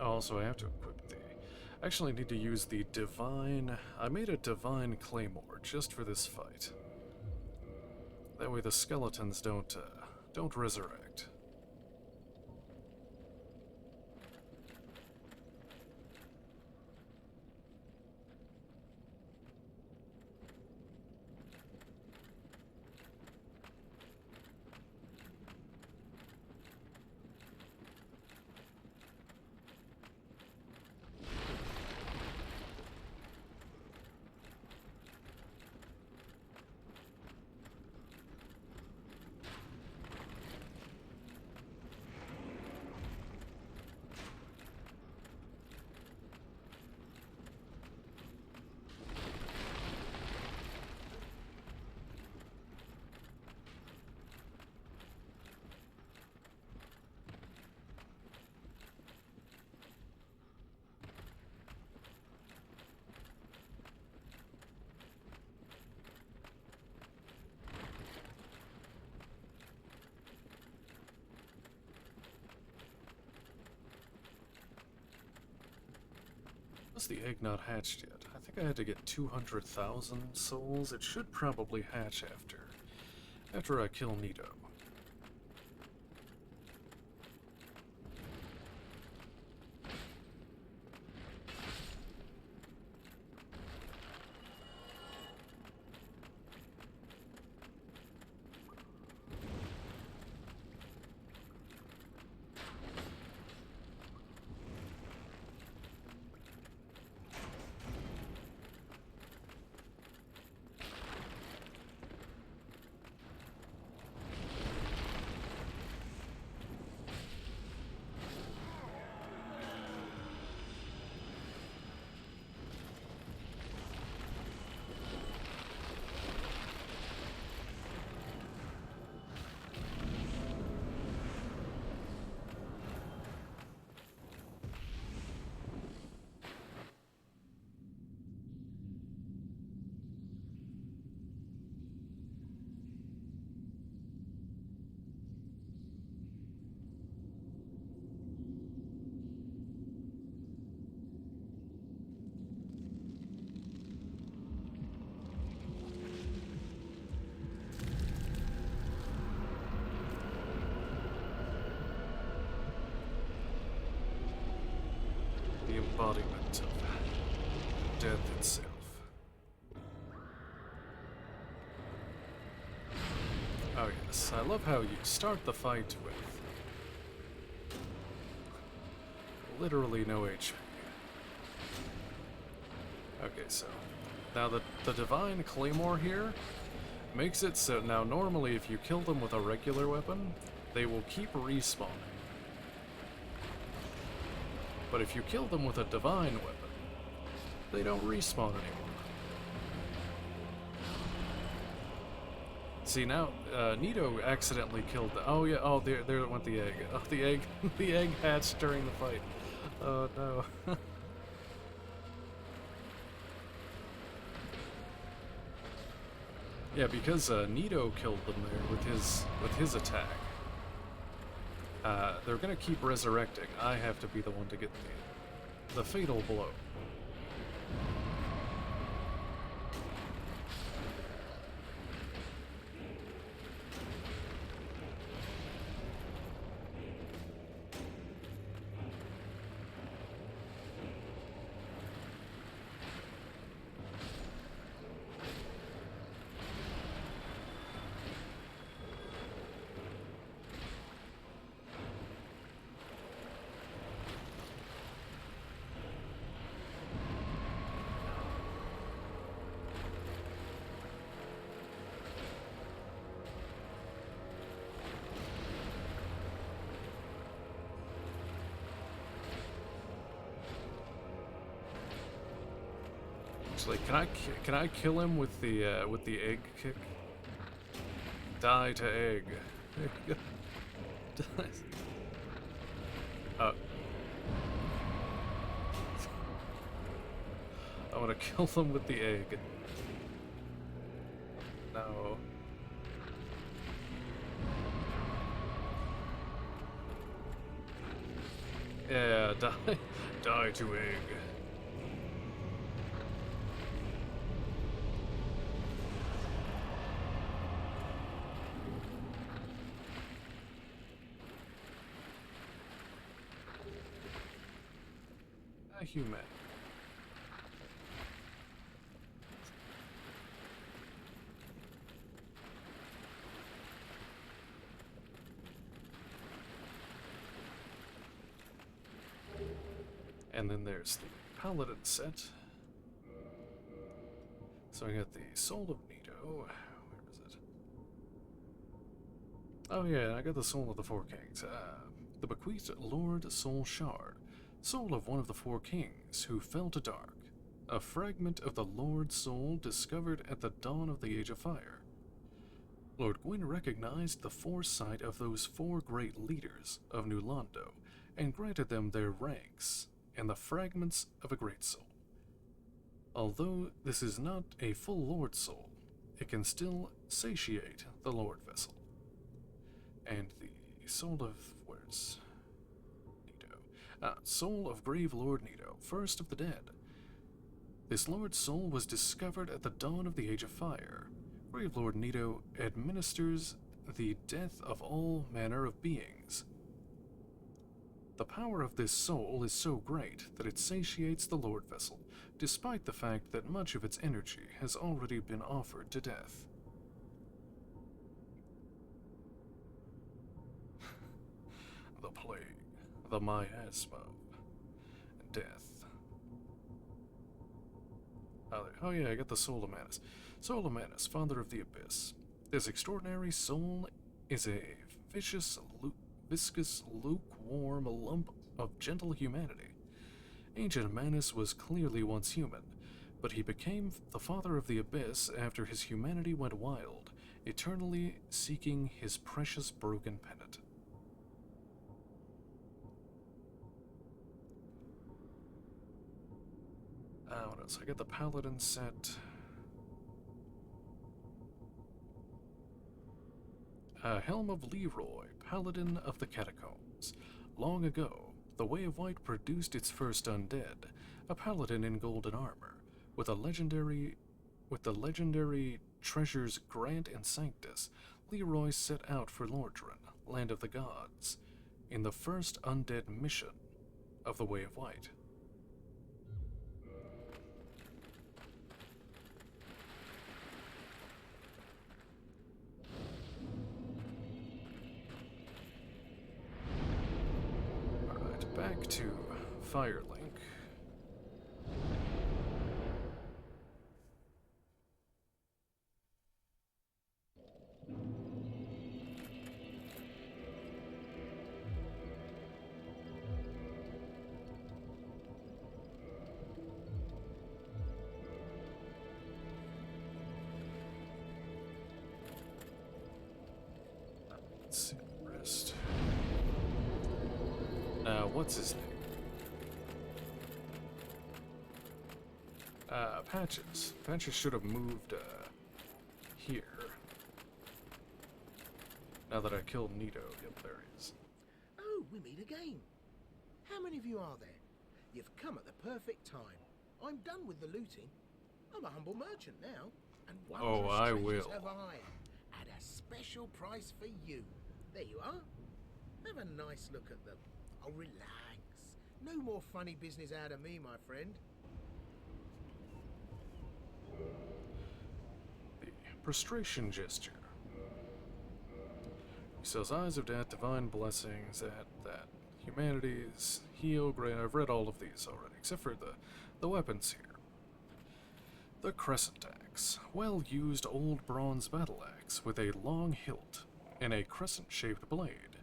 Also, I have to equip the... I actually need to use the divine... I made a divine claymore just for this fight. That way the skeletons don't resurrect. is the egg not hatched yet? I think I had to get 200,000 souls. It should probably hatch after I kill Nito. The embodiment of death itself. Oh yes, I love how you start the fight with literally no HP. Okay, so now the Divine Claymore here makes it so now normally if you kill them with a regular weapon, they will keep respawning. But if you kill them with a divine weapon, they don't respawn anymore. See now, Nito accidentally killed the. Oh yeah, oh there went the egg. Oh, the egg, the egg hatched during the fight. Oh no. Yeah, because Nito killed them there with his attack. They're gonna keep resurrecting. I have to be the one to get the fatal blow. Actually, can I kill him with the egg kick? Die to egg. There you go. Die. I want to kill them with the egg. No. Yeah, die to egg. Human. And then there's the Paladin set. So I got the Soul of Nito. Where is it? Oh yeah, I got the Soul of the Four Kings. The bequeathed Lord Soul Shard. Soul of one of the four kings who fell to dark. A fragment of the Lord's soul discovered at the dawn of the Age of Fire. Lord Gwyn recognized the foresight of those four great leaders of New Londo and granted them their ranks and the fragments of a great soul. Although this is not a full Lord soul, it can still satiate the Lord vessel. And the soul of... where's... Soul of Grave Lord Nito, first of the dead. This Lord's soul was discovered at the dawn of the Age of Fire. Grave Lord Nito administers the death of all manner of beings. The power of this soul is so great that it satiates the Lord Vessel, despite the fact that much of its energy has already been offered to death. The plague, the miasma, death. Oh yeah, I got the Soul of Manus. Soul of Manus, father of the abyss. This extraordinary soul is a viscous, lukewarm lump of gentle humanity. Ancient Manus was clearly once human, but he became the father of the abyss after his humanity went wild, eternally seeking his precious broken pennant. What else? I got the Paladin set. Helm of Leroy, Paladin of the Catacombs. Long ago, the Way of White produced its first undead, a paladin in golden armor, with the legendary treasures Grant and Sanctus. Leroy set out for Lordran, land of the gods, in the first undead mission of the Way of White. Back to Firelink. Let's see the rest. What's his name? Patches. Patches should have moved, here. Now that I killed Nito. Yep, there he is. Oh, we meet again. How many of you are there? You've come at the perfect time. I'm done with the looting. I'm a humble merchant now, and wondrous I treasures will. have I, at a special price for you. There you are. Have a nice look at them. Oh, relax. No more funny business out of me, my friend. The prostration gesture. He says, Eyes of Death, Divine Blessings, that. Humanities, Heal, Great. I've read all of these already, except for the weapons here. The Crescent Axe. Well-used old bronze battle axe with a long hilt and a crescent-shaped blade.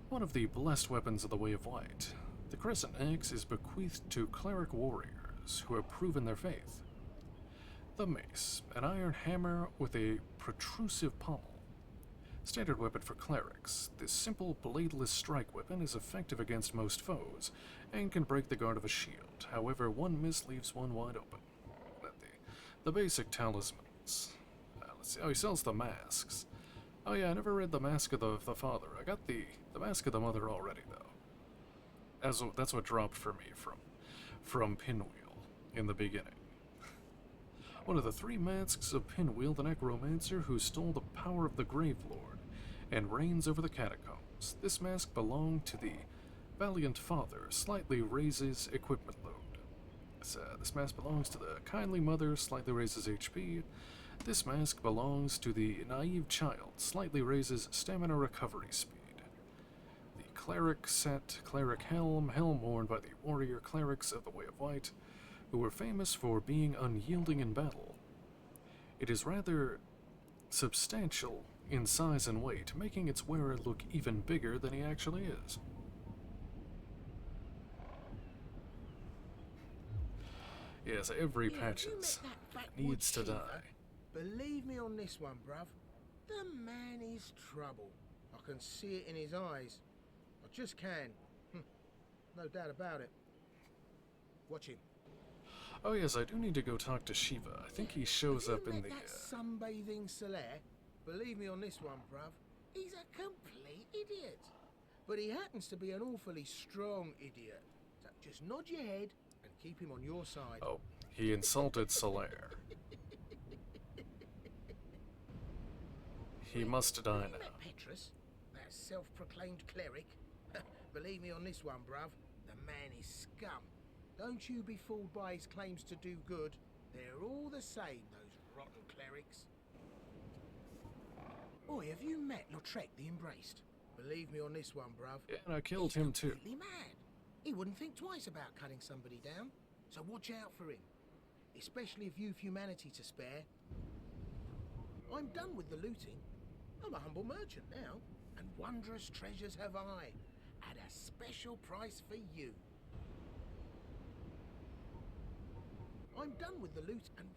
One of the blessed weapons of the Way of White. The Crescent Axe is bequeathed to cleric warriors who have proven their faith. The Mace, an iron hammer with a protrusive pommel. Standard weapon for clerics, this simple bladeless strike weapon is effective against most foes and can break the guard of a shield. However, one miss leaves one wide open. The basic talismans. Let's see. Oh, he sells the masks. Oh yeah, I never read the Mask of the Father. I got the Mask of the Mother already, though. That's what dropped for me from Pinwheel in the beginning. One of the three masks of Pinwheel, the Necromancer who stole the power of the Grave Lord and reigns over the catacombs. This mask belonged to the Valiant Father, slightly raises equipment load. This mask belongs to the Kindly Mother, slightly raises HP. This mask belongs to the Naive Child, slightly raises stamina recovery speed. The Cleric set, Cleric Helm worn by the warrior clerics of the Way of White, who were famous for being unyielding in battle. It is rather substantial in size and weight, making its wearer look even bigger than he actually is. Yes, every Patches needs to die. Believe me on this one, bruv. The man is trouble. I can see it in his eyes. I just can. No doubt about it. Watch him. Oh yes, I do need to go talk to Shiva. I think he shows up in the... that sunbathing Solaire? Believe me on this one, bruv. He's a complete idiot. But he happens to be an awfully strong idiot. So just nod your head and keep him on your side. Oh, he insulted Solaire. He must die Have you now. met Petrus, that self-proclaimed cleric? Believe me on this one, bruv. The man is scum. Don't you be fooled by his claims to do good. They're all the same, those rotten clerics. Oi, have you met Lautrec the Embraced? Believe me on this one, bruv. Yeah, and I killed him too. He's completely mad. He wouldn't think twice about cutting somebody down. So watch out for him. Especially if you've humanity to spare. I'm done with the looting. I'm a humble merchant now, and wondrous treasures have I, at a special price for you. I'm done with the loot and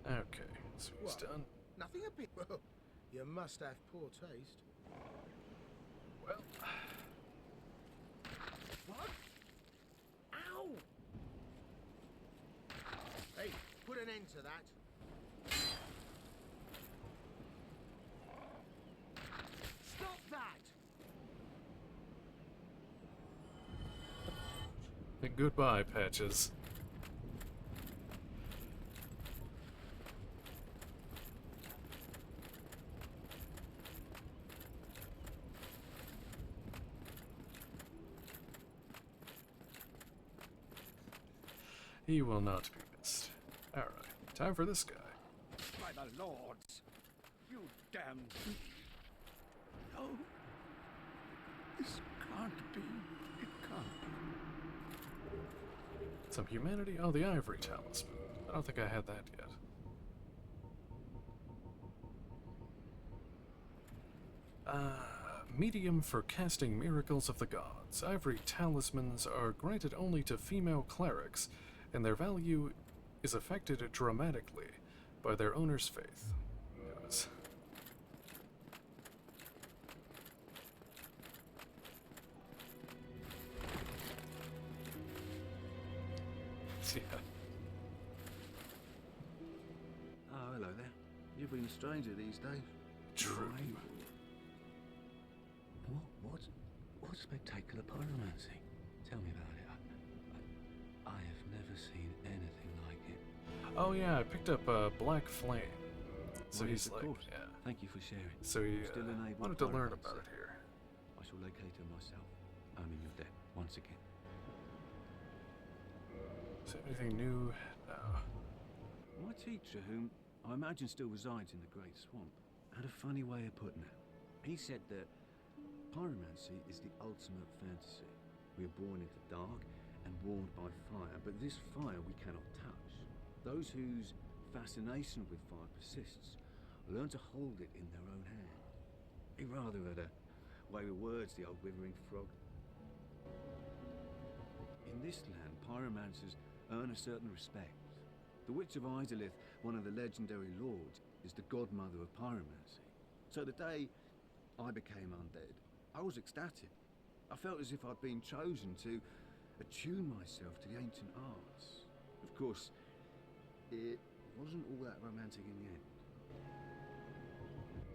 Okay, so he's What? done. nothing a bit. Well, you must have poor taste. Well, What? Ow! Hey, put an end to that. Stop that! goodbye, Patches. He will not be missed. Alright, time for this guy. By the lords, you damned... No. This can't be. It can't be. Some humanity? Oh, the ivory talisman. I don't think I had that yet. Medium for casting miracles of the gods. Ivory talismans are granted only to female clerics, and their value is affected dramatically by their owner's faith. Yes. Yeah. Oh, hello there. You've been a stranger these days. True. What spectacular pyromancy? Tell me about it. I have never seen anything like it. Oh yeah, I picked up Black Flame. So Well, he's yes, of like, course. yeah. Thank you for sharing. So he Still an able wanted to learn pyromancer. about it here. I shall locate her myself. I'm in your debt once again. Is there anything new? No. My teacher, whom I imagine still resides in the Great Swamp, had a funny way of putting it. He said that pyromancy is the ultimate fantasy. We are born into dark and warmed by fire, but this fire we cannot touch. Those whose fascination with fire persists learn to hold it in their own hand. He rather had a way with words, the old withering frog. In this land, pyromancers earn a certain respect. The Witch of Izalith, one of the legendary lords, is the godmother of pyromancy. So the day I became undead, I was ecstatic. I felt as if I'd been chosen to attune myself to the ancient arts. Of course, it wasn't all that romantic in the end.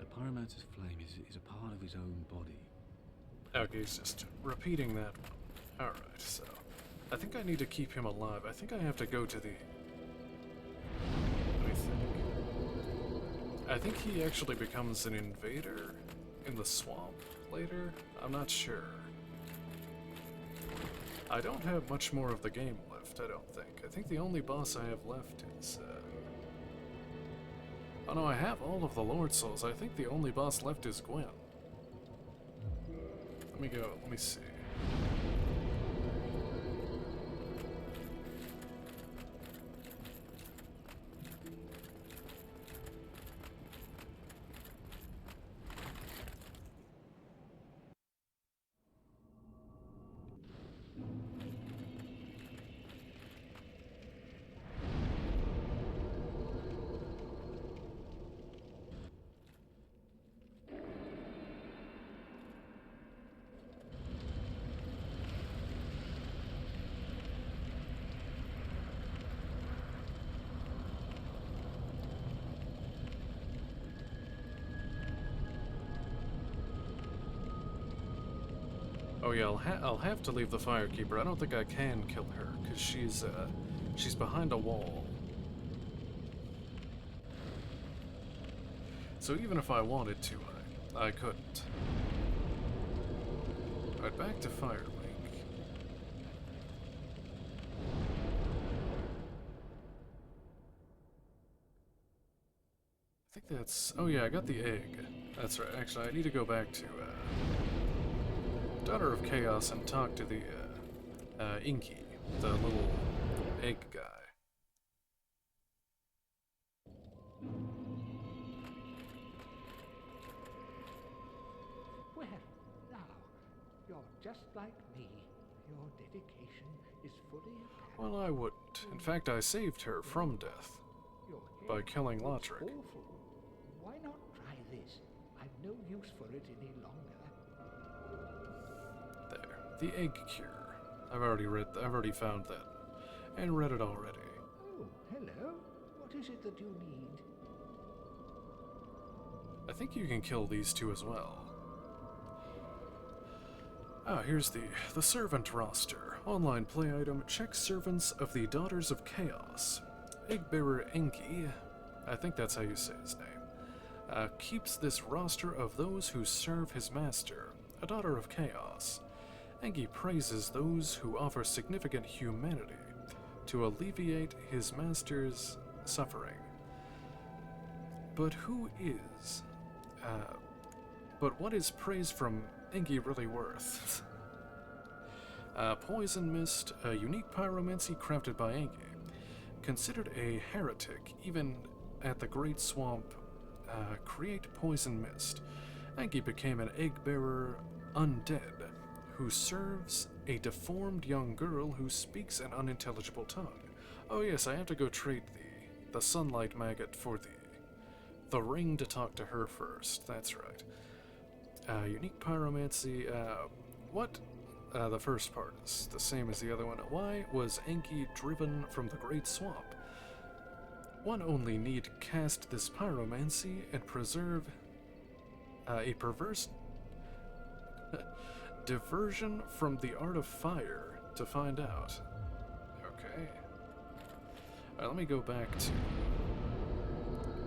A pyromancer's flame is a part of his own body. Okay, he's just repeating that one. Alright, so I think I need to keep him alive. I think I have to go to the... Let me think. I think he actually becomes an invader in the swamp later. I'm not sure. I don't have much more of the game left, I don't think. I think the only boss I have left is... Oh no, I have all of the Lord Souls. I think the only boss left is Gwen. Let me go, let me see. yeah, I'll have to leave the Firekeeper. I don't think I can kill her, because she's behind a wall. So even if I wanted to, I couldn't. Alright, back to Firelink. I think that's... Oh yeah, I got the egg. That's right. Actually, I need to go back to Daughter of Chaos and talk to the Inky, the little egg guy. Well, now, you're just like me. Your dedication is fully apparent. Well, I wouldn't. In fact, I saved her from death by killing Lotric. Awful. Why not try this? I've no use for it any longer. There. The egg cure. I've already found that. And read it already. Oh, hello. What is it that you need? I think you can kill these two as well. Ah, here's the servant roster. Online play item. Check servants of the Daughters of Chaos. Egg-bearer Enki, I think that's how you say his name, keeps this roster of those who serve his master, a Daughter of Chaos. Enki praises those who offer significant humanity to alleviate his master's suffering. But what is praise from Enki really worth? Poison Mist, a unique pyromancy crafted by Enki. Considered a heretic, even at the Great Swamp, create Poison Mist. Enki became an egg-bearer undead, who serves a deformed young girl who speaks an unintelligible tongue. Oh yes, I have to go trade the sunlight maggot for the ring to talk to her first. That's right. Unique pyromancy, what? The first part is the same as the other one. Why was Enki driven from the Great Swamp? One only need cast this pyromancy and preserve a perverse diversion from the art of fire to find out. Okay. Alright, let me go back to...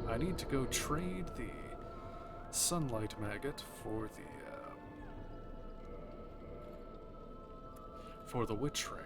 I need to go trade the sunlight maggot for the witch ring.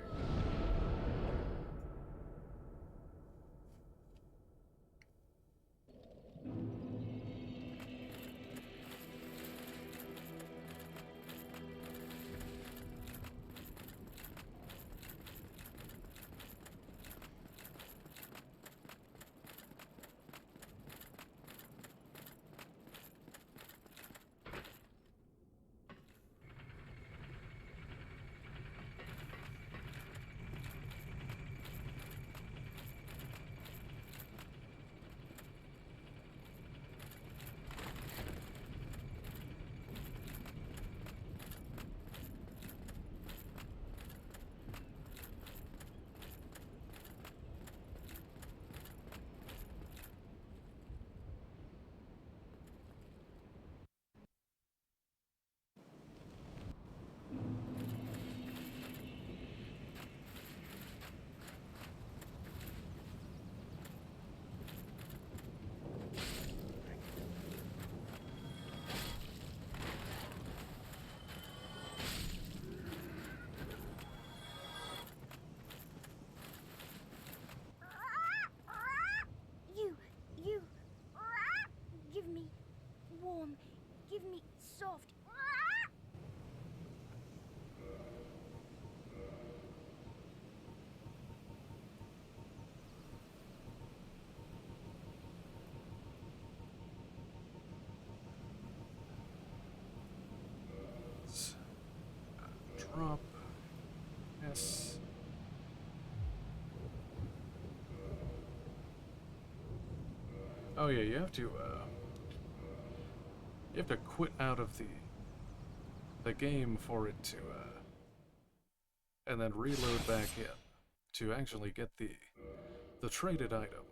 Give me warm. Give me soft. Drop. Yes. Oh yeah, you have to quit out of the game for it to and then reload back in to actually get the traded item.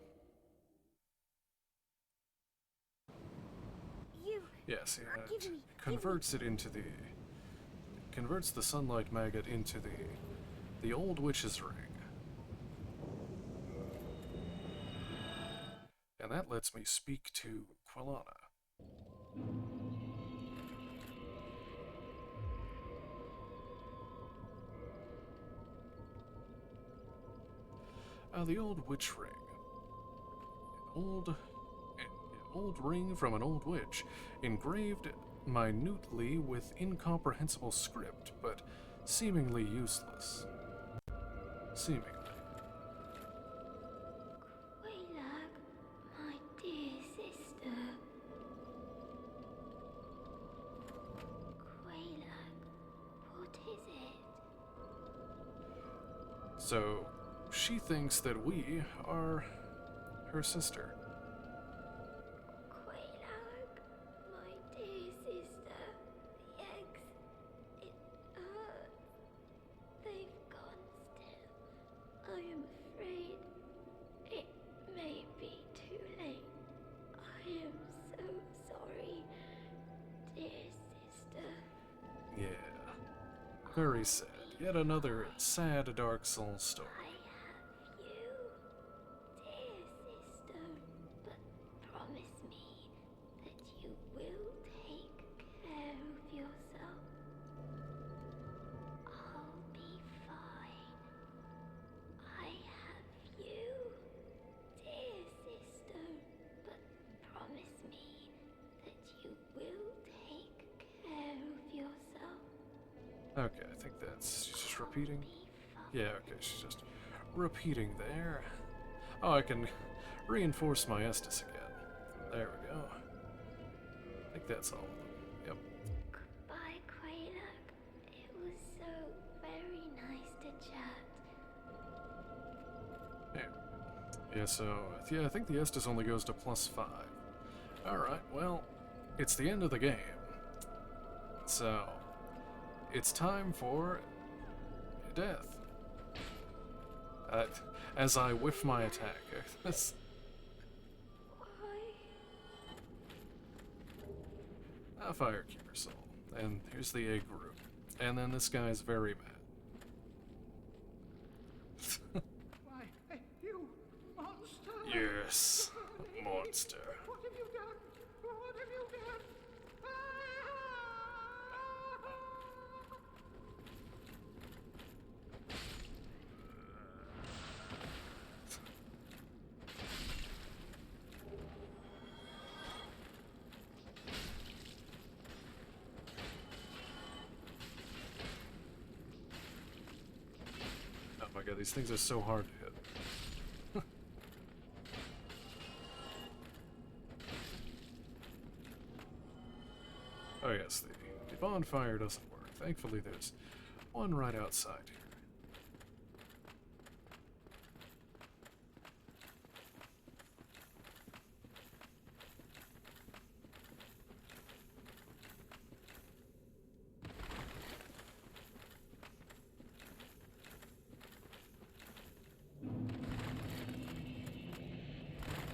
Yes, yeah, it converts it into converts the sunlight maggot into the old witch's ring. And that lets me speak to Quilana. The old witch ring. Old ring from an old witch, engraved minutely with incomprehensible script, but seemingly useless. Seemingly. Quaylag, my dear sister. Quaylag, what is it? So, she thinks that we are her sister. Quaylag, my dear sister. The eggs, it hurts. They've gone still. I am afraid it may be too late. I am so sorry, dear sister. Yeah. Very sad. Yet another sad Dark Souls story. I have you, dear sister, but promise me that you will take care of yourself. I'll be fine. I have you, dear sister, but promise me that you will take care of yourself. Okay, I think she's just repeating. Yeah, okay, she's just repeating there. Oh, I can reinforce my Estus again. There we go. I think that's all of them. Yep. Goodbye, Quaylag. It was so very nice to chat. Yeah, so, I think the Estus only goes to +5. Alright, well, it's the end of the game. So, it's time for death. As I whiff my attack. Firekeeper soul. And here's the egg root. And then this guy's very mad. Why, you monster! Yes, monster. What have you done? What have you done? Oh my god, these things are so hard to hit. Oh yes, the bonfire doesn't work. Thankfully there's one right outside here.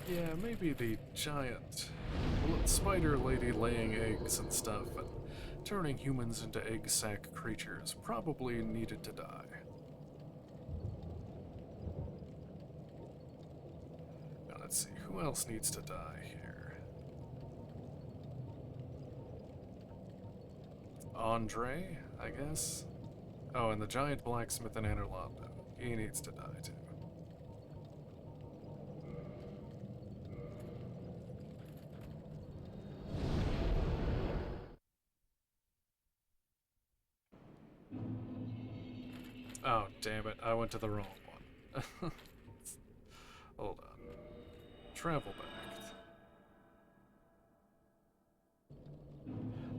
Yeah, maybe the giant spider lady laying eggs and stuff and turning humans into egg sac creatures probably needed to die. Now let's see, who else needs to die here? Andre, I guess? Oh, and the giant blacksmith in Anerlando. He needs to die too. Oh, damn it. I went to the wrong one. Hold on. Travel back.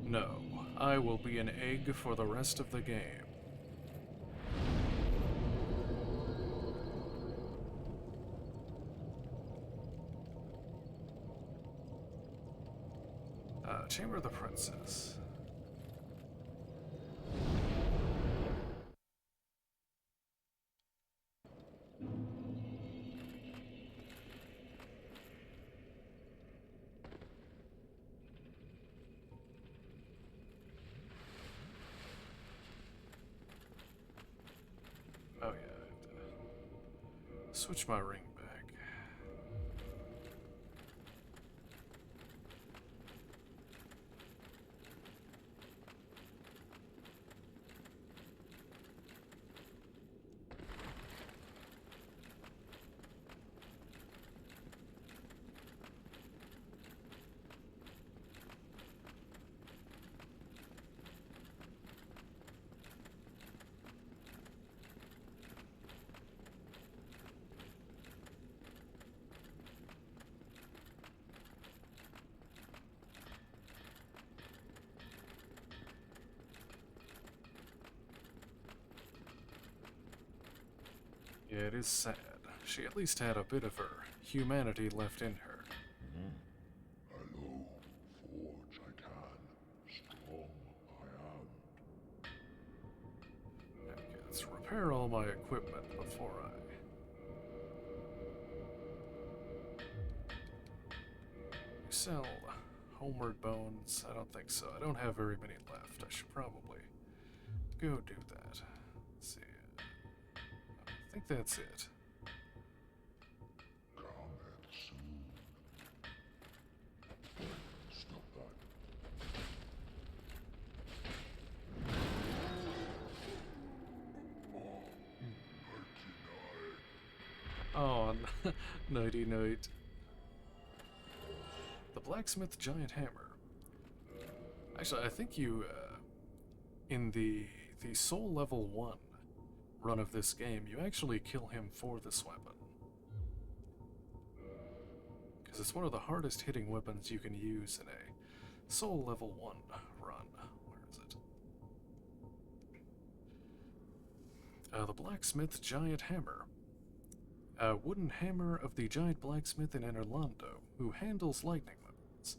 No, I will be an egg for the rest of the game. Chamber of the Princess. Switch my ring back. Yeah, it is sad. She at least had a bit of her humanity left in her. Hello, forge I can, strong I am. Okay, let's repair all my equipment before I... sell homeward bones? I don't think so. I don't have very many left. I should probably go do that. Let's see. I think that's it. Cometh soon. Stop that. Oh, nighty night. The blacksmith giant hammer. Actually, I think you, in the soul level 1 run of this game, you actually kill him for this weapon. Because it's one of the hardest hitting weapons you can use in a soul level 1 run. Where is it? The blacksmith giant hammer. A wooden hammer of the giant blacksmith in Orlando, who handles lightning weapons.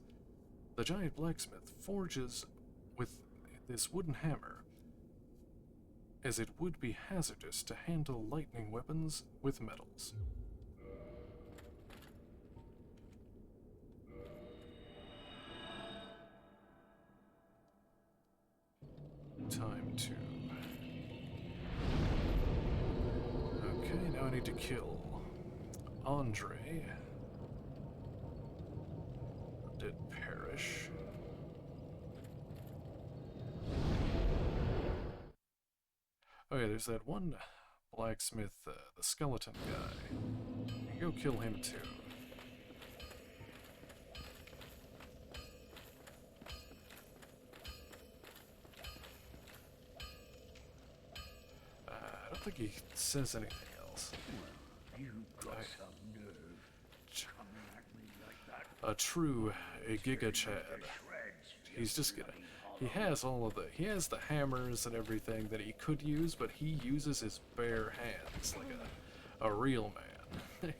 The giant blacksmith forges with this wooden hammer, as it would be hazardous to handle lightning weapons with metals. Time to... Okay, now I need to kill Andre. Did perish. Oh yeah, there's that one blacksmith, the skeleton guy. Go kill him too. I don't think he says anything else. You got some nerve coming at me like that. A true Giga Chad. He's just gonna... He has all of he has the hammers and everything that he could use, but he uses his bare hands like a real man.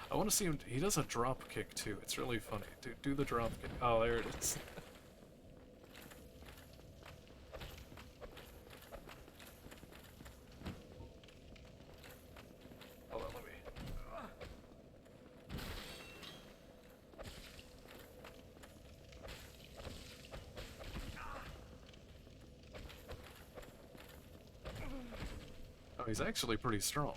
I want to see him, he does a drop kick too, it's really funny. Do the drop kick. Oh, there it is. Hold on, let me... Oh, he's actually pretty strong.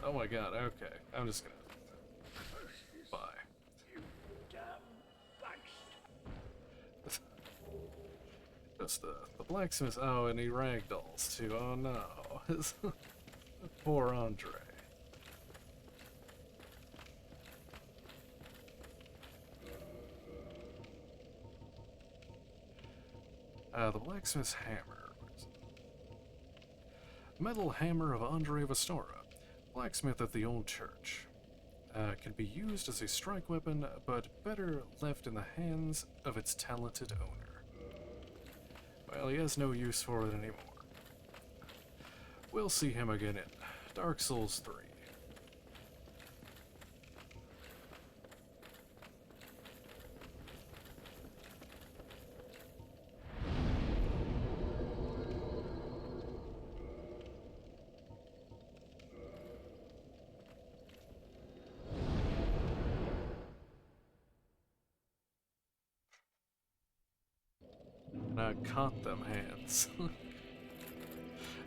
Oh my god, okay. I'm just gonna... Bye. Just the blacksmith... Oh, and he ragdolls too. Oh no. Poor Andre. The blacksmith's hammer. Metal hammer of Andre Vastora. Blacksmith at the old church. Can be used as a strike weapon, but better left in the hands of its talented owner. Well, he has no use for it anymore. We'll see him again in Dark Souls 3. caught them hands.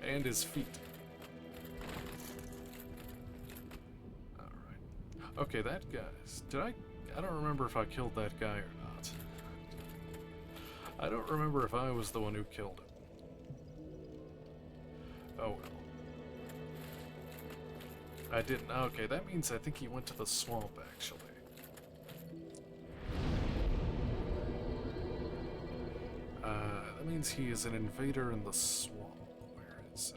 And his feet. Alright. Okay, that guy. I don't remember if I killed that guy or not. I don't remember if I was the one who killed him. Oh well. I didn't. Okay, that means I think he went to the swamp, actually. That means he is an invader in the swamp. Where is,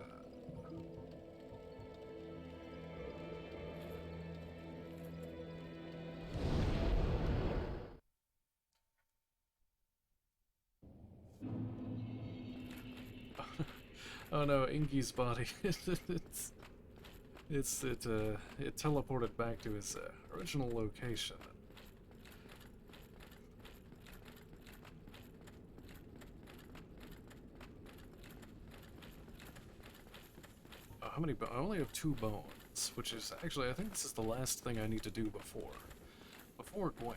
Oh no, Ingy's body. It teleported back to his original location. How many? I only have 2 bones, which is actually I think this is the last thing I need to do before Gwen.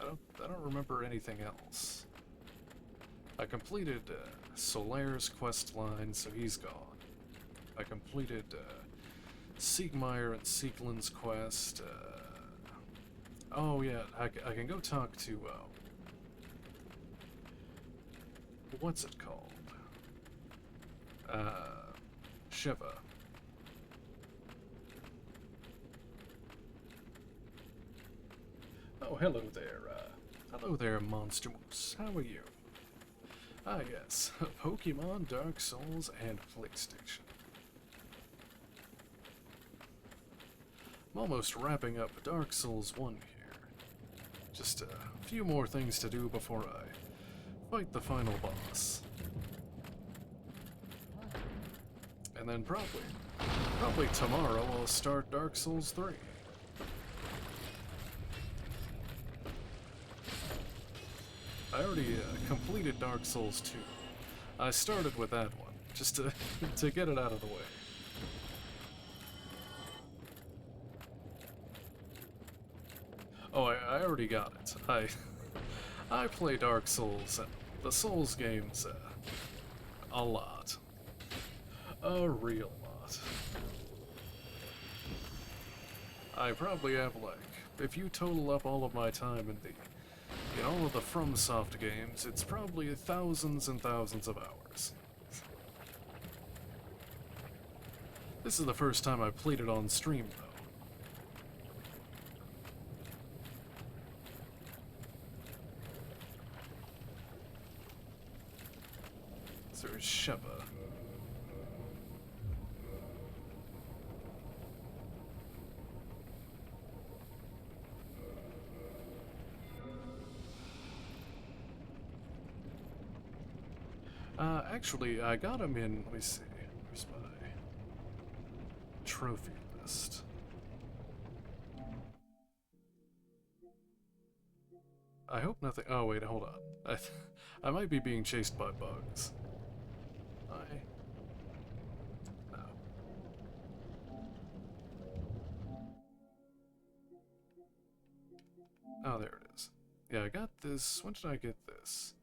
I don't remember anything else. I completed Solaire's quest line, so he's gone. I completed Siegmeyer and Sieglin's quest. Oh yeah, I can go talk to what's it called? Shiva. Oh, hello there, Monstrous. How are you? Ah, yes, Pokemon, Dark Souls, and PlayStation. I'm almost wrapping up Dark Souls 1 here. Just a few more things to do before I fight the final boss. And then probably tomorrow I'll start Dark Souls 3. I already completed Dark Souls 2. I started with that one, just to get it out of the way. Oh, I already got it. I play Dark Souls and the Souls games a lot. A real lot. I probably have, like, if you total up all of my time in all of the FromSoft games, it's probably thousands and thousands of hours. This is the first time I played it on stream, though. So there's Sheva. Actually, I got him in, let me see, where's my trophy list? I hope nothing, oh wait, hold on. I might be being chased by bugs. No. Oh, there it is. Yeah, I got this, when did I get this?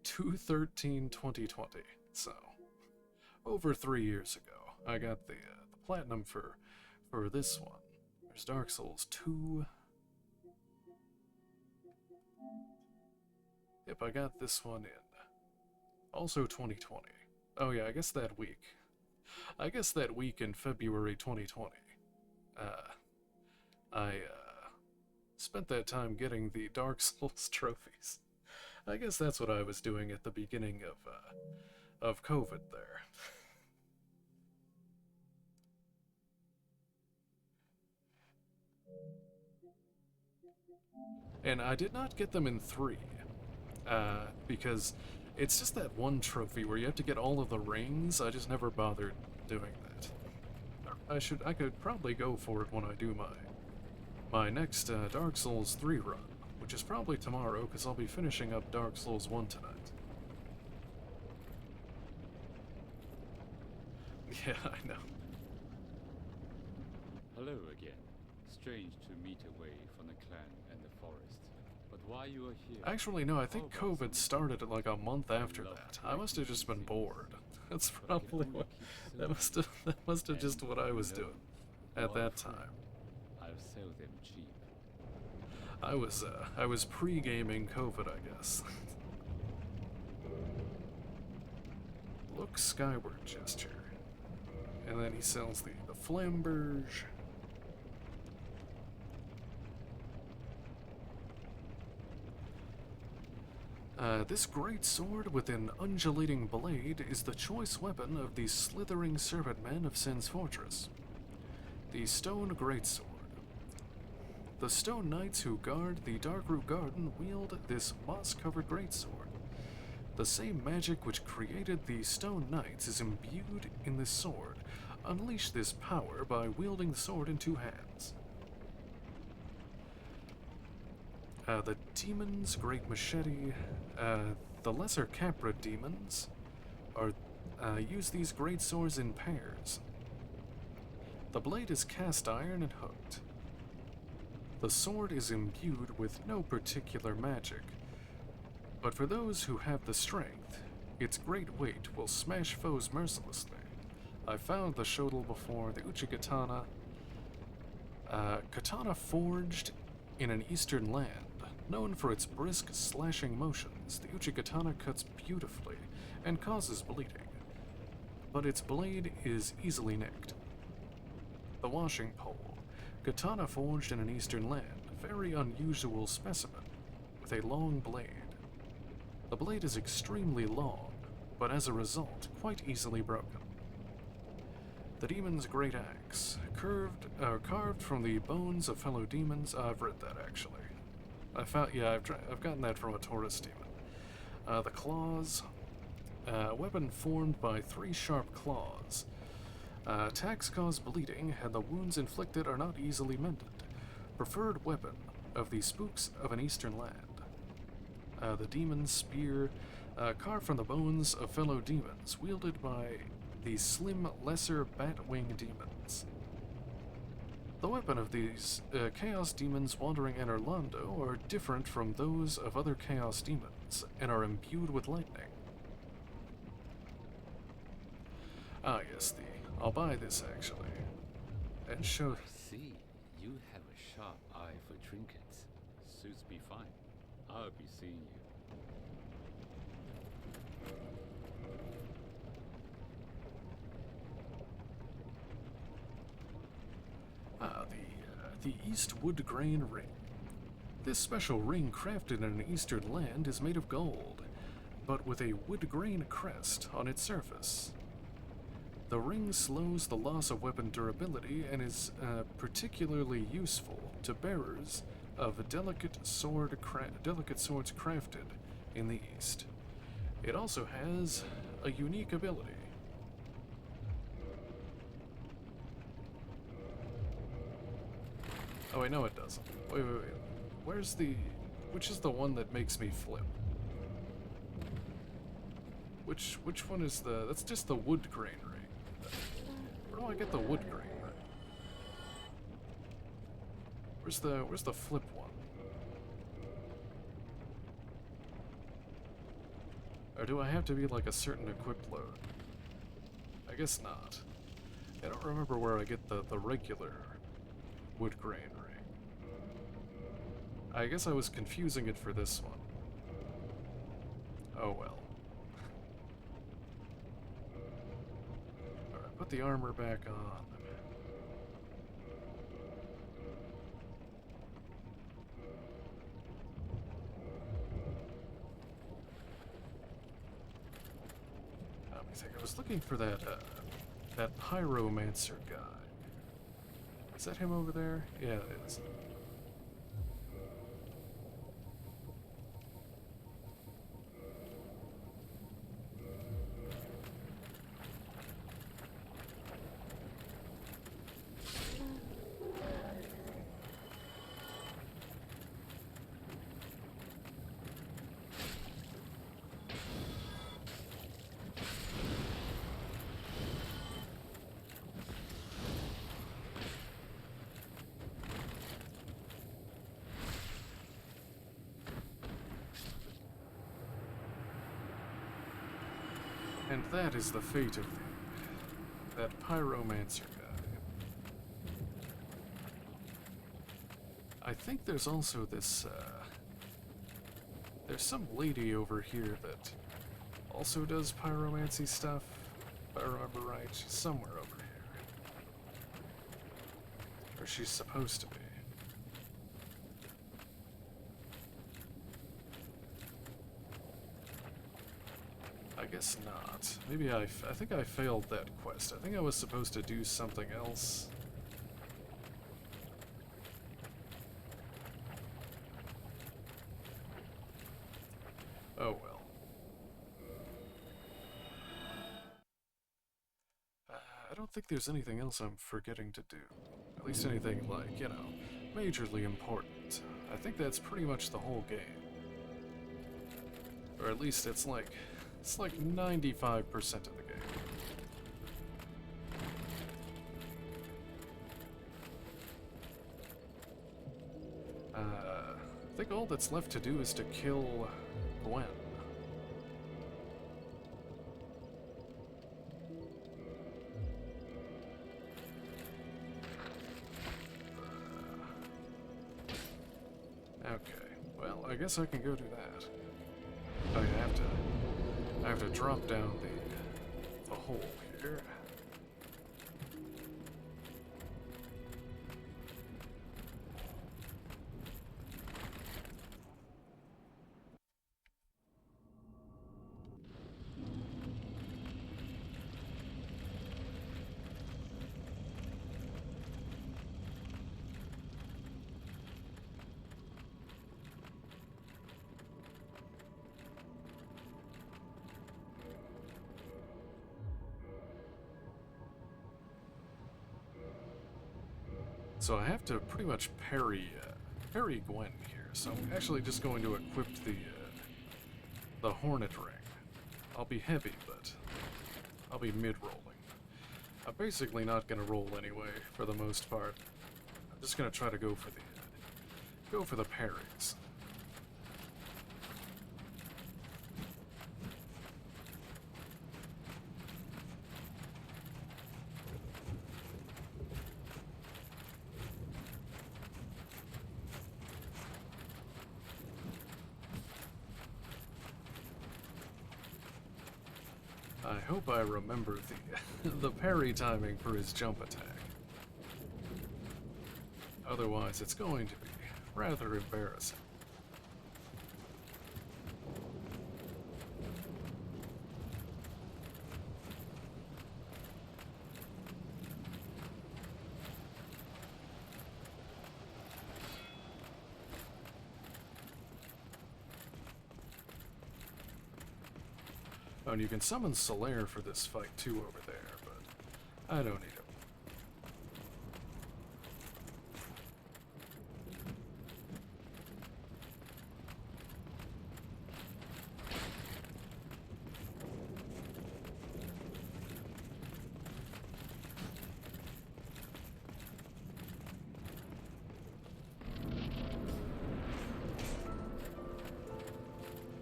2/13/2020, so over 3 years ago. I got the platinum for this one. There's Dark Souls 2. Yep, I got this one in also 2020. Oh yeah, I guess that week in February 2020. I spent that time getting the Dark Souls trophies. I guess that's what I was doing at the beginning of COVID there. And I did not get them in 3, because it's just that one trophy where you have to get all of the rings. I just never bothered doing that. I could probably go for it when I do my next Dark Souls 3 run. Which is probably tomorrow, because I'll be finishing up Dark Souls 1 tonight. Yeah, I know. Hello again. Strange to meet away from the clan and the forest. But why you are here. Actually, no, I think COVID started like a month after that. I must have just been bored. That's probably what. That must have just what I was doing at that time. I'll sell them cheap. I was pre-gaming COVID, I guess. Look skyward gesture. And then he sells the flamberge. This great sword with an undulating blade is the choice weapon of the slithering servant men of Sin's fortress. The stone greatsword. The stone knights who guard the Darkroot Garden wield this moss-covered greatsword. The same magic which created the stone knights is imbued in this sword. Unleash this power by wielding the sword in two hands. The demon's great machete. The lesser Capra demons use these great swords in pairs. The blade is cast iron and hooked. The sword is imbued with no particular magic, but for those who have the strength, its great weight will smash foes mercilessly. I found the shodel before, the Uchigatana. Katana forged in an eastern land. Known for its brisk, slashing motions, the Uchigatana cuts beautifully and causes bleeding, but its blade is easily nicked. The washing pole. Katana forged in an eastern land, very unusual specimen, with a long blade. The blade is extremely long, but as a result, quite easily broken. The demon's great axe, carved from the bones of fellow demons. I've read that actually. I've gotten that from a Taurus demon. The claws, a weapon formed by 3 sharp claws. Attacks cause bleeding, and the wounds inflicted are not easily mended. Preferred weapon of the spooks of an eastern land. The demon's spear, carved from the bones of fellow demons, wielded by the slim, lesser Batwing demons. The weapon of these Chaos demons wandering in Orlando are different from those of other Chaos demons, and are imbued with lightning. Ah yes, I'll buy this actually. And show... See, you have a sharp eye for trinkets. Suits me fine. I'll be seeing you. The East Wood Grain Ring. This special ring crafted in an eastern land is made of gold, but with a wood grain crest on its surface. The ring slows the loss of weapon durability and is particularly useful to bearers of delicate swords crafted in the East. It also has a unique ability. Oh, I know it doesn't. Wait. Which is the one that makes me flip? Which one is that's just the wood grain ring. Where do I get the wood grain ring? Where's the flip one? Or do I have to be like a certain equip load? I guess not. I don't remember where I get the regular wood grain ring. I guess I was confusing it for this one. Oh well. Alright, put the armor back on. Let me think. I was looking for that pyromancer guy. Is that him over there? Yeah, it is. And that is the fate of that pyromancer guy. I think there's also this, there's some lady over here that also does pyromancy stuff, if I remember right. She's somewhere over here. Or she's supposed to be. I guess not. Maybe I think I failed that quest. I think I was supposed to do something else. Oh well. I don't think there's anything else I'm forgetting to do. At least anything like, you know, majorly important. I think that's pretty much the whole game. Or at least it's like 95% of the game. I think all that's left to do is to kill Gwen. Okay, well, I guess I can go do that. Oh, I have to drop down the hole here. So I have to pretty much parry Gwen here. So I'm actually just going to equip the Hornet Ring. I'll be heavy, but I'll be mid-rolling. I'm basically not gonna roll anyway, for the most part. I'm just gonna try to go for the parries. I hope I remember the parry timing for his jump attack. Otherwise, it's going to be rather embarrassing. Oh, and you can summon Solaire for this fight too over there, but I don't need him.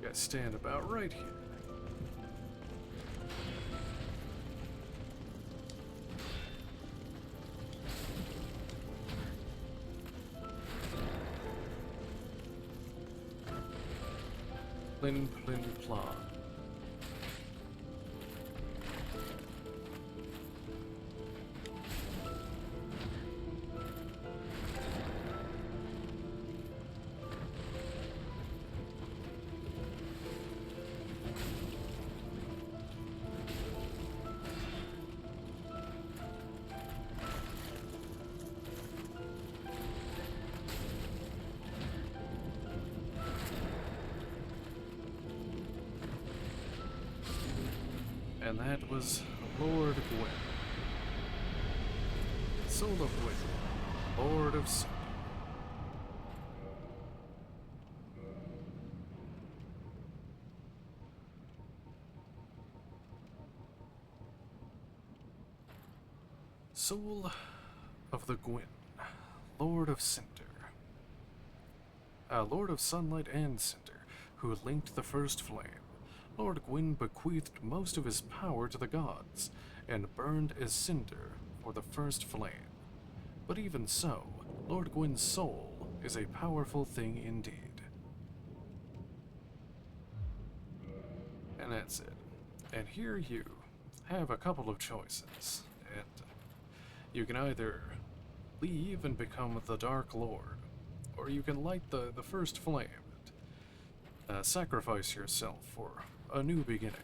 You guys stand about right here. Plin, plin, plon. And that was Lord Gwen. Soul of Gwen, Lord of Sin. Soul of the Gwen, Lord of Cinder. Lord of Sunlight and Cinder, who linked the first flame. Lord Gwyn bequeathed most of his power to the gods, and burned as cinder for the first flame. But even so, Lord Gwyn's soul is a powerful thing indeed. And that's it. And here you have a couple of choices, and you can either leave and become the Dark Lord, or you can light the first flame and sacrifice yourself for a new beginning.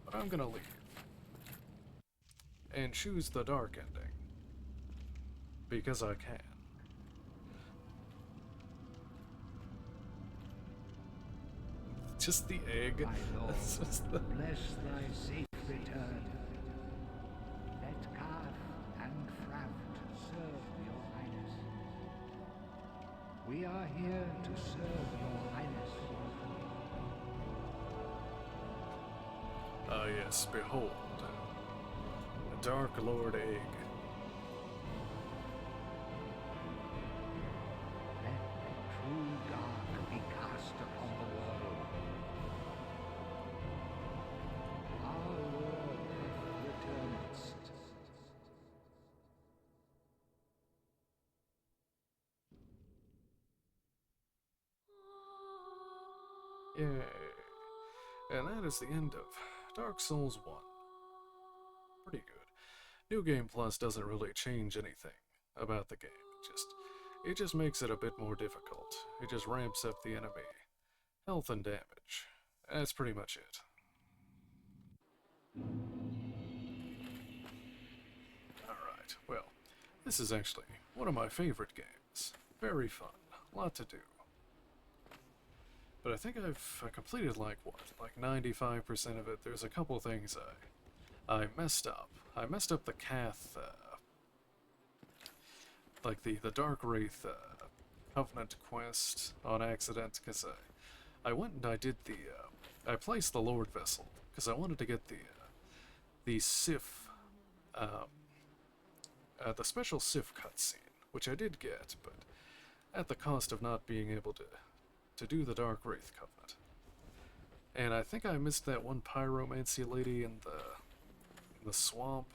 But I'm gonna leave and choose the dark ending because I can. Just the egg. My lord, That's just the... bless thy safe return. Let Carth and Fraft serve your highness. We are here to serve your highness. Ah yes, behold, the Dark Lord Egg. Let the true dark be cast upon the world. Our Lord hath returned. Yay. And that is the end of Dark Souls 1. Pretty good. New Game Plus doesn't really change anything about the game. It just makes it a bit more difficult. It just ramps up the enemy health and damage. That's pretty much it. Alright, well, this is actually one of my favorite games. Very fun. A lot to do. But I think I've completed like 95% of it. There's a couple things I messed up. I messed up the Cath, like the Dark Wraith Covenant quest on accident, because I went and I did I placed the Lord Vessel, because I wanted to get the Sif, the special Sif cutscene, which I did get, but at the cost of not being able to do the Dark Wraith Covenant. And I think I missed that one pyromancy lady in the swamp.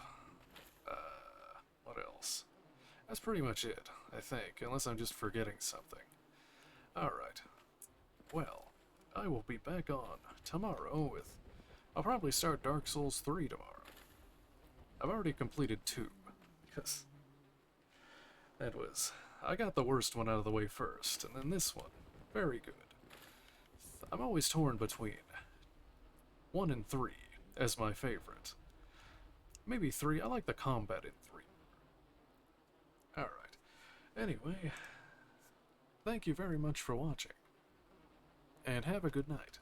What else? That's pretty much it, I think, unless I'm just forgetting something. Alright. Well, I will be back on tomorrow with... I'll probably start Dark Souls 3 tomorrow. I've already completed 2, because that was... I got the worst one out of the way first, and then this one. Very good. I'm always torn between 1 and 3 as my favorite. Maybe 3. I like the combat in 3. Alright. Anyway, thank you very much for watching. And have a good night.